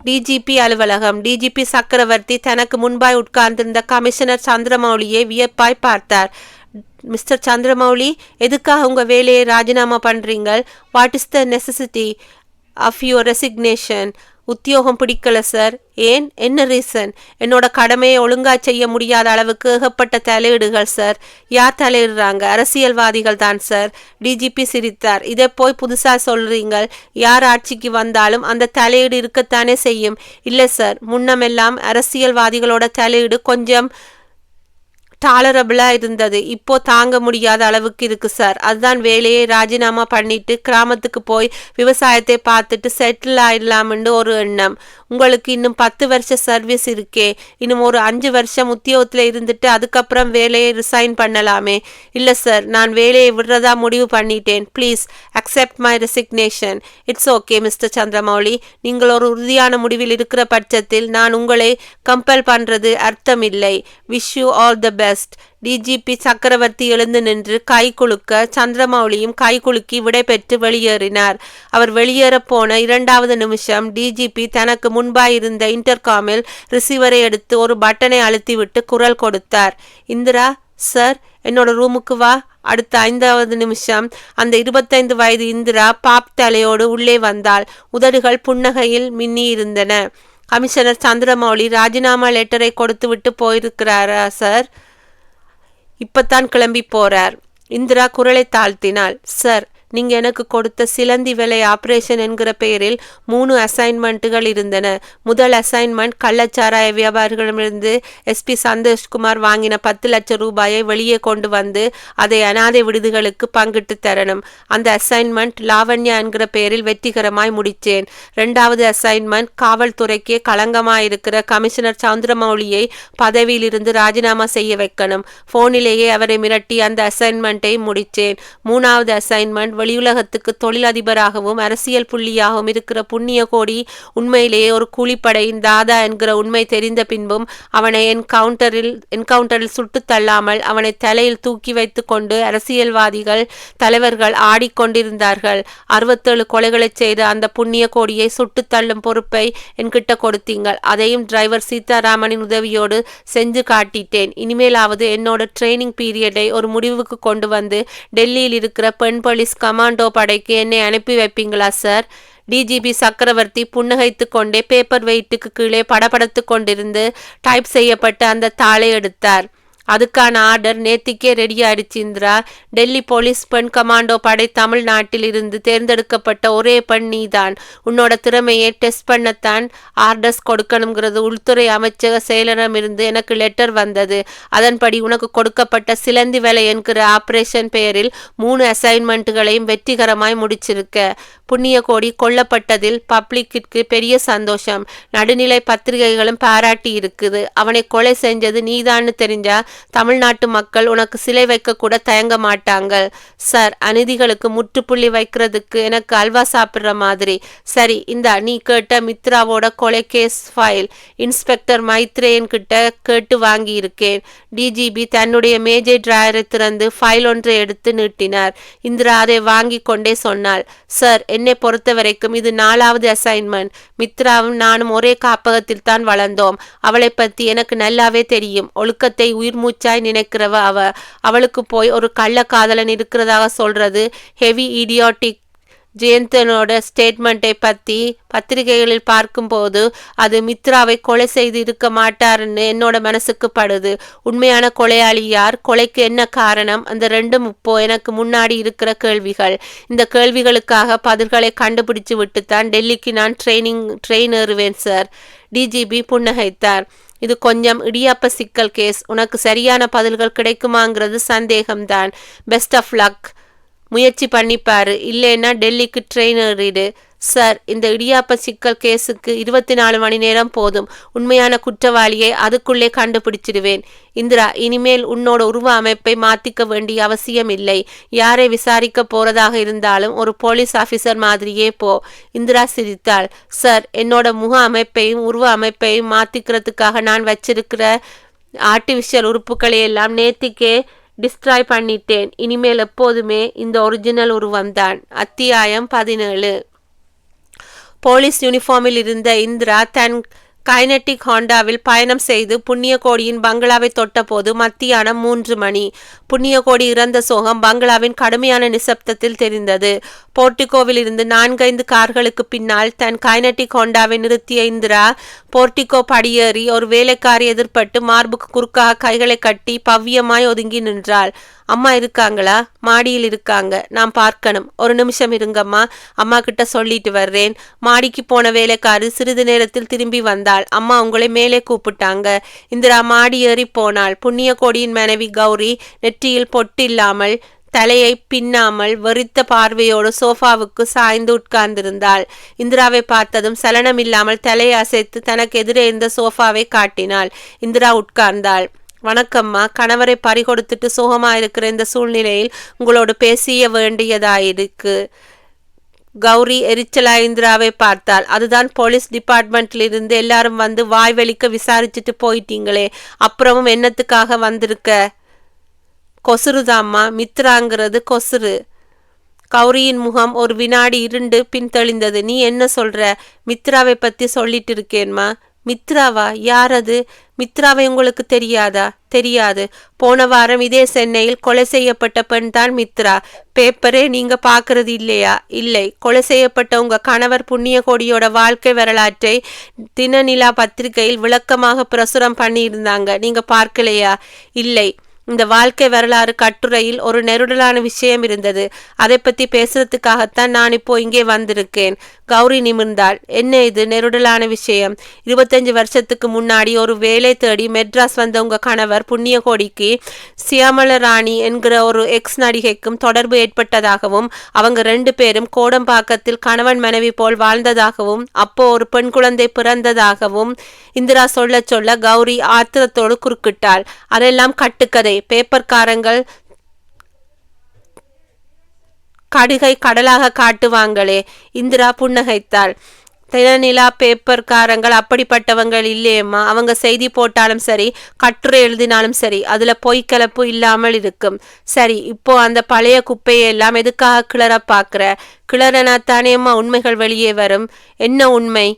Speaker 1: டிஜிபி அலுவலகம். டிஜிபி சக்கரவர்த்தி தனக்கு முன்பாய் உட்கார்ந்திருந்த கமிஷனர் சந்திரமௌலியை வியப்பாய் பார்த்தார். மிஸ்டர் சந்திரமௌலி, எதுக்காக உங்க வேலையை ராஜினாமா பண்றீங்க? What is the necessity of your resignation? உத்தியோகம் பிடிக்கல சார். ஏன்? என்ன ரீசன்? என்னோட கடமையை ஒழுங்கா செய்ய முடியாத அளவுக்கு ஏகப்பட்ட தலையீடுகள் சார். யார் தலையிடுறாங்க? அரசியல்வாதிகள் தான் சார். டிஜிபி சிரித்தார். இதை போய் புதுசா சொல்றீங்க. யார் ஆட்சிக்கு வந்தாலும் அந்த தலையீடு இருக்கத்தானே செய்யும். இல்லை சார், முன்னமெல்லாம் அரசியல்வாதிகளோட தலையீடு கொஞ்சம் டாலரபிளா இருந்தது. இப்போ தாங்க முடியாத அளவுக்கு இருக்கு சார். அதுதான் வேலையை ராஜினாமா பண்ணிட்டு கிராமத்துக்கு போய் விவசாயத்தை பார்த்துட்டு செட்டில் ஆயிடலாம்னு ஒரு எண்ணம். உங்களுக்கு இன்னும் 10 வருஷ சர்வீஸ் இருக்கே, இன்னும் ஒரு 5 வருஷம் உத்தியோகத்தில் இருந்துட்டு அதுக்கப்புறம் வேலையை ரிசைன் பண்ணலாமே. இல்லை சார், நான் வேலையை விடுறதா முடிவு பண்ணிட்டேன். Please accept my resignation. It's okay mister Chandramouli. நீங்கள் ஒரு உறுதியான முடிவில் இருக்கிற பட்சத்தில் நான் உங்களை கம்பல் பண்ணுறது அர்த்தம் இல்லை. Wish you all the best. DGP சக்கரவர்த்தி எழுந்து நின்று கை குலுக்க சந்திரமௌலியும் கை குலுக்கி விடைபெற்று வெளியேறினார். அவர் வெளியேற போன 2வது நிமிஷம் டிஜிபி தனக்கு முன்பாயிருந்த இன்டர்காமில் ரிசீவரை எடுத்து ஒரு பட்டனை அழுத்திவிட்டு குரல் கொடுத்தார். இந்திரா சார், என்னோட ரூமுக்கு வா. அடுத்த 5வது நிமிஷம் அந்த 25 வயது இந்திரா பாப் தலையோடு உள்ளே வந்தாள். உதடுகள் புன்னகையில் மின்னி இருந்தன. கமிஷனர் சந்திரமௌலி ராஜினாமா லெட்டரை கொடுத்து விட்டு போயிருக்கிறாரா சார்? இப்பத்தான் கிளம்பி போறார். இந்திரா குரலை தாழ்த்தினாள். சார், நீங்கள் எனக்கு கொடுத்த சிலந்தி வேலை ஆப்ரேஷன் என்கிற பெயரில் 3 அசைன்மெண்ட்டுகள் இருந்தன. முதல் அசைன்மெண்ட் கள்ளச்சாராய வியாபாரிகளிடமிருந்து எஸ்பி சந்தோஷ்குமார் வாங்கின 10 லட்சம் ரூபாயை வெளியே கொண்டு வந்து அதை அனாதை விடுதிகளுக்கு பங்கிட்டு தரணும். அந்த அசைன்மெண்ட் லாவண்யா என்கிற பெயரில் வெற்றிகரமாய் முடித்தேன். 2வது அசைன்மெண்ட் காவல்துறைக்கே களங்கமாயிருக்கிற கமிஷனர் சந்திரமௌலியை பதவியிலிருந்து ராஜினாமா செய்ய வைக்கணும். போனிலேயே அவரை மிரட்டி அந்த அசைன்மெண்ட்டை முடித்தேன். 3வது அசைன்மெண்ட் வெளியுலகத்துக்கு தொழிலதிபராகவும் அரசியல் புள்ளியாகவும் இருக்கிற புண்ணிய கோடி உண்மையிலேயே ஒரு கூலிப்படையின் தாதா என்கிற உண்மை தெரிந்த பின்பும் அவனை என்கவுண்டரில் சுட்டு தள்ளாமல் அவனை தலையில் தூக்கி வைத்து கொண்டு அரசியல்வாதிகள் தலைவர்கள் ஆடிக்கொண்டிருந்தார்கள். 67 கொலைகளை செய்த அந்த புண்ணிய கோடியை சுட்டு தள்ளும் பொறுப்பை என்கிட்ட கொடுத்தீங்கள். அதையும் டிரைவர் சீதாராமனின் உதவியோடு செஞ்சு காட்டிட்டேன். இனிமேலாவது என்னோட ட்ரைனிங் பீரியடை ஒரு முடிவுக்கு கொண்டு வந்து டெல்லியில் இருக்கிற பெண் போலீஸ் கமாண்டோ படைக்கு என்னை அனுப்பி வைப்பீங்களா சார்? டிஜிபி சக்கரவர்த்தி புன்னகைத்து கொண்டே பேப்பர் வெயிட்டுக்கு கீழே படபடத்து கொண்டிருந்து டைப் செய்யப்பட்ட அந்த தாளை எடுத்தார். அதுக்கான ஆர்டர் நேத்திக்கே ரெடி ஆயிடுச்சு இந்திரா. டெல்லி போலீஸ் பெண் கமாண்டோ படை தமிழ்நாட்டில் இருந்து தேர்ந்தெடுக்கப்பட்ட ஒரே பெண் நீதான். உன்னோட திறமையை டெஸ்ட் பண்ணத்தான் ஆர்டர்ஸ் கொடுக்கணுங்கிறது உள்துறை அமைச்சக செயலரிடமிருந்து எனக்கு லெட்டர் வந்தது. அதன்படி உனக்கு கொடுக்கப்பட்ட சிலந்தி வேலை என்கிற ஆபரேஷன் பெயரில் 3 அசைன்மெண்ட்டுகளையும் வெற்றிகரமாய் முடிச்சிருக்க. புண்ணிய கோடி கொல்லப்பட்டதில் பப்ளிக்கிற்கு பெரிய சந்தோஷம். நடுநிலை பத்திரிகைகளும் பாராட்டி இருக்குது. அவனை கொலை செஞ்சது நீதான்னு தெரிஞ்சா தமிழ்நாட்டு மக்கள் உனக்கு சிலை வைக்க கூட தயங்க மாட்டாங்க. சார், அநீதிகளுக்கு முற்றுப்புள்ளி வைக்கிறதுக்கு எனக்கு அல்வா சாப்பிட்ற மாதிரி. சரி, இந்த நீ கேட்ட மித்ராவோட கொலை கேஸ் ஃபைல் இன்ஸ்பெக்டர் மைத்ரேயன் கிட்ட கேட்டு வாங்கி இருக்கேன். டிஜிபி தன்னுடைய மேஜை டிராயரை திறந்து ஃபைல் ஒன்றை எடுத்து நீட்டினார். இந்திரா அதை வாங்கி கொண்டே சொன்னாள். சார், என்னை பொறுத்த வரைக்கும் இது 4வது அசைன்மெண்ட். மித்ராவும் நானும் ஒரே காப்பகத்தில் தான் வளர்ந்தோம். அவளை பத்தி எனக்கு நல்லாவே தெரியும். ஒழுக்கத்தை உயிர் மூச்சாய் நினைக்கிறவ அவளுக்கு போய் ஒரு கள்ள காதலன் இருக்கிறதாக சொல்றது ஹெவி இடியாட்டிக். ஜெயந்தனோட ஸ்டேட்மெண்ட்டை பற்றி பத்திரிகைகளில் பார்க்கும்போது அது மித்ராவை கொலை செய்து இருக்க மாட்டாருன்னு என்னோட மனசுக்கு படுது. உண்மையான கொலையாளி யார்? கொலைக்கு என்ன காரணம்? அந்த 2ம் இப்போ எனக்கு முன்னாடி இருக்கிற கேள்விகள். இந்த கேள்விகளுக்காக பதில்களை கண்டுபிடிச்சு விட்டுத்தான் டெல்லிக்கு நான் ட்ரெயின் ஏறுவேன் சார். டிஜிபி புன்னகைத்தார். இது கொஞ்சம் இடியாப்ப சிக்கல் கேஸ். உனக்கு சரியான பதில்கள் கிடைக்குமாங்கிறது சந்தேகம்தான். Best of luck. முயற்சி பண்ணிப்பாரு. இல்லைன்னா டெல்லிக்கு ட்ரெயின் ஏறிடு. சார், இந்த இடியாப்ப சிக்கல் கேஸுக்கு 24 மணி நேரம் போதும். உண்மையான குற்றவாளியை அதுக்குள்ளே கண்டுபிடிச்சிடுவேன். இந்திரா, இனிமேல் உன்னோட உருவ அமைப்பை மாத்திக்க வேண்டிய அவசியம் இல்லை. யாரை விசாரிக்க போறதாக இருந்தாலும் ஒரு போலீஸ் ஆபீசர் மாதிரியே போ. இந்திரா சிரித்தாள். சார், என்னோட முக அமைப்பையும் உருவ அமைப்பையும் மாத்திக்கிறதுக்காக நான் வச்சிருக்கிற ஆர்டிஃபிஷியல் உறுப்புகளை எல்லாம் நேத்திக்கே டிஸ்ட்ராய் பண்ணிட்டேன். இனிமேல் எப்போதுமே இந்த ஒரிஜினல் உருவம்தான். அத்தியாயம் 17. போலீஸ் யூனிஃபார்மில் இருந்த இந்திரா தன் கைனட்டிக் ஹாண்டாவில் பயணம் செய்து புண்ணியகோடியின் பங்களாவை தொட்டபோது மத்தியானம் 3 மணி. புண்ணியகோடி இறந்த சோகம் பங்களாவின் கடுமையான நிசப்தத்தில் தெரிந்தது. போர்டிகோவில் இருந்து 4-5 கார்களுக்கு பின்னால் தன் கைனட்டிக் ஹோண்டாவை நிறுத்திய இந்திரா போர்டிகோ படியேறி ஒரு வேலைக்காரி எதிர்பட்டு மார்புக்கு குறுக்காக கைகளை கட்டி பவ்யமாய் ஒதுங்கி நின்றாள். அம்மா இருக்காங்களா? மாடியில் இருக்காங்க, நான் பார்க்கணும். ஒரு நிமிஷம் இருங்கம்மா, அம்மா கிட்ட சொல்லிட்டு வர்றேன். மாடிக்கு போன வேலைக்காரி சிறிது நேரத்தில் திரும்பி வந்தாள். அம்மா உங்களை மேலே கூப்பிட்டாங்க. இந்திரா மாடி ஏறி போனாள். புண்ணிய கோடியின் மனைவி கௌரி நெற்றியில் பொட்டு இல்லாமல், தலையை பின்னாமல், வெறித்த பார்வையோடு சோஃபாவுக்கு சாய்ந்து உட்கார்ந்திருந்தாள். இந்திராவை பார்த்ததும் சலனம் இல்லாமல் தலையை அசைத்து தனக்கு எதிரே இருந்த சோஃபாவை காட்டினாள். இந்திரா உட்கார்ந்தாள். வணக்கம்மா, கணவரை பறிகொடுத்துட்டு சோகமாயிருக்கிற இந்த சூழ்நிலையில் உங்களோடு பேசிய வேண்டியதாயிருக்கு. கௌரி எரிச்சலா இந்திராவை பார்த்தாள். அதுதான் போலீஸ் டிபார்ட்மெண்ட்லிருந்து எல்லாரும் வந்து வாய் வெளிக்க விசாரிச்சுட்டு போயிட்டீங்களே, அப்புறமும் என்னத்துக்காக வந்திருக்க? கொசுறுதாம்மா, மித்ராங்கிறது கொசுறு. கௌரியின் முகம் ஒரு வினாடி இருண்டு பின்தெளிந்தது. நீ என்ன சொல்ற? மித்ராவை பத்தி சொல்லிட்டு இருக்கேன்மா. மித்ராவா? யார் அது? மித்ராவை உங்களுக்கு தெரியாதா? தெரியாது. போன வாரம் இதே சென்னையில் கொலை செய்யப்பட்ட பெண் தான் மித்ரா. பேப்பரே நீங்க பாக்குறது இல்லையா? இல்லை. கொலை செய்யப்பட்ட உங்க கணவர் புண்ணிய கோடியோட வாழ்க்கை வரலாற்றை தினநிலா பத்திரிகையில் விளக்கமாக பிரசுரம் பண்ணியிருந்தாங்க. நீங்க பார்க்கலையா? இல்லை. இந்த வாழ்க்கை வரலாறு கட்டுரையில் ஒரு நெருடலான விஷயம் இருந்தது. அதை பற்றி பேசுறதுக்காகத்தான் நான் இப்போ இங்கே வந்திருக்கேன். கௌரி நிமிர்ந்தாள். என்ன இது நெருடலான விஷயம்? 25 வருஷத்துக்கு முன்னாடி ஒரு வேலை தேடி மெட்ராஸ் வந்த உங்க கணவர் புண்ணிய கோடிக்கு சியாமலராணி என்கிற ஒரு எக்ஸ் நடிகைக்கும் தொடர்பு ஏற்பட்டதாகவும், அவங்க 2 பேரும் கோடம்பாக்கத்தில் கணவன் மனைவி போல் வாழ்ந்ததாகவும், அப்போ ஒரு பெண் குழந்தை பிறந்ததாகவும் இந்திரா சொல்ல சொல்ல கௌரி ஆத்திரத்தோடு குறுக்கிட்டாள். அதெல்லாம் கட்டுக்கதை. பேப்பர்காரங்கள் கடுகை கடலாக காட்டுவாங்களே. இந்திரா புன்னகைத்தாள். தினநிலா பேப்பர்காரங்கள் அப்படிப்பட்டவங்கள் இல்லையம்மா. அவங்க செய்தி போட்டாலும் சரி, கட்டுரை எழுதினாலும் சரி, அதுல பொய் கலப்பு இல்லாமல் இருக்கும். சரி, இப்போ அந்த பழைய குப்பையெல்லாம் எதுக்காக கிளற பாக்குற? கிளறனா தானேம்மா உண்மைகள் வெளியே வரும். என்ன உண்மை?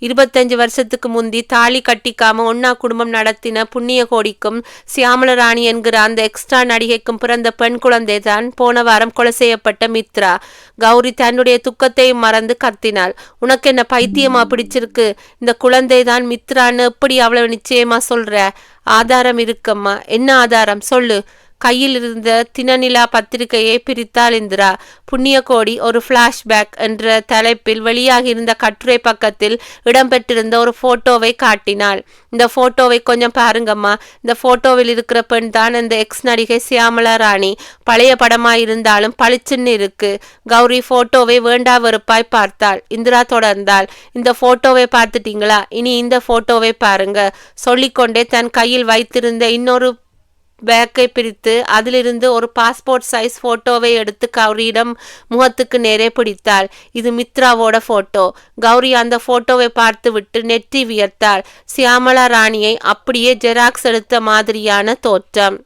Speaker 1: 25 வருஷத்துக்கு முந்தி தாலி கட்டிக்காம ஒன்னா குடும்பம் நடத்தின புண்ணிய கோடிக்கும் சியாமலராணி என்கிற அந்த எக்ஸ்ட்ரா நடிகைக்கும் பிறந்த பெண் குழந்தை தான் போன வாரம் கொலை செய்யப்பட்ட மித்ரா. கௌரி தன்னுடைய துக்கத்தை மறந்து கத்தினாள். உனக்கு என்ன பைத்தியமா பிடிச்சிருக்கு? இந்த குழந்தை தான் மித்ரான்னு எப்படி அவ்வளவு நிச்சயமா சொல்ற? ஆதாரம் இருக்கம்மா. என்ன ஆதாரம்? சொல்லு. கையில் இருந்த தினநிலா பத்திரிகையை பிரித்தாள் இந்திரா. புண்ணிய கோடி ஒரு பிளாஷ்பேக் என்ற தலைப்பில் வெளியாகி இருந்த கட்டுரை பக்கத்தில் இடம்பெற்றிருந்த ஒரு போட்டோவை காட்டினாள். இந்த போட்டோவை கொஞ்சம் பாருங்கம்மா. இந்த போட்டோவில் இருக்கிற பெண் தான் இந்த எக்ஸ் நடிகை சியாமலா ராணி. பழைய படமாயிருந்தாலும் பளிச்சுன்னு இருக்கு. கௌரி போட்டோவை வேண்டா வெறுப்பாய் பார்த்தாள். இந்திரா தொடர்ந்தாள். இந்த போட்டோவை பார்த்துட்டீங்களா? இனி இந்த போட்டோவை பாருங்க. சொல்லிக்கொண்டே தன் கையில் வைத்திருந்த இன்னொரு பேக்கை பிரித்து அதிலிருந்து ஒரு பாஸ்போர்ட் சைஸ் போட்டோவை எடுத்து கௌரியிடம் முகத்துக்கு நேரே பிடித்தாள். இது மித்ராவோட போட்டோ. கௌரி அந்த போட்டோவை பார்த்து விட்டு நெற்றி வியர்த்தாள். சியாமலா ராணியை அப்படியே ஜெராக்ஸ் எடுத்த மாதிரியான தோற்றம்.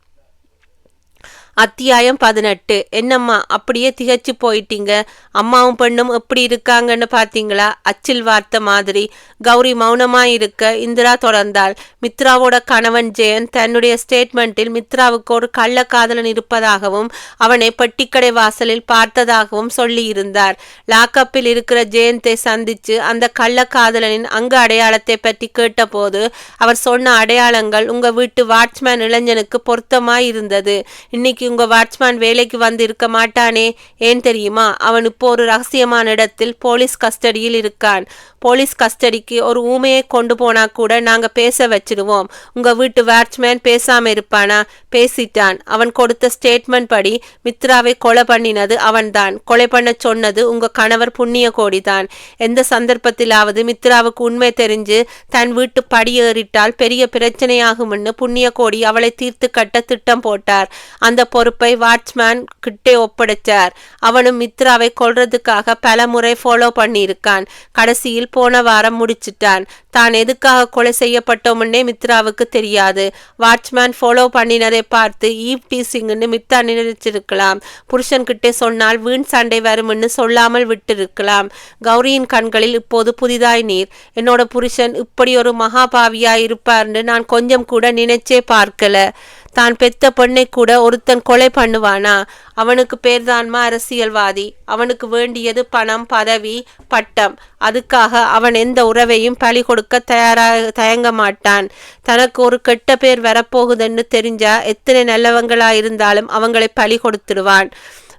Speaker 1: அத்தியாயம் 18. என்னம்மா அப்படியே திகச்சு போயிட்டீங்க? அம்மாவும் பெண்ணும் எப்படி இருக்காங்கன்னு பார்த்தீங்களா? அச்சில் வார்த்த மாதிரி. கௌரி மௌனமாயிருக்க இந்திரா தொடர்ந்தாள். மித்ராவோட கணவன் ஜெயன் தன்னுடைய ஸ்டேட்மெண்ட்டில் மித்ராவுக்கு ஒரு கள்ளக்காதலன் இருப்பதாகவும் அவனை பெட்டிக்கடை வாசலில் பார்த்ததாகவும் சொல்லியிருந்தார். லாக்கப்பில் இருக்கிற ஜெயந்தை சந்திச்சு அந்த கள்ளக்காதலனின் அங்கு அடையாளத்தை பற்றி கேட்டபோது அவர் சொன்ன அடையாளங்கள் உங்க வீட்டு வாட்ச்மேன் இளைஞனுக்கு பொருத்தமாய் இருந்தது. இன்னைக்கு உங்க வாட்ச்மேன் வேலைக்கு வந்து இருக்க மாட்டானே. ஏன் தெரியுமா? அவன் இப்போ ஒரு ரகசியமான இடத்தில் போலீஸ் கஸ்டடியில் இருக்கான். போலீஸ் கஸ்டடிக்கு ஒரு ஊமையை கொண்டு போனா கூட நாங்க பேச வச்சிடுவோம். உங்க வீட்டு வாட்ச்மேன் பேசாம இருப்பானா? பேசிட்டான். அவன் கொடுத்த ஸ்டேட்மெண்ட் படி மித்ராவை கொலை பண்ணினது அவன்தான். கொலை பண்ண சொன்னது உங்க கணவர் புண்ணிய கோடிதான். எந்த சந்தர்ப்பத்திலாவது மித்ராவுக்கு உண்மை தெரிஞ்சு தன் வீட்டு படியேறிட்டால் பெரிய பிரச்சனையாகும்னு புண்ணிய கோடி அவளை தீர்த்து கட்ட திட்டம் போட்டார். அந்த பொறுப்பை வாட்ச்மேன் கிட்டே ஒப்படைச்சார். அவனும் மித்ராவை கொல்றதுக்காக பல முறை ஃபாலோ பண்ணியிருக்கான். கடைசியில் போன வாரம் முடிச்சிட்டான். தான் எதுக்காக கொலை செய்யப்பட்டோம்னே மித்ராவுக்கு தெரியாது. வாட்ச்மேன் ஃபாலோ பண்ணினதை பார்த்து ஈவ் டீசிங்னு மித்ரா நினைச்சிருக்கலாம். புருஷன் கிட்டே சொன்னால் வீண் சண்டை வரும்னு சொல்லாமல் விட்டிருக்கலாம். கௌரியின் கண்களில் இப்போது புதிதாய் நீர். என்னோட புருஷன் இப்படி ஒரு மகாபாவியாய் இருப்பார்னு நான் கொஞ்சம் கூட நினைச்சே பார்க்கல. தான் பெத்த பெண்ணை கூட ஒருத்தன் கொலை பண்ணுவானா? அவனுக்கு பேர்தான்மா அரசியல்வாதி. அவனுக்கு வேண்டியது பணம், பதவி, பட்டம். அதுக்காக அவன் எந்த உறவையும் பலி கொடுக்க தயங்க மாட்டான். தனக்கு ஒரு கெட்ட பேர் வரப்போகுதுன்னு தெரிஞ்சா எத்தனை நல்லவங்களா இருந்தாலும் அவங்களை பலி கொடுத்துடுவான்.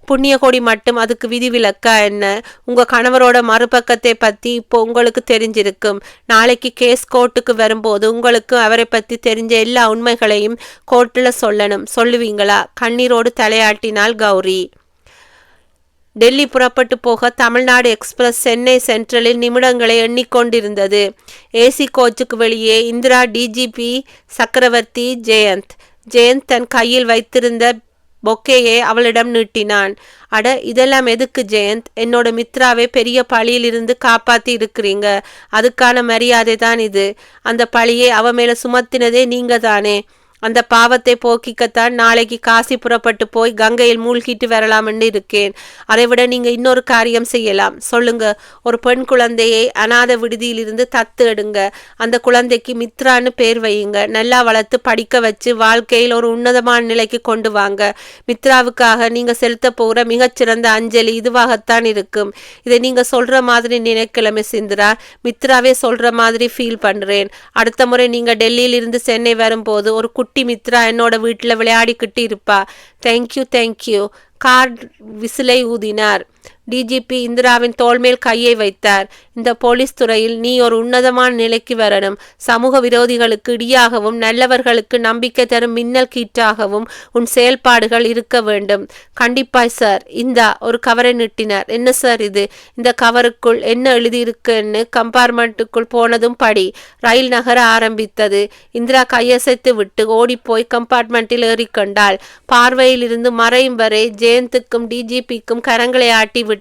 Speaker 1: புண்ணியகோடி மட்டும் அதுக்கு விதிவிலக்கா என்ன? உங்க கணவரோட மறுபக்கத்தை பத்தி இப்போ உங்களுக்கு தெரிஞ்சிருக்கும். நாளைக்கு கேஸ் கோர்ட்டுக்கு வரும்போது உங்களுக்கு அவரை பத்தி தெரிஞ்ச எல்லா உண்மைகளையும் கோர்ட்டில் சொல்லணும். சொல்லுவீங்களா? கண்ணீரோடு தலையாட்டினாள் கௌரி. டெல்லி புறப்பட்டு போக தமிழ்நாடு எக்ஸ்பிரஸ் சென்னை சென்ட்ரலில் நிமிடங்களை எண்ணிக்கொண்டிருந்தது. ஏசி கோச்சுக்கு வெளியே இந்திரா, டிஜிபி சக்கரவர்த்தி, ஜெயந்த் தன் கையில் வைத்திருந்த பொக்கேயை அவளிடம் நீட்டினான். அட, இதெல்லாம் எதுக்கு ஜெயந்த்? என்னோட மித்ராவை பெரிய பழியிலிருந்து காப்பாத்தி இருக்கிறீங்க. அதுக்கான மரியாதை தான் இது. அந்த பழியை அவ மேல சுமத்தினதே நீங்க தானே. அந்த பாவத்தை போக்கிக்கத்தான் நாளைக்கு காசி புறப்பட்டு போய் கங்கையில் மூழ்கிட்டு வரலாம்னு இருக்கேன். அதை விட நீங்க இன்னொரு காரியம் செய்யலாம். சொல்லுங்க. ஒரு பெண் குழந்தையை அநாத விடுதியிலிருந்து தத்து எடுங்க. அந்த குழந்தைக்கு மித்ரான்னு பேர் வையுங்க. நல்லா வளர்த்து படிக்க வச்சு வாழ்க்கையில் ஒரு உன்னதமான நிலைக்கு கொண்டு வாங்க. மித்ராவுக்காக நீங்க செலுத்த போகிற மிகச்சிறந்த அஞ்சலி இதுவாகத்தான் இருக்கும். இதை நீங்க சொல்ற மாதிரி நினைக்கலமே சிந்திரா. மித்ராவே சொல்ற மாதிரி ஃபீல் பண்றேன். அடுத்த முறை நீங்க டெல்லியில் இருந்து சென்னை வரும்போது ஒரு குட்டி மித்ரா என்னோட வீட்டில் விளையாடிக்கிட்டு இருப்பா. தேங்க்யூ. கார் விசிலை ஊதினார். டிஜிபி இந்திராவின் தோள்மேல் கையை வைத்தார். இந்த போலீஸ் துறையில் நீ ஒரு உன்னதமான நிலைக்கு வரணும். சமூக விரோதிகளுக்கு இடியாகவும் நல்லவர்களுக்கு நம்பிக்கை தரும் மின்னல் கீற்றாகவும் உன் செயல்பாடுகள் இருக்க வேண்டும். கண்டிப்பாய் சார். இந்தா ஒரு கவரை நீட்டினார். என்ன சார் இது? இந்த கவருக்குள் என்ன எழுதியிருக்குன்னு கம்பார்ட்மெண்ட்டுக்குள் போனதும் படி. ரயில் நகர ஆரம்பித்தது. இந்திரா கையசைத்து விட்டு ஓடிப்போய் கம்பார்ட்மெண்ட்டில் ஏறிக்கொண்டாள். பார்வையில் இருந்து மறையும் வரை ஜெயந்துக்கும் டிஜிபிக்கும் கரங்களை ஆட்டி விட்டு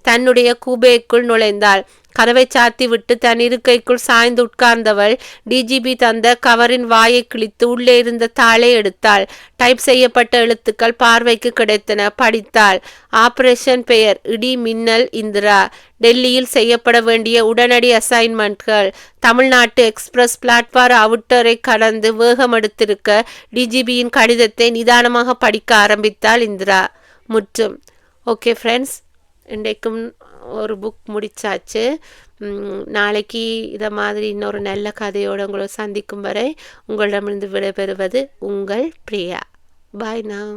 Speaker 1: தன்னுடைய கூபேக்குள் நுழைந்தாள். கதவை சாத்தி விட்டு தன் இருக்கைக்குள் சாய்ந்து உட்கார்ந்தவள் டிஜிபி தந்த கவரின் வாயை கிழித்து உள்ளே இருந்த தாளை எடுத்தாள். டைப் செய்யப்பட்ட எழுத்துக்கள் பார்வைக்கு கிடைத்தன. படித்தாள். ஆபரேஷன் பெயர் இடி மின்னல் இந்திரா. டெல்லியில் செய்யப்பட வேண்டிய உடனடி அசைன்மெண்ட்கள். தமிழ்நாட்டு எக்ஸ்பிரஸ் பிளாட்பார் அவுட்டரை கடந்து வேகம் எடுத்திருக்க டிஜிபியின் கடிதத்தை நிதானமாக படிக்க ஆரம்பித்தாள் இந்திரா. முற்றும். ஓகே ஃப்ரெண்ட்ஸ், இன்றைக்கும் ஒரு புக் முடிச்சாச்சு. நாளைக்கு இதை மாதிரி இன்னொரு நல்ல கதையோடு உங்களை சந்திக்கும் வரை உங்களிடமிருந்து விடைபெறுவது உங்கள் பிரியா. பாய் now.